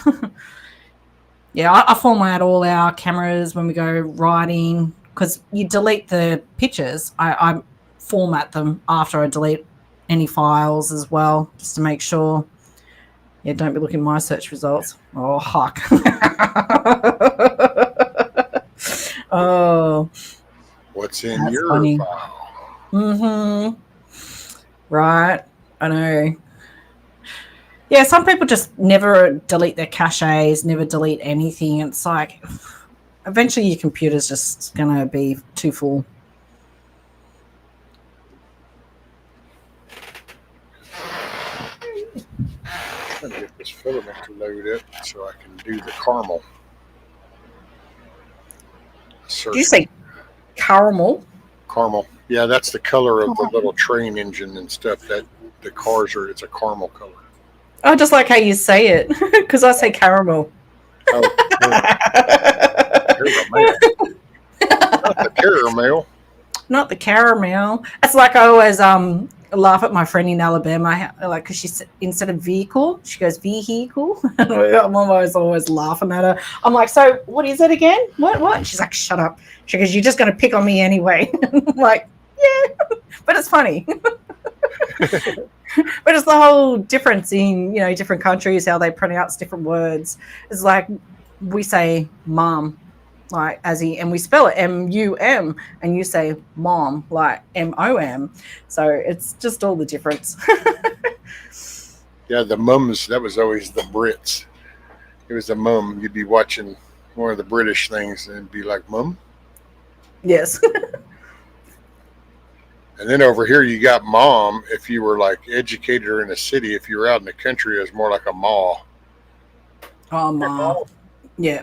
Yeah, I format all our cameras when we go riding, because you delete the pictures. I format them after I delete any files as well, just to make sure. Yeah, don't be looking at my search results. Oh, huck. Oh. What's in your file? Right. I know. Yeah, some people just never delete their caches, never delete anything. It's like, eventually your computer's just going to be too full. I'm gonna get this filament to load up so I can do the caramel. Did you say caramel? Caramel. Yeah, that's the color of the little train engine and stuff. That the cars are. It's a caramel color. Oh, just like how you say it, because I say caramel. Oh, caramel. Not the caramel. Not the caramel. It's like I always laugh at my friend in Alabama, like, because she, instead of vehicle, she goes vehicle. I'm always laughing at her. I'm like, so what is it again? What? And she's like, shut up. She goes, you're just going to pick on me anyway. I'm like, yeah, but it's funny. But it's the whole difference in, different countries, how they pronounce different words. It's like we say mom, like and we spell it M-U-M, and you say mom, like M-O-M. So it's just all the difference. Yeah, the mums, that was always the Brits. It was a mum. You'd be watching one of the British things and it'd be like, mum. Yes. And then over here, you got mom. If you were like educated or in a city, if you were out in the country, it was more like a ma. Oh, ma. Yeah.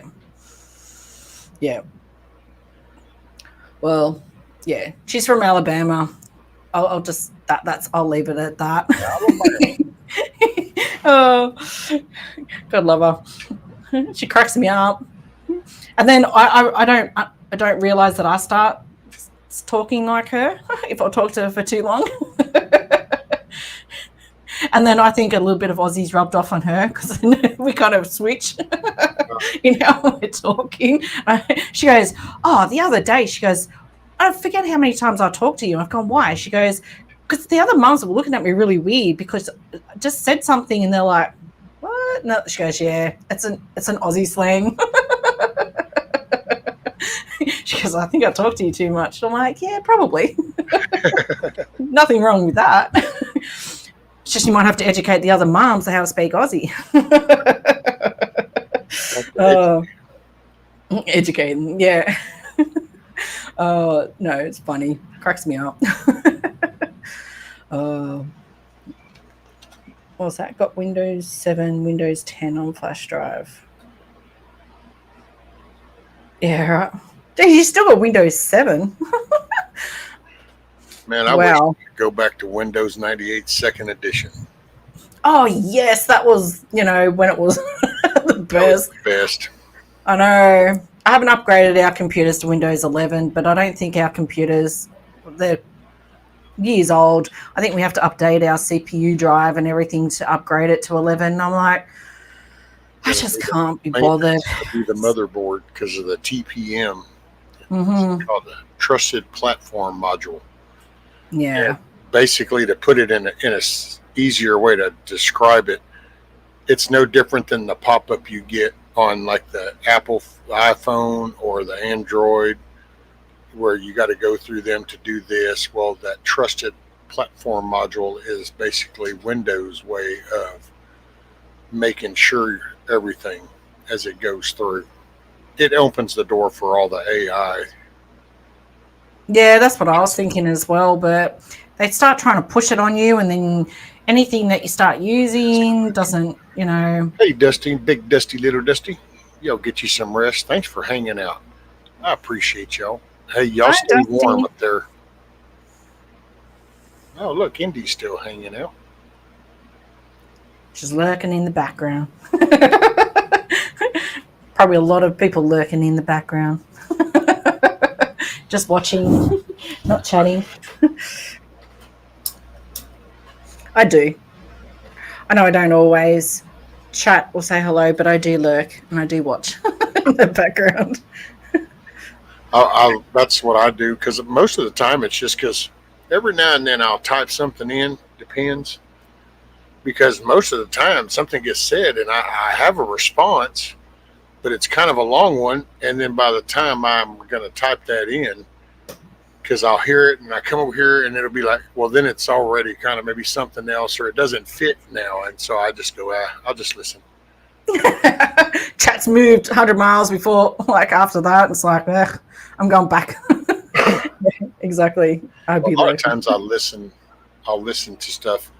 Yeah. Well, yeah. She's from Alabama. I'll just I'll leave it at that. Oh, God love her. She cracks me up. And then I don't realize that I start talking like her if I talk to her for too long. And then I think a little bit of Aussie's rubbed off on her because we kind of switch in how we're talking. She goes, oh, the other day, she goes, I forget how many times I talked to you. I've gone, why? She goes, because the other mums were looking at me really weird because I just said something and they're like, what? No, she goes, yeah, it's an Aussie slang. She goes, I think I talk to you too much. I'm like, yeah, probably. Nothing wrong with that. It's just you might have to educate the other moms on how to speak Aussie. Educating, yeah. No, it's funny. Cracks me up. What was that? Got Windows 7, Windows 10 on flash drive. Yeah, right. Dude, you still got Windows 7. Man, I wish I could go back to Windows 98 second edition. Oh, yes. That was, when it was the best. That was the best. I know. I haven't upgraded our computers to Windows 11, but I don't think our computers, they're years old. I think we have to update our CPU drive and everything to upgrade it to 11. And I'm like, I just can't be bothered. The motherboard because of the TPM. Mm-hmm. It's called the Trusted Platform Module. Yeah. And basically, to put it in a easier way to describe it, it's no different than the pop-up you get on like the Apple iPhone or the Android, where you got to go through them to do this. Well, that Trusted Platform Module is basically Windows' way of making sure everything as it goes through. It opens the door for all the AI. Yeah, that's what I was thinking as well, but they start trying to push it on you, and then anything that you start using doesn't, Hey, Dusty, big Dusty, little Dusty. Y'all get you some rest. Thanks for hanging out. I appreciate y'all. Hey, y'all stay warm up there. Oh, look, Indy's still hanging out. She's lurking in the background. Probably a lot of people lurking in the background. Just watching, not chatting. I do. I know I don't always chat or say hello, but I do lurk and I do watch in the background. That's what I do, because most of the time it's just because every now and then I'll type something in. Depends. Because most of the time something gets said and I have a response, but it's kind of a long one. And then by the time I'm going to type that in, because I'll hear it and I come over here and it'll be like, well, then it's already kind of maybe something else, or it doesn't fit now. And so I just go, I'll just listen. Chat's moved 100 miles before, like after that, it's like, I'm going back. Exactly. A lot of times I'll listen to stuff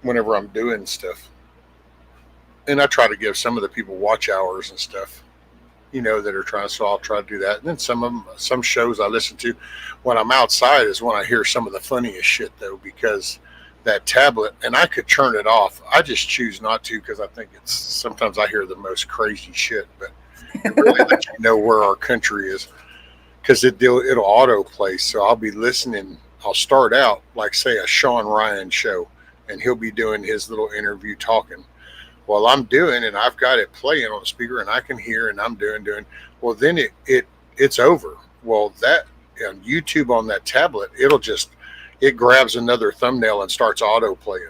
whenever I'm doing stuff. And I try to give some of the people watch hours and stuff, that are trying. So I'll try to do that. And then some shows I listen to when I'm outside is when I hear some of the funniest shit, though, because that tablet, and I could turn it off. I just choose not to, because I think sometimes I hear the most crazy shit, but it really lets you know where our country is, because it'll autoplay. So I'll be listening. I'll start out like, say, a Sean Ryan show, and he'll be doing his little interview talking while I'm doing, and I've got it playing on the speaker and I can hear, and I'm doing. Well, then it's over. Well, that on YouTube on that tablet, it grabs another thumbnail and starts auto playing.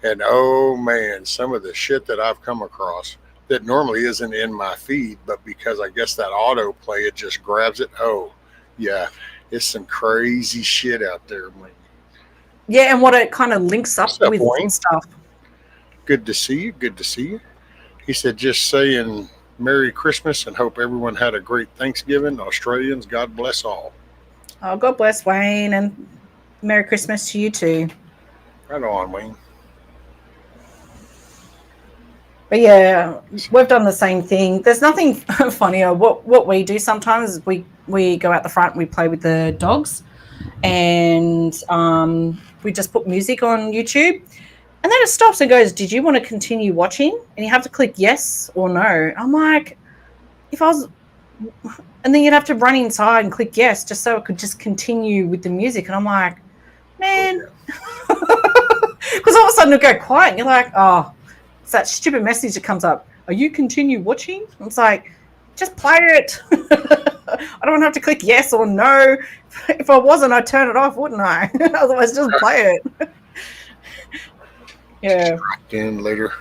And oh man, some of the shit that I've come across that normally isn't in my feed, but because I guess that autoplay, it just grabs it. Oh, yeah, it's some crazy shit out there, man. Yeah, and what it kind of links What's up up, with Wayne? stuff. Good to see you. Good to see you. He said, just saying Merry Christmas and hope everyone had a great Thanksgiving. Australians, God bless all. Oh, God bless Wayne, and Merry Christmas to you too. Right on, Wayne. But yeah, we've done the same thing. There's nothing funnier. What we do sometimes is we go out the front, we play with the dogs, and we just put music on YouTube, and then it stops and goes, "Did you want to continue watching?" And you have to click yes or no. I'm like, if I was, and then you'd have to run inside and click yes just so it could just continue with the music. And I'm like, man, because all of a sudden it'll go quiet. And you're like, oh. It's that stupid message that comes up. Are you continue watching? It's like, just play it. I don't have to click yes or no. If I wasn't, I'd turn it off, wouldn't I? Otherwise, just play it. Yeah. Again later.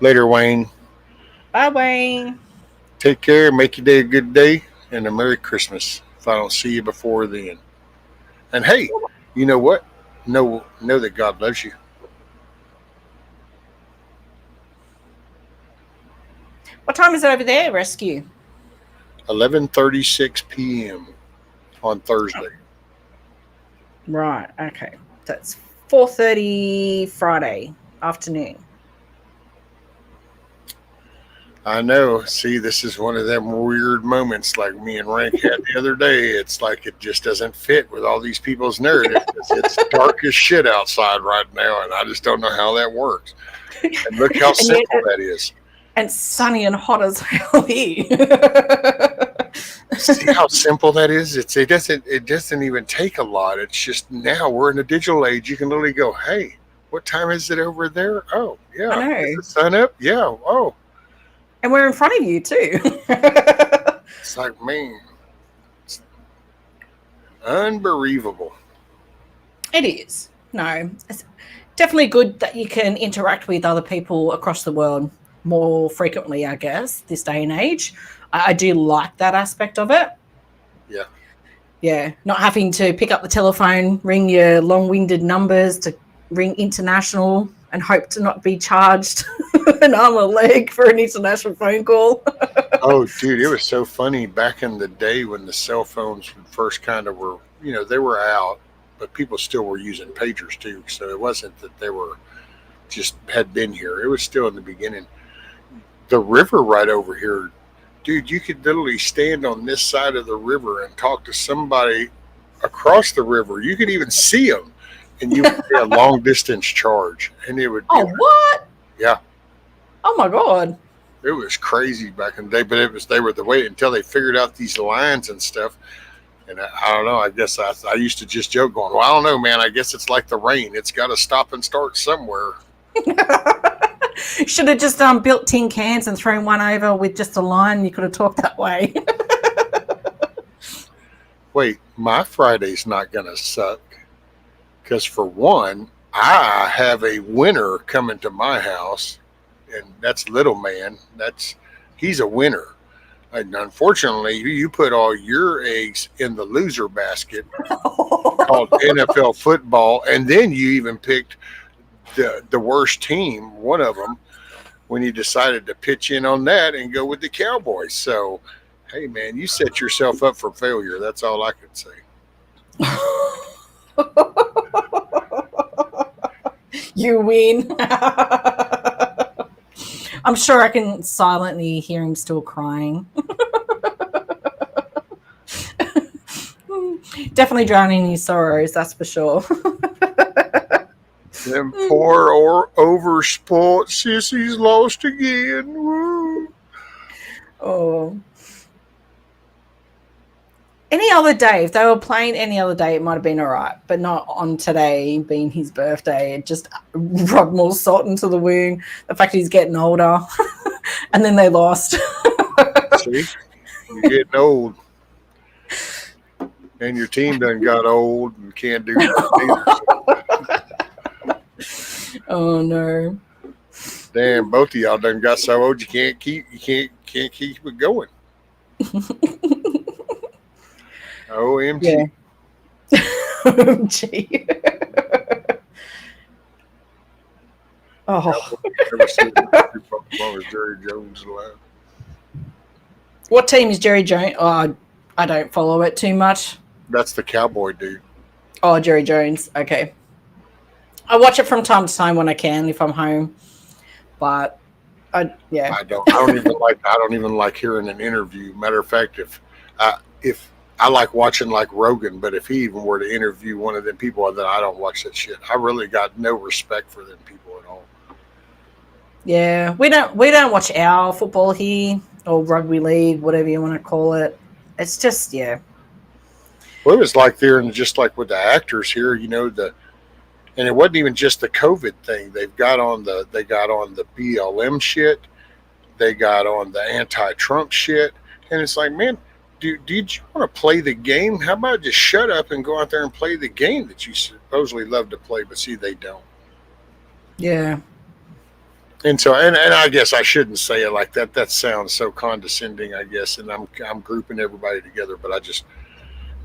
Later, Wayne. Bye, Wayne. Take care. Make your day a good day. And a Merry Christmas if I don't see you before then. And hey, you know what? Know that God loves you. What time is it over there, Rescue? 11:36 p.m. on Thursday. Right. Okay. That's 4:30 Friday afternoon. I know. See, this is one of them weird moments like me and Rank had the other day. It's like it just doesn't fit with all these people's narrative. It's dark as shit outside right now, and I just don't know how that works. And look how simple that is. And sunny and hot as hell here. See how simple that is? It doesn't even take a lot. It's just now we're in a digital age. You can literally go, hey, what time is it over there? Oh, yeah. I know. Is the sun up? Yeah. Oh. And we're in front of you too. It's like, man, it's unbelievable. It is. No, it's definitely good that you can interact with other people across the world more frequently, I guess, this day and age. I do like that aspect of it. Yeah. Yeah, not having to pick up the telephone, ring your long-winded numbers to ring international and hope to not be charged an arm or leg for an international phone call. Oh, dude, it was so funny back in the day when the cell phones first kind of were, they were out, but people still were using pagers too. So it wasn't that they were just had been here. It was still in the beginning. The river right over here, dude, you could literally stand on this side of the river and talk to somebody across the river. You could even see them, and you would get a long distance charge, and it would. Oh, what? Yeah. Oh my God. It was crazy back in the day, but they were the way until they figured out these lines and stuff. And I don't know. I guess I used to just joke, going, "Well, I don't know, man. I guess it's like the rain. It's got to stop and start somewhere." Should have just built tin cans and thrown one over with just a line. You could have talked that way. Wait, my Friday's not going to suck because, for one, I have a winner coming to my house, and that's Little Man. He's a winner. And unfortunately, you put all your eggs in the loser basket called NFL football, and then you even picked the worst team, one of them, when you decided to pitch in on that and go with the Cowboys. So, hey, man, you set yourself up for failure. That's all I could say. You win. I'm sure I can silently hear him still crying. Definitely drowning in his sorrows, that's for sure. Them poor or oversport sissies lost again. Woo. Oh. Any other day, if they were playing any other day, it might have been all right, but not on today being his birthday. It just rubbed more salt into the wound. The fact that he's getting older, and then they lost. See, you're getting old, and your team done got old and can't do that either. Oh no. Damn, both of y'all done got so old you can't keep it going. Yeah. OMG. Gee. Oh. Never seen it as long as Jerry Jones alive. What team is Jerry Jones? Oh, I don't follow it too much. That's the cowboy dude. Oh, Jerry Jones. Okay. I watch it from time to time when I can if I'm home. But yeah. I don't even like hearing an interview. Matter of fact, if I like watching like Rogan, but if he even were to interview one of them people, then I don't watch that shit. I really got no respect for them people at all. Yeah. We don't watch our football here or rugby league, whatever you want to call it. It's just Well, it was like there, and just like with the actors here, and it wasn't even just the COVID thing. They got on the BLM shit. They got on the anti-Trump shit, and it's like, man, did you want to play the game? How about just shut up and go out there and play the game that you supposedly love to play? But see, they don't. Yeah. And so, and I guess I shouldn't say it like that. That sounds so condescending, I guess. And I'm grouping everybody together, but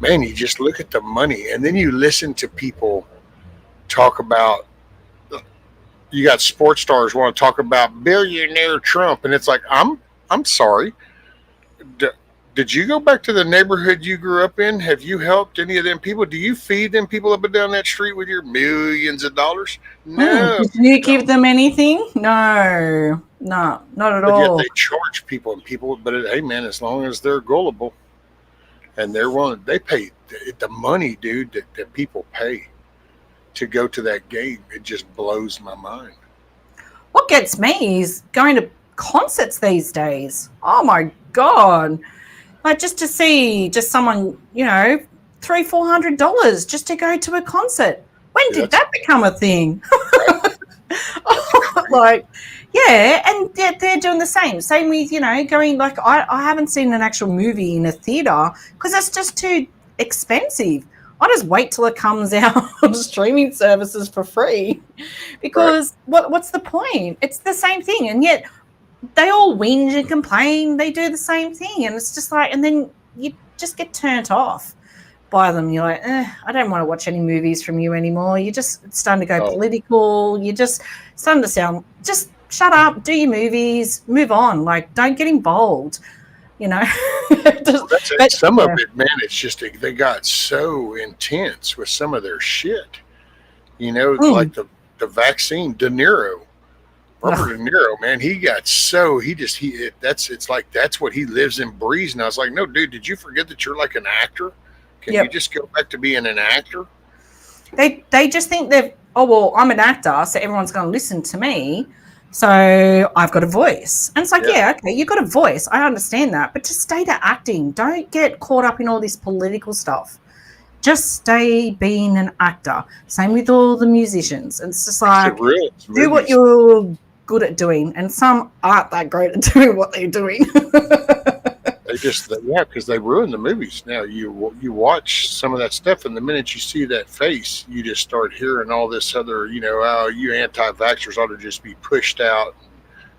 man, you just look at the money, and then you listen to people talk about. You got sports stars want to talk about billionaire Trump, and it's like, I'm sorry. Did you go back to the neighborhood you grew up in? Have you helped any of them people? Do you feed them people up and down that street with your millions of dollars? No. Did you give them anything? No, not at But yet all. they charge people and people. But hey, man, as long as they're gullible and they're willing, they pay the money, dude, that people pay to go to that game. It just blows my mind. What gets me is going to concerts these days. Oh my god! Like just to see someone, $300-400 just to go to a concert. When did that become a thing? Like, yeah, and they're doing the same. Same with going. Like I haven't seen an actual movie in a theater because that's just too expensive. I just wait till it comes out on streaming services for free, because what's the point? It's the same thing, and yet they all whinge and complain. They do the same thing, and it's just like, and then you just get turned off by them. You're like, I don't want to watch any movies from you anymore. It's starting to go political. You're just starting to sound, just shut up, do your movies, move on. Like, don't get involved. But some of it, man, it's just they got so intense with some of their shit. Like the vaccine. Robert De Niro, man, he got so it's like that's what he lives and breathes. And I was like, no, dude, did you forget that you're like an actor? Can you just go back to being an actor? They just think I'm an actor, so everyone's going to listen to me. So I've got a voice. And it's like, yeah, okay, you've got a voice. I understand that. But just stay to acting. Don't get caught up in all this political stuff. Just stay being an actor. Same with all the musicians. It's just like, do what you're good at doing. And some aren't that great at doing what they're doing. Because they ruin the movies. Now you watch some of that stuff, and the minute you see that face, you just start hearing all this other, you anti-vaxxers ought to just be pushed out.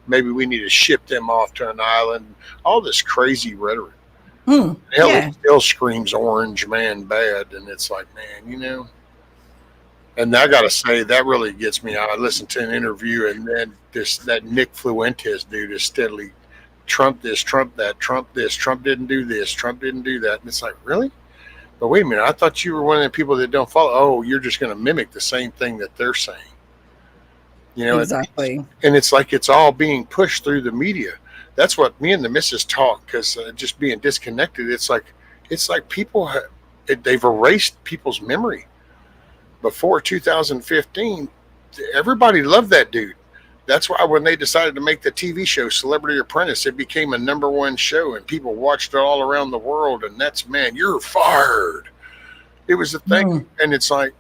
Maybe we need to ship them off to an island. All this crazy rhetoric. It still screams orange man bad, and it's like, man, And I got to say, that really gets me. I listened to an interview, and then that Nick Fuentes dude is steadily Trump this, Trump that, Trump this, Trump didn't do this, Trump didn't do that. And it's like, really? But wait a minute, I thought you were one of the people that don't follow. Oh, you're just going to mimic the same thing that they're saying. Exactly. And it's like it's all being pushed through the media. That's what me and the missus talk, because just being disconnected, it's like people, they've erased people's memory. Before 2015, everybody loved that dude. That's why when they decided to make the TV show Celebrity Apprentice, it became a #1 show, and people watched it all around the world. And that's, man, you're fired. It was a thing. And it's like,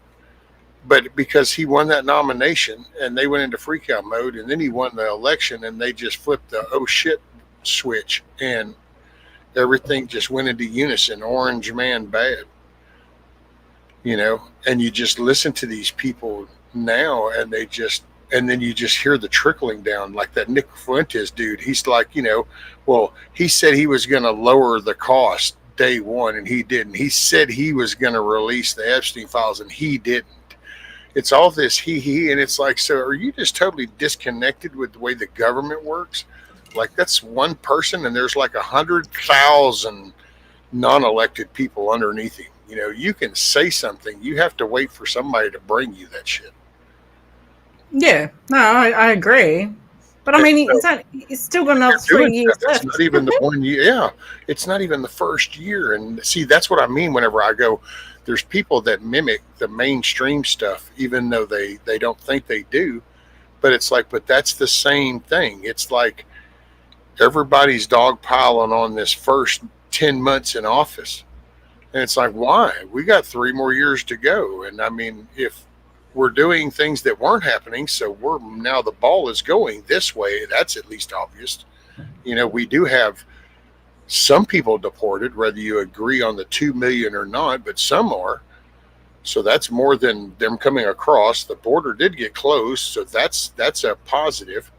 but because he won that nomination and they went into freak out mode, and then he won the election, and they just flipped the oh shit switch, and everything just went into unison. Orange man bad. And you just listen to these people now, and and then you just hear the trickling down, like that Nick Fuentes dude. He's like, well, he said he was going to lower the cost day one, and he didn't. He said he was going to release the Epstein files, and he didn't. It's all this he, and it's like, so are you just totally disconnected with the way the government works? Like, that's one person, and there's like 100,000 non-elected people underneath him. You can say something. You have to wait for somebody to bring you that shit. Yeah, no, I agree. But I mean, it's still got another 3 years left. It's not even the 1 year. Yeah, it's not even the first year. And see, that's what I mean whenever I go, there's people that mimic the mainstream stuff, even though they don't think they do. But it's like, but that's the same thing. It's like everybody's dogpiling on this first 10 months in office. And it's like, why? We got 3 more years to go. And I mean, if we're doing things that weren't happening, so we're now the ball is going this way, that's at least obvious. We do have some people deported, whether you agree on the 2 million or not, but some are. So that's more than them coming across. The border did get closed, so that's a positive.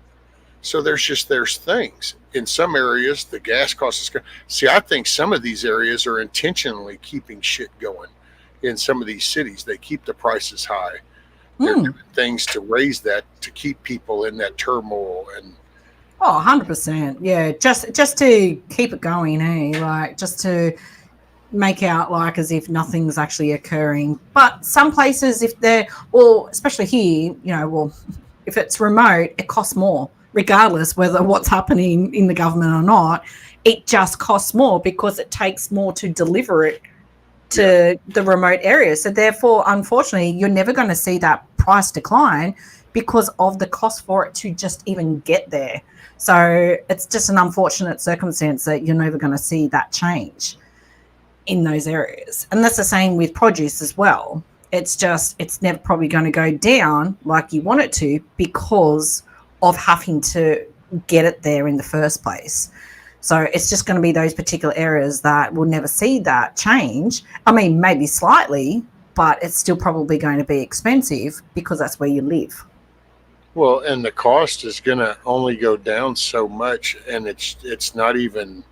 So there's things. In some areas, the gas cost is going. See, I think some of these areas are intentionally keeping shit going. In some of these cities, they keep the prices high. They're doing things to raise that, to keep people in that turmoil. And 100%. Yeah, just to keep it going, like just to make out like as if nothing's actually occurring. But some places, if they're, well, especially here, if it's remote, it costs more, regardless whether what's happening in the government or not. It just costs more because it takes more to deliver it to the remote areas. So therefore, unfortunately, you're never going to see that price decline because of the cost for it to just even get there. So it's just an unfortunate circumstance that you're never going to see that change in those areas. And that's the same with produce as well. It's never probably going to go down like you want it to because of having to get it there in the first place. So it's just going to be those particular areas that will never see that change. I mean, maybe slightly, but it's still probably going to be expensive because that's where you live. Well, and the cost is going to only go down so much, and it's not even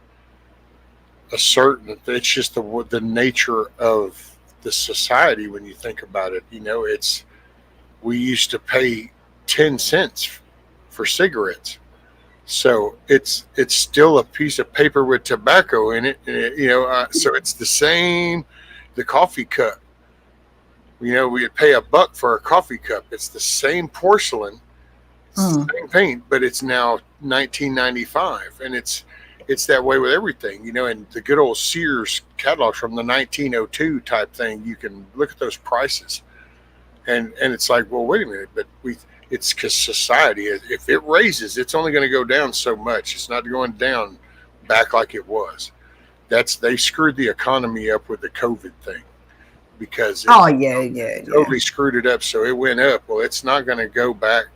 a certain. It's just the nature of the society when you think about it. We used to pay 10 cents for cigarettes. So it's still a piece of paper with tobacco in it, so it's the same. The coffee cup, we'd pay $1 for a coffee cup. It's the same porcelain, the same paint, but it's now $19.95, and it's that way with everything, And the good old Sears catalogs from the 1902 type thing, you can look at those prices, and it's like, well, wait a minute, but it's because society, if it raises, it's only going to go down so much. It's not going down back like it was. They screwed the economy up with the COVID thing because totally screwed it up. So it went up. Well, it's not going to go back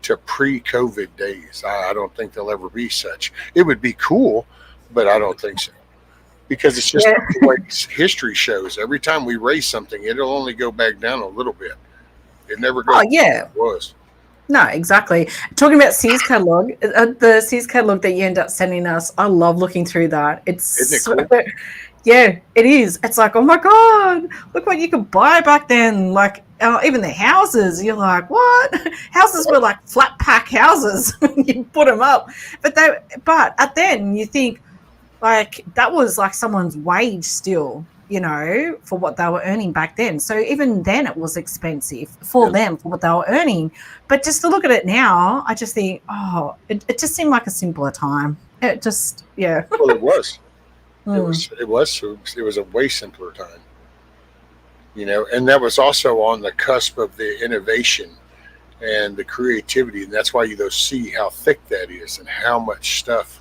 to pre-COVID days. I don't think there'll ever be such. It would be cool, but I don't think so. Because it's just the way why shows. Every time we raise something, it'll only go back down a little bit. It never goes back like it was. No, exactly. Talking about Sears catalog, the Sears catalog that you end up sending us, I love looking through that. Isn't it cool? Yeah, it is. It's like, oh my God, look what you could buy back then. Like even the houses, you're like, what? Houses were like flat pack houses. You put them up, but at then you think like that was like someone's wage still. For what they were earning back then. So even then it was expensive for them, for what they were earning. But just to look at it now, I just think, it just seemed like a simpler time. It just, Well, it was. It was a way simpler time. And that was also on the cusp of the innovation and the creativity. And that's why you see how thick that is and how much stuff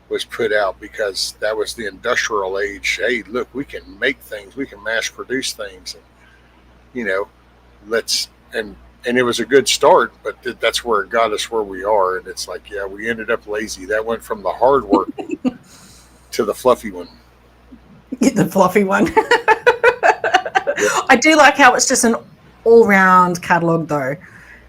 was put out, because that was the industrial age. Hey, look, we can make things, we can mass produce things, and and it was a good start, but that's where it got us where we are. And it's like, we ended up lazy. That went from the hard work to the fluffy one. The fluffy one. I do like how it's just an all-round catalog though.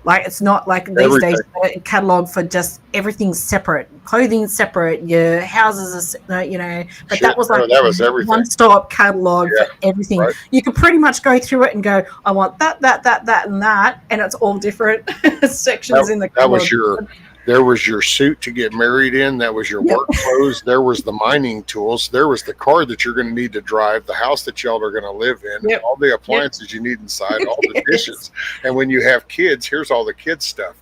Like it's not like these Everything. days a catalog for just everything's separate, clothing's separate, your houses are, you know. But Shit, that was no, like that was everything. one-stop catalog Yeah, for everything. right. You could pretty much go through it and go, I want that, and that, and it's all different sections in the That was catalog. there was your suit to get married in. That was your Yep. work clothes. There was the mining tools. There was the car that you're going to need to drive, the house that y'all are going to live in, Yep. all the appliances you need inside, all the dishes. And when you have kids, here's all the kids stuff.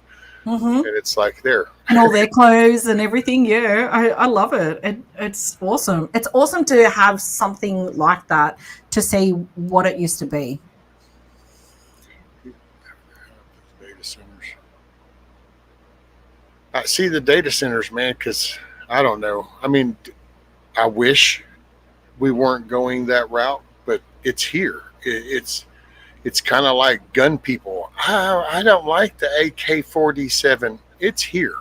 Mhm. And it's like there. And all their clothes and everything. Yeah, I love it. It's awesome. It's awesome to have something like that to see what it used to be. Data centers. I see the data centers, man, because I don't know. I mean, I wish we weren't going that route, but it's here. It's kind of like gun people. I don't like the AK-47. It's here.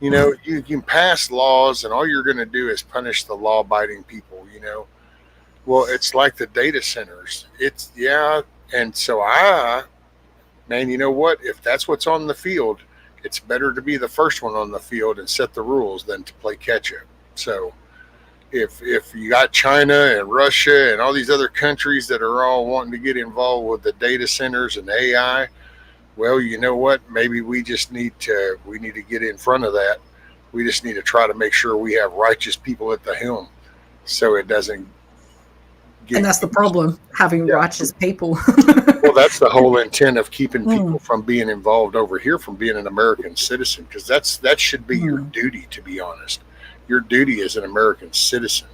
You know, you can pass laws, and all you're going to do is punish the law-abiding people. You know, well, it's like the data centers. It's and so man, you know what? If that's what's on the field, it's better to be the first one on the field and set the rules than to play catch up. So if you got China and Russia and all these other countries that are all wanting to get involved with the data centers and AI, well, you know what? Maybe we need to get in front of that. We just need to try to make sure we have righteous people at the helm, so it doesn't get. And that's the problem, having righteous people. Well, that's the whole intent of keeping people from being involved over here, from being an American citizen, because that should be your duty, to be honest. Your duty as an American citizen,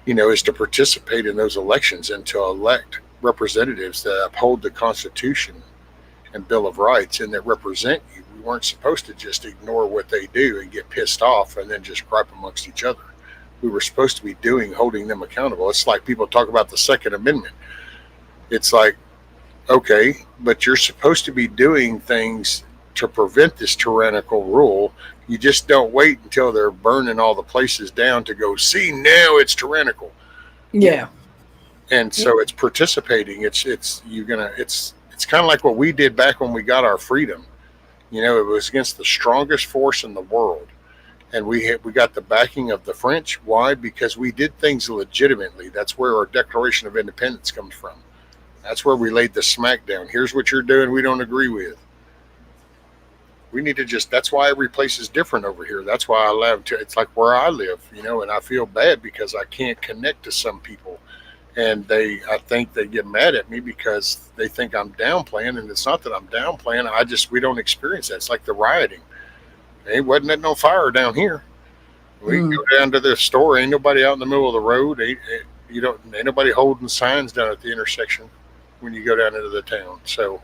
you know, is to participate in those elections and to elect representatives that uphold the Constitution and Bill of Rights and that represent you. We weren't supposed to just ignore what they do and get pissed off and then just gripe amongst each other. We were supposed to be holding them accountable. It's like people talk about the Second Amendment. It's like, okay, but you're supposed to be doing things to prevent this tyrannical rule. You just don't wait until they're burning all the places down to go, see, now it's tyrannical. Yeah. And so it's participating. It's kind of like what we did back when we got our freedom. You know, it was against the strongest force in the world. And we got the backing of the French. Why? Because we did things legitimately. That's where our Declaration of Independence comes from. That's where we laid the smackdown. Here's what you're doing we don't agree with. We need to that's why every place is different over here. That's why I love to, it's like where I live, you know, and I feel bad because I can't connect to some people. And I think they get mad at me because they think I'm downplaying, and it's not that I'm downplaying. We don't experience that. It's like the rioting. Ain't wasn't no fire down here. We go down to the store. Ain't nobody out in the middle of the road. Ain't nobody holding signs down at the intersection when you go down into the town. So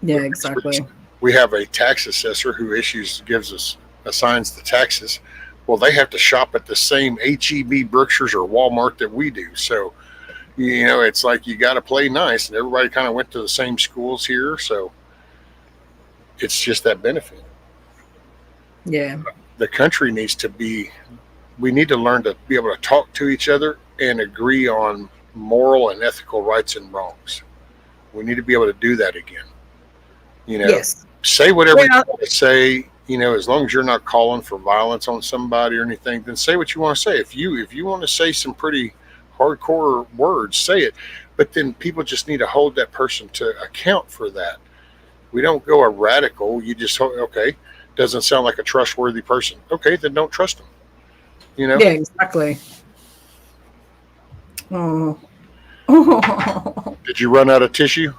yeah, exactly. We have a tax assessor who assigns the taxes. Well, they have to shop at the same HEB, Brookshires, or Walmart that we do. So, you know, it's like you got to play nice, and everybody kind of went to the same schools here. So it's just that benefit. Yeah. The country we need to learn to be able to talk to each other and agree on moral and ethical rights and wrongs. We need to be able to do that again. You know, say whatever you want to say, you know, as long as you're not calling for violence on somebody or anything, then say what you want to say. If you want to say some pretty hardcore words, say it. But then people just need to hold that person to account for that. We don't go a radical. You just, okay, doesn't sound like a trustworthy person. Okay, then don't trust them. You know? Yeah, exactly. Oh. Did you run out of tissue?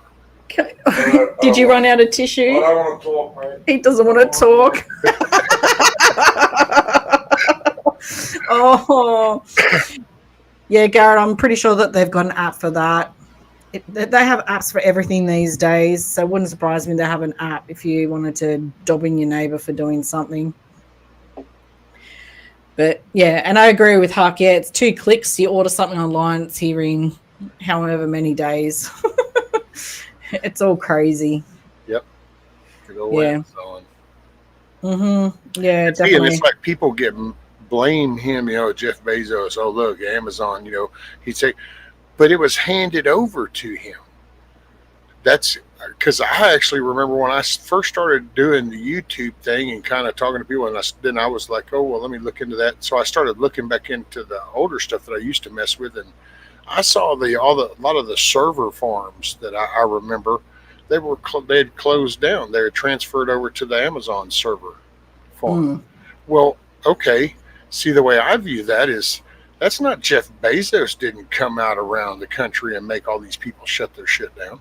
Did you run out of tissue? I don't want to talk, man. He doesn't want to talk. Oh. Yeah, Garrett, I'm pretty sure that they've got an app for that. They have apps for everything these days, so it wouldn't surprise me they have an app if you wanted to dob in your neighbour for doing something. But yeah, and I agree with Huck. Yeah, it's 2 clicks. You order something online, it's here in however many days. It's all crazy. Yep. Yeah. Yeah, definitely. And it's like people blame him, you know, Jeff Bezos. Oh, look, Amazon, you know, he'd say, but it was handed over to him. because I actually remember when I first started doing the YouTube thing and kind of talking to people, and then I was like, oh well, let me look into that. So I started looking back into the older stuff that I used to mess with, and I saw a lot of the server farms that I remember. They had closed down. They had transferred over to the Amazon server farm. Mm. Well, okay. See, the way I view that is that's not Jeff Bezos didn't come out around the country and make all these people shut their shit down.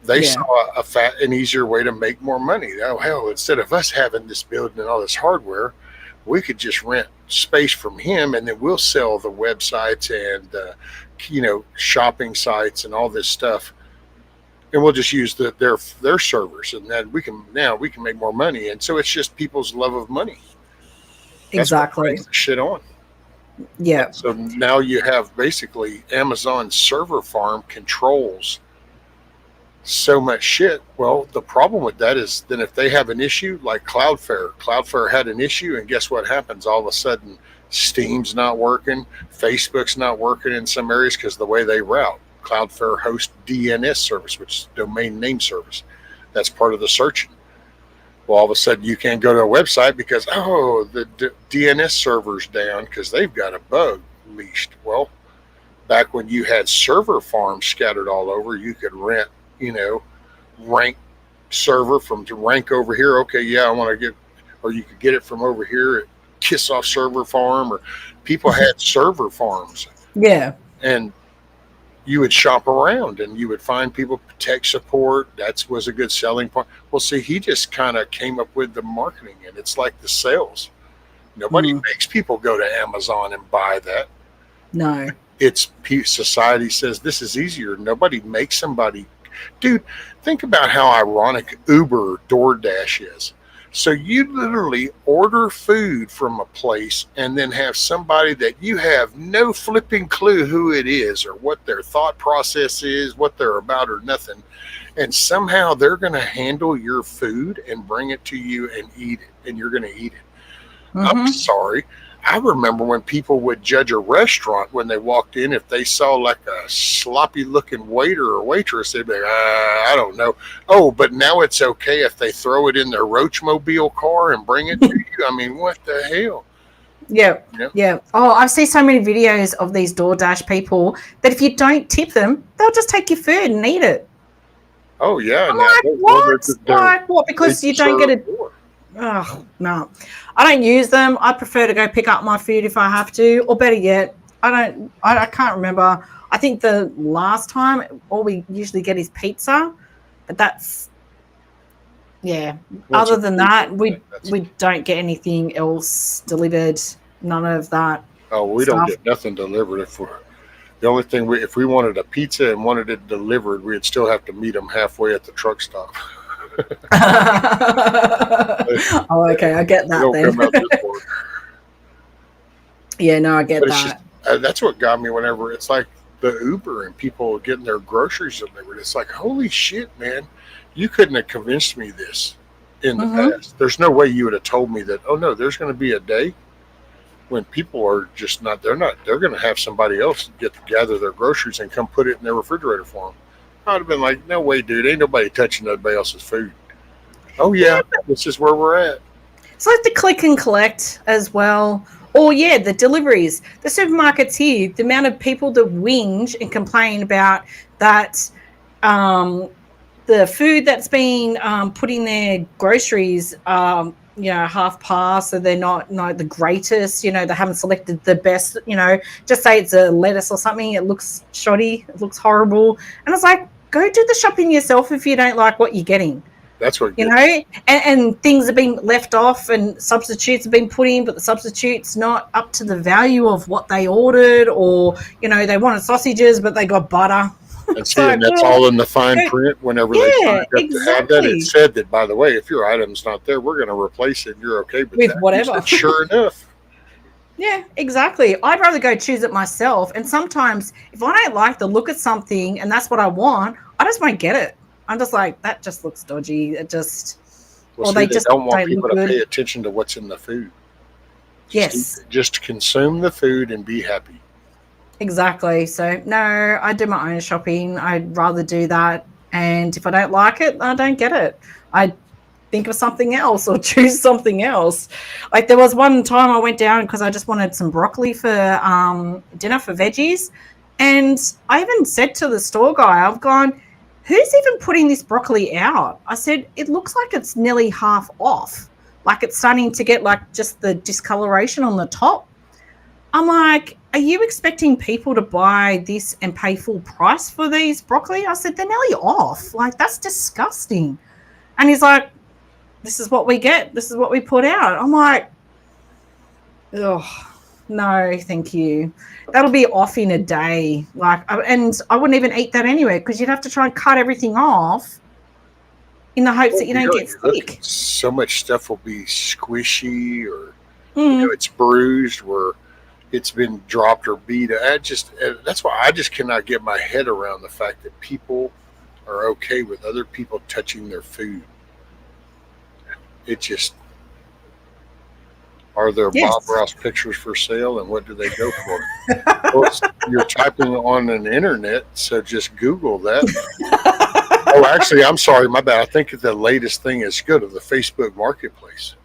They Yeah. saw an easier way to make more money. Oh hell, instead of us having this building and all this hardware, we could just rent space from him, and then we'll sell the websites and shopping sites and all this stuff, and we'll just use their servers, and then we can make more money. And so it's just people's love of money. That's what Exactly. brings the shit on. Yeah. So now you have basically Amazon server farm controls so much shit. Well, the problem with that is then if they have an issue like Cloudflare had an issue, and guess what happens? All of a sudden, Steam's not working, Facebook's not working in some areas because the way they route. Cloudflare hosts DNS service, which is domain name service. That's part of the searching. Well, all of a sudden you can't go to a website because the DNS server's down because they've got a bug leashed. Well, back when you had server farms scattered all over, you could rent, rank server from to rank over here. Okay, yeah, I want to get, or you could get it from over here at Kiss Off Server Farm, or people had server farms, Yeah. and you would shop around and you would find people tech support. That was a good selling point. Well, see, he just kind of came up with the marketing, and it's like the sales. Nobody makes people go to Amazon and buy that. No. It's society says this is easier. Nobody makes somebody. Dude, think about how ironic Uber DoorDash is. So you literally order food from a place and then have somebody that you have no flipping clue who it is or what their thought process is, what they're about or nothing. And somehow they're going to handle your food and bring it to you and eat it, and you're going to eat it. I'm sorry. I remember when people would judge a restaurant when they walked in, if they saw like a sloppy looking waiter or waitress, they'd be like, I don't know. Oh, but now it's okay if they throw it in their Roachmobile car and bring it to you. I mean, what the hell? Yeah. Yeah. Oh, I've seen so many videos of these DoorDash people that if you don't tip them, they'll just take your food and eat it. Oh, yeah. I'm like, what? Like, what? Because you don't get it. Oh, no. I don't use them. I prefer to go pick up my food if I have to, or better yet, I can't remember. I think the last time all we usually get is pizza, but that's, yeah. Other than that, we don't get anything else delivered. None of that. Oh, we don't get nothing delivered. The only thing, if we wanted a pizza and wanted it delivered, we'd still have to meet them halfway at the truck stop. Oh, okay, I get that then. Yeah, no, I get that. That's what got me whenever it's like the Uber and people getting their groceries delivered. It's like, holy shit, man, you couldn't have convinced me this in the past. There's no way you would have told me that, oh no, there's going to be a day when people are just they're going to have somebody else gather their groceries and come put it in their refrigerator for them. I'd have been like, no way, dude. Ain't nobody touching nobody else's food. Oh, yeah, this is where we're at. It's like the click and collect as well. Or, yeah, the deliveries. The supermarkets here, the amount of people that whinge and complain about that the food that's been put in their groceries, half past, so they're not the greatest, they haven't selected the best, just say it's a lettuce or something, it looks shoddy, it looks horrible. And it's like, go do the shopping yourself if you don't like what you're getting. That's what and things have been left off and substitutes have been put in, but the substitute's not up to the value of what they ordered, or they wanted sausages but they got butter. And see, and that's all in the fine print. Whenever they signed up to have that, it said that, by the way, if your item's not there, we're going to replace it. And you're okay with that. Whatever. Said, sure enough. Yeah, exactly. I'd rather go choose it myself. And sometimes, if I don't like the look of something and that's what I want, I just won't get it. I'm just like, that just looks dodgy. It just, they don't want people to pay attention to what's in the food. Just consume the food and be happy. Exactly. So, no, I do my own shopping. I'd rather do that. And if I don't like it, I don't get it. I think of something else or choose something else. Like there was one time I went down because I just wanted some broccoli for dinner for veggies. And I even said to the store guy, I've gone, who's even putting this broccoli out? I said, it looks like it's nearly half off. Like it's starting to get like just the discoloration on the top. I'm like, are you expecting people to buy this and pay full price for these broccoli? I said, they're nearly off. Like, that's disgusting. And he's like, this is what we get. This is what we put out. I'm like, oh, no, thank you. That'll be off in a day. Like, and I wouldn't even eat that anyway because you'd have to try and cut everything off in the hopes that you don't get sick. So much stuff will be squishy or it's bruised where it's been dropped or beat. That's why I just cannot get my head around the fact that people are okay with other people touching their food. It just, are there Bob Ross pictures for sale and what do they go for? Well, you're typing on an internet, so just Google that. Oh, actually, I'm sorry, my bad. I think the latest thing is go to the Facebook Marketplace.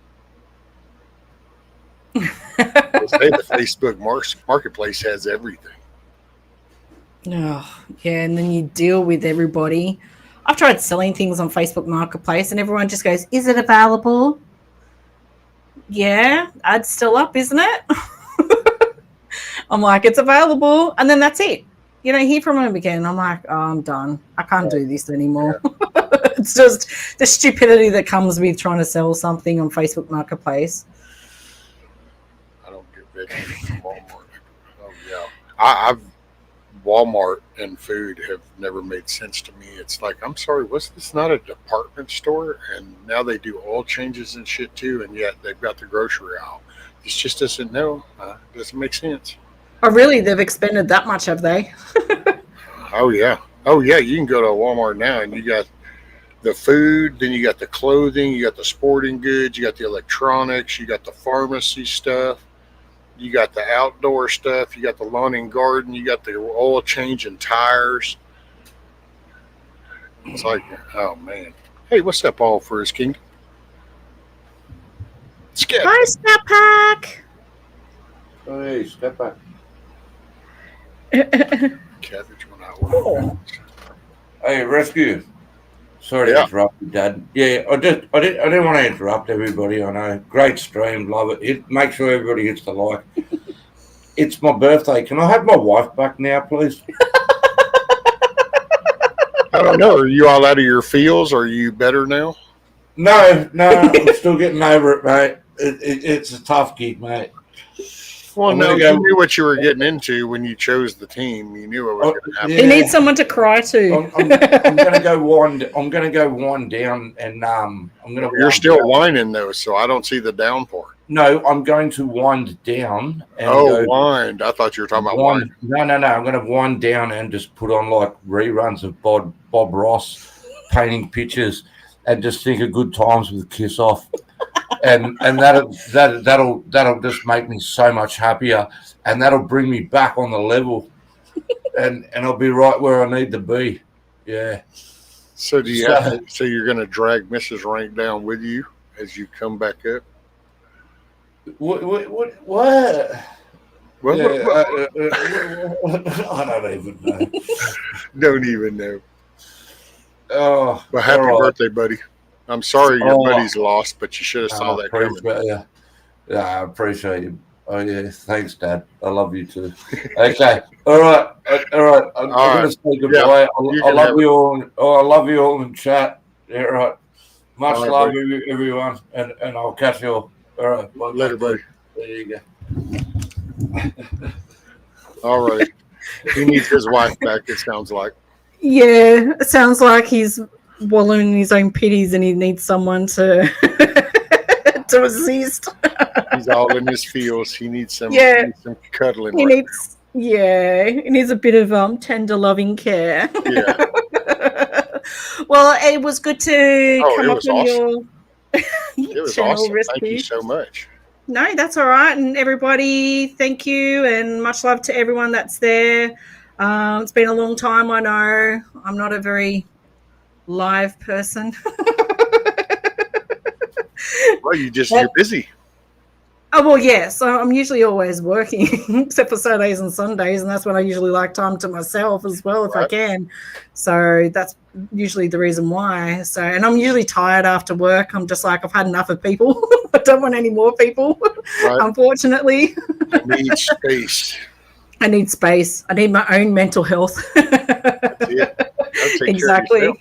Say the Facebook Marketplace has everything. Oh, yeah, and then you deal with everybody. I've tried selling things on Facebook Marketplace and everyone just goes, is it available? Yeah, ad's still up, isn't it? I'm like, it's available. And then that's it. You don't hear from them again. I'm like, oh, I'm done. I can't do this anymore. Yeah. It's just the stupidity that comes with trying to sell something on Facebook Marketplace. I don't get veggies from Walmart. Oh, yeah. Walmart and food have never made sense to me. It's like, I'm sorry, was this not a department store? And now they do oil changes and shit too, and yet they've got the grocery aisle. This just doesn't doesn't make sense. Oh, really? They've expended that much, have they? Oh, yeah. Oh, yeah. You can go to Walmart now and you got the food, then you got the clothing, you got the sporting goods, you got the electronics, you got the pharmacy stuff. You got the outdoor stuff. You got the lawn and garden. You got the oil change and tires. It's like, oh, man. Hey, what's up, all for his kingdom? Skip. Hi, Snap Pack. Hey, step back. Cabbage when I order. Hey, rescue. Sorry to interrupt you, Dad. Yeah, I didn't want to interrupt everybody. I know, great stream, love it. Make sure everybody hits the like. It's my birthday. Can I have my wife back now, please? I don't know. Are you all out of your feels? Are you better now? No, I'm still getting over it, mate. It's a tough gig, mate. Well, no, you knew what you were getting into when you chose the team. You knew what was going to happen. You need someone to cry to. I'm going to go wind. I'm going to go wind down, and I'm going to. You're still whining though, so I don't see the down part. No, I'm going to wind down. And wind! I thought you were talking about wind. No. I'm going to wind down and just put on like reruns of Bob Ross painting pictures, and just think of good times with Kiss Off. And that'll just make me so much happier, and that'll bring me back on the level, and I'll be right where I need to be. Yeah. So so you're going to drag Mrs. Rank down with you as you come back up? What? Yeah, I don't even know. Don't even know. Oh, well, happy birthday, buddy. I'm sorry your buddy's lost, but you should have saw that coming. Yeah, I appreciate you. Oh, yeah. Thanks, Dad. I love you too. Okay. All right. I'm going to say goodbye. Yeah, I love you all. I love you all in chat. Yeah, right. Much love, everyone. And I'll catch you all. All right. Bye. Later, buddy. There you go. All right. He needs his wife back, it sounds like. Yeah. It sounds like he's wallowing in his own pities and he needs someone to to assist. He's all in his feels. He needs some cuddling. He needs a bit of tender loving care. Yeah. Well, it was good to come up on your it was channel awesome. recipe. Thank you so much. No, that's all right. And everybody, thank you and much love to everyone that's there. It's been a long time, I know. I'm not a very live person. Well, you're busy. Oh, well, yes. I'm usually always working, except for Saturdays and Sundays, and that's when I usually like time to myself as well, if I Right. can. So that's usually the reason why. So, and I'm usually tired after work. I'm just like, I've had enough of people. I don't want any more people, Right. unfortunately. You need space. I need space. I need my own mental health. That's it. Gotta take care of yourself.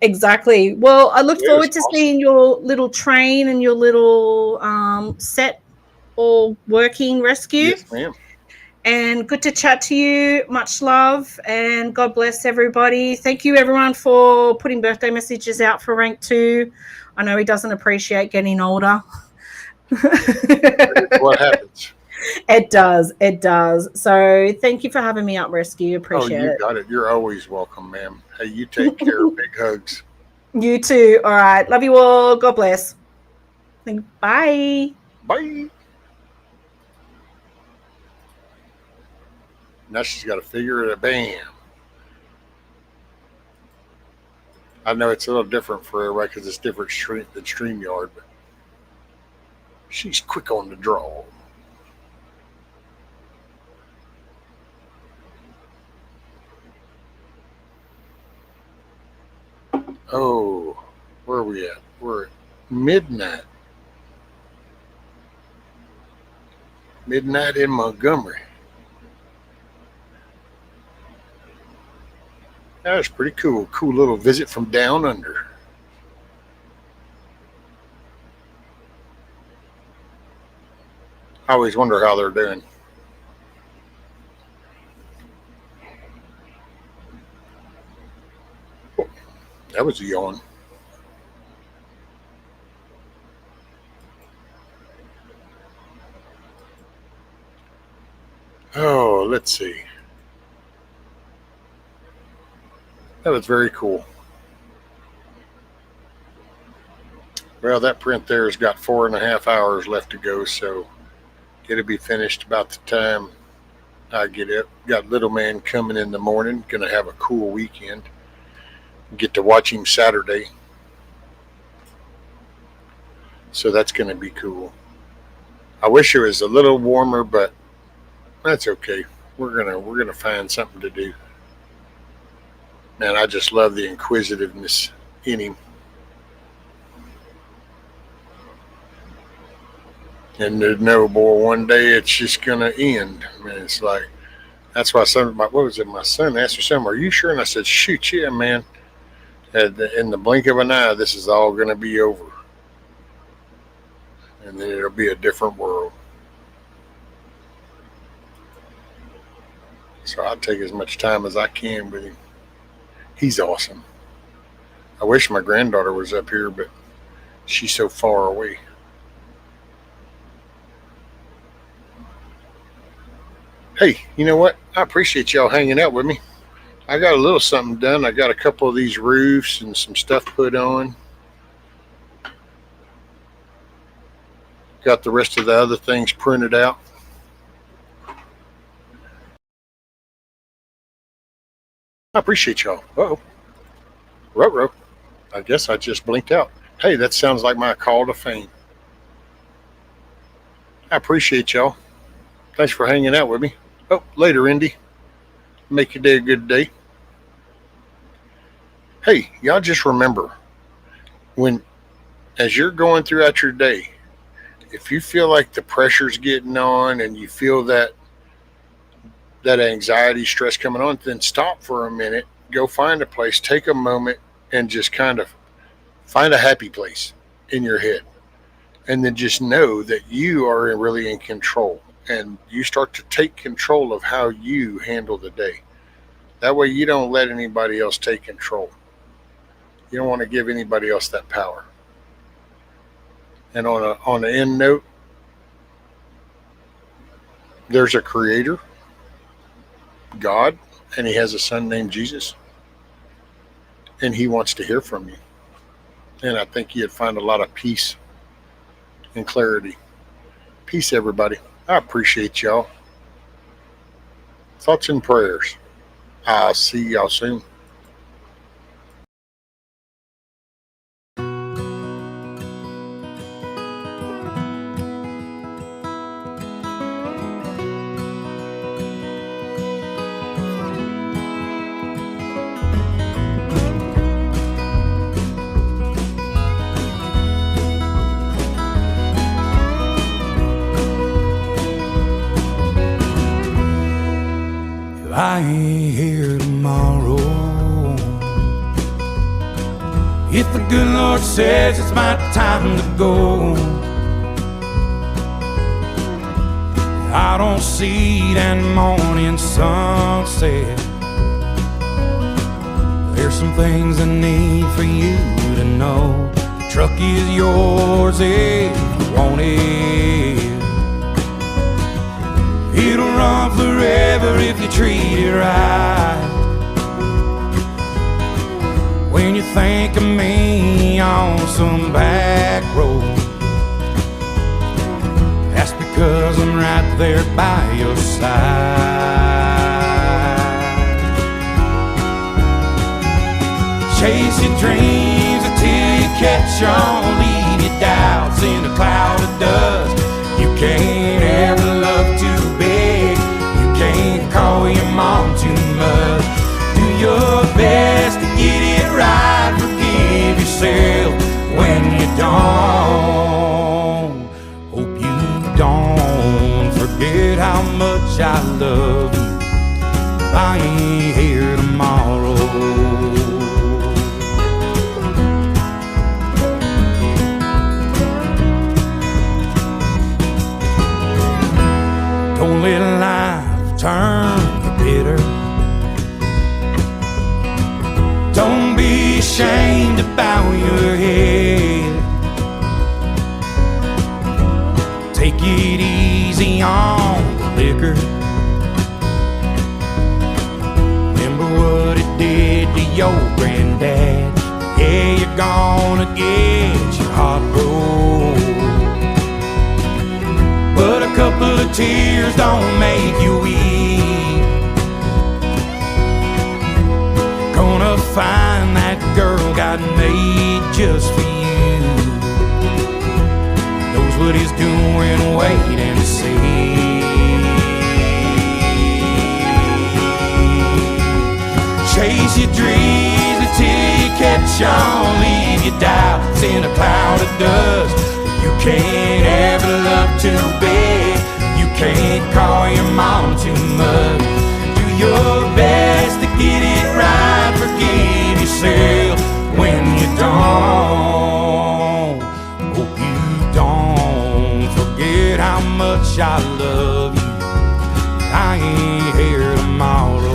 Exactly. Well, I look Yeah, forward it's to awesome. seeing your little train and your little set all working rescue. Yes, ma'am. And good to chat to you. Much love and God bless everybody. Thank you, everyone, for putting birthday messages out for Rank 2. I know he doesn't appreciate getting older. It's what happens. It does. It does. So thank you for having me up, Rescue. Oh, Appreciate you it. got it. You're always welcome, ma'am. Hey, you take care. Big hugs. You too. All right. Love you all. God bless. Bye. Bye. Now she's got to figure it out. Bam. I know it's a little different for everybody because it's different than StreamYard, but she's quick on the draw. Oh, where are we at? We're at midnight. Midnight in Montgomery. That was pretty cool. Cool little visit from down under. I always wonder how they're doing. Oh, that was a yawn. Oh, let's see. That was very cool. Well, that print there has got 4.5 hours left to go, so it'll be finished about the time I get up. Got little man coming in the morning. Gonna have a cool weekend. Get to watch him Saturday, so that's gonna be cool. I wish it was a little warmer, but that's okay. We're gonna find something to do. Man, I just love the inquisitiveness in him. And there's no boy, one day it's just gonna end. I mean, it's like that's why what was it? My son asked me something. Are you sure? And I said, shoot, yeah, man. In the blink of an eye, this is all gonna be over, and then it'll be a different world. So I'll take as much time as I can with him. He's awesome. I wish my granddaughter was up here, but she's so far away. Hey, you know what? I appreciate y'all hanging out with me. I got a little something done. I got a couple of these roofs and some stuff put on. Got the rest of the other things printed out. I appreciate y'all. Uh-oh. Ruh-roh. I guess I just blinked out. Hey, that sounds like my call to fame. I appreciate y'all. Thanks for hanging out with me. Oh, later, Indy. Make your day a good day. Hey, y'all just remember, as you're going throughout your day, if you feel like the pressure's getting on and you feel that anxiety, stress coming on, then stop for a minute, go find a place, take a moment, and just kind of find a happy place in your head. And then just know that you are really in control, and you start to take control of how you handle the day. That way you don't let anybody else take control. You don't want to give anybody else that power. And on an end note, there's a creator, God, and he has a son named Jesus. And he wants to hear from you. And I think you'd find a lot of peace and clarity. Peace, everybody. I appreciate y'all. Thoughts and prayers. I'll see y'all soon. I ain't here tomorrow. If the good Lord says it's my time to go, I don't see that morning sunset. There's some things I need for you to know. The truck is yours if you want it. It'll run forever if you treat it right. When you think of me on some back road, that's because I'm right there by your side. Chase your dreams until you catch on. Leave your doubts in a cloud of dust. You can't ever love too big. You can't call your mom too much. Do your best to get it right. Forgive yourself when you don't. Hope you don't forget how much I love you. I ain't here tomorrow. Don't let life turn you bitter. Don't be ashamed to bow your head. Take it easy on the liquor. Remember what it did to your granddad. Yeah, you're gonna get your heart broke, but a couple of tears don't make you weep. Gonna find that girl God made just for you. Knows what he's doing, wait and see. Chase your dreams until you catch on. Leave your doubts in a cloud of dust. You can't ever love too big. You can't call your mom too much. Do your best to get it right. Forgive yourself when you don't. Hope you don't forget how much I love you. I ain't here tomorrow.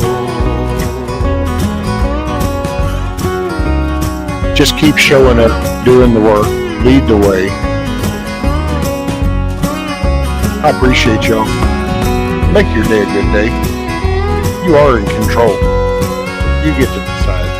Just keep showing up, doing the work, lead the way. I appreciate y'all. Make your day a good day. You are in control. You get to decide.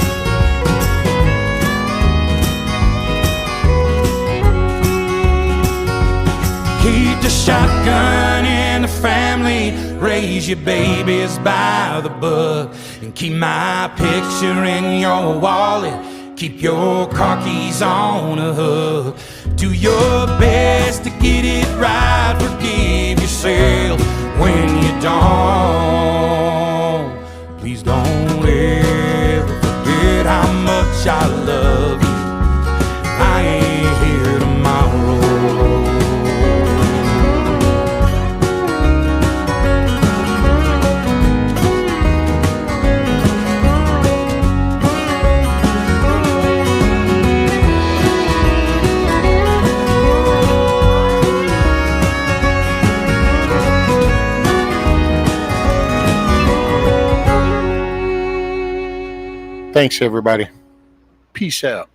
Keep the shotgun in the family. Raise your babies by the book. And keep my picture in your wallet. Keep your car keys on a hook. Do your best to get it right. Forgive yourself when you don't. Please don't ever forget how much I love you. I ain't here tomorrow. Thanks, everybody. Peace out.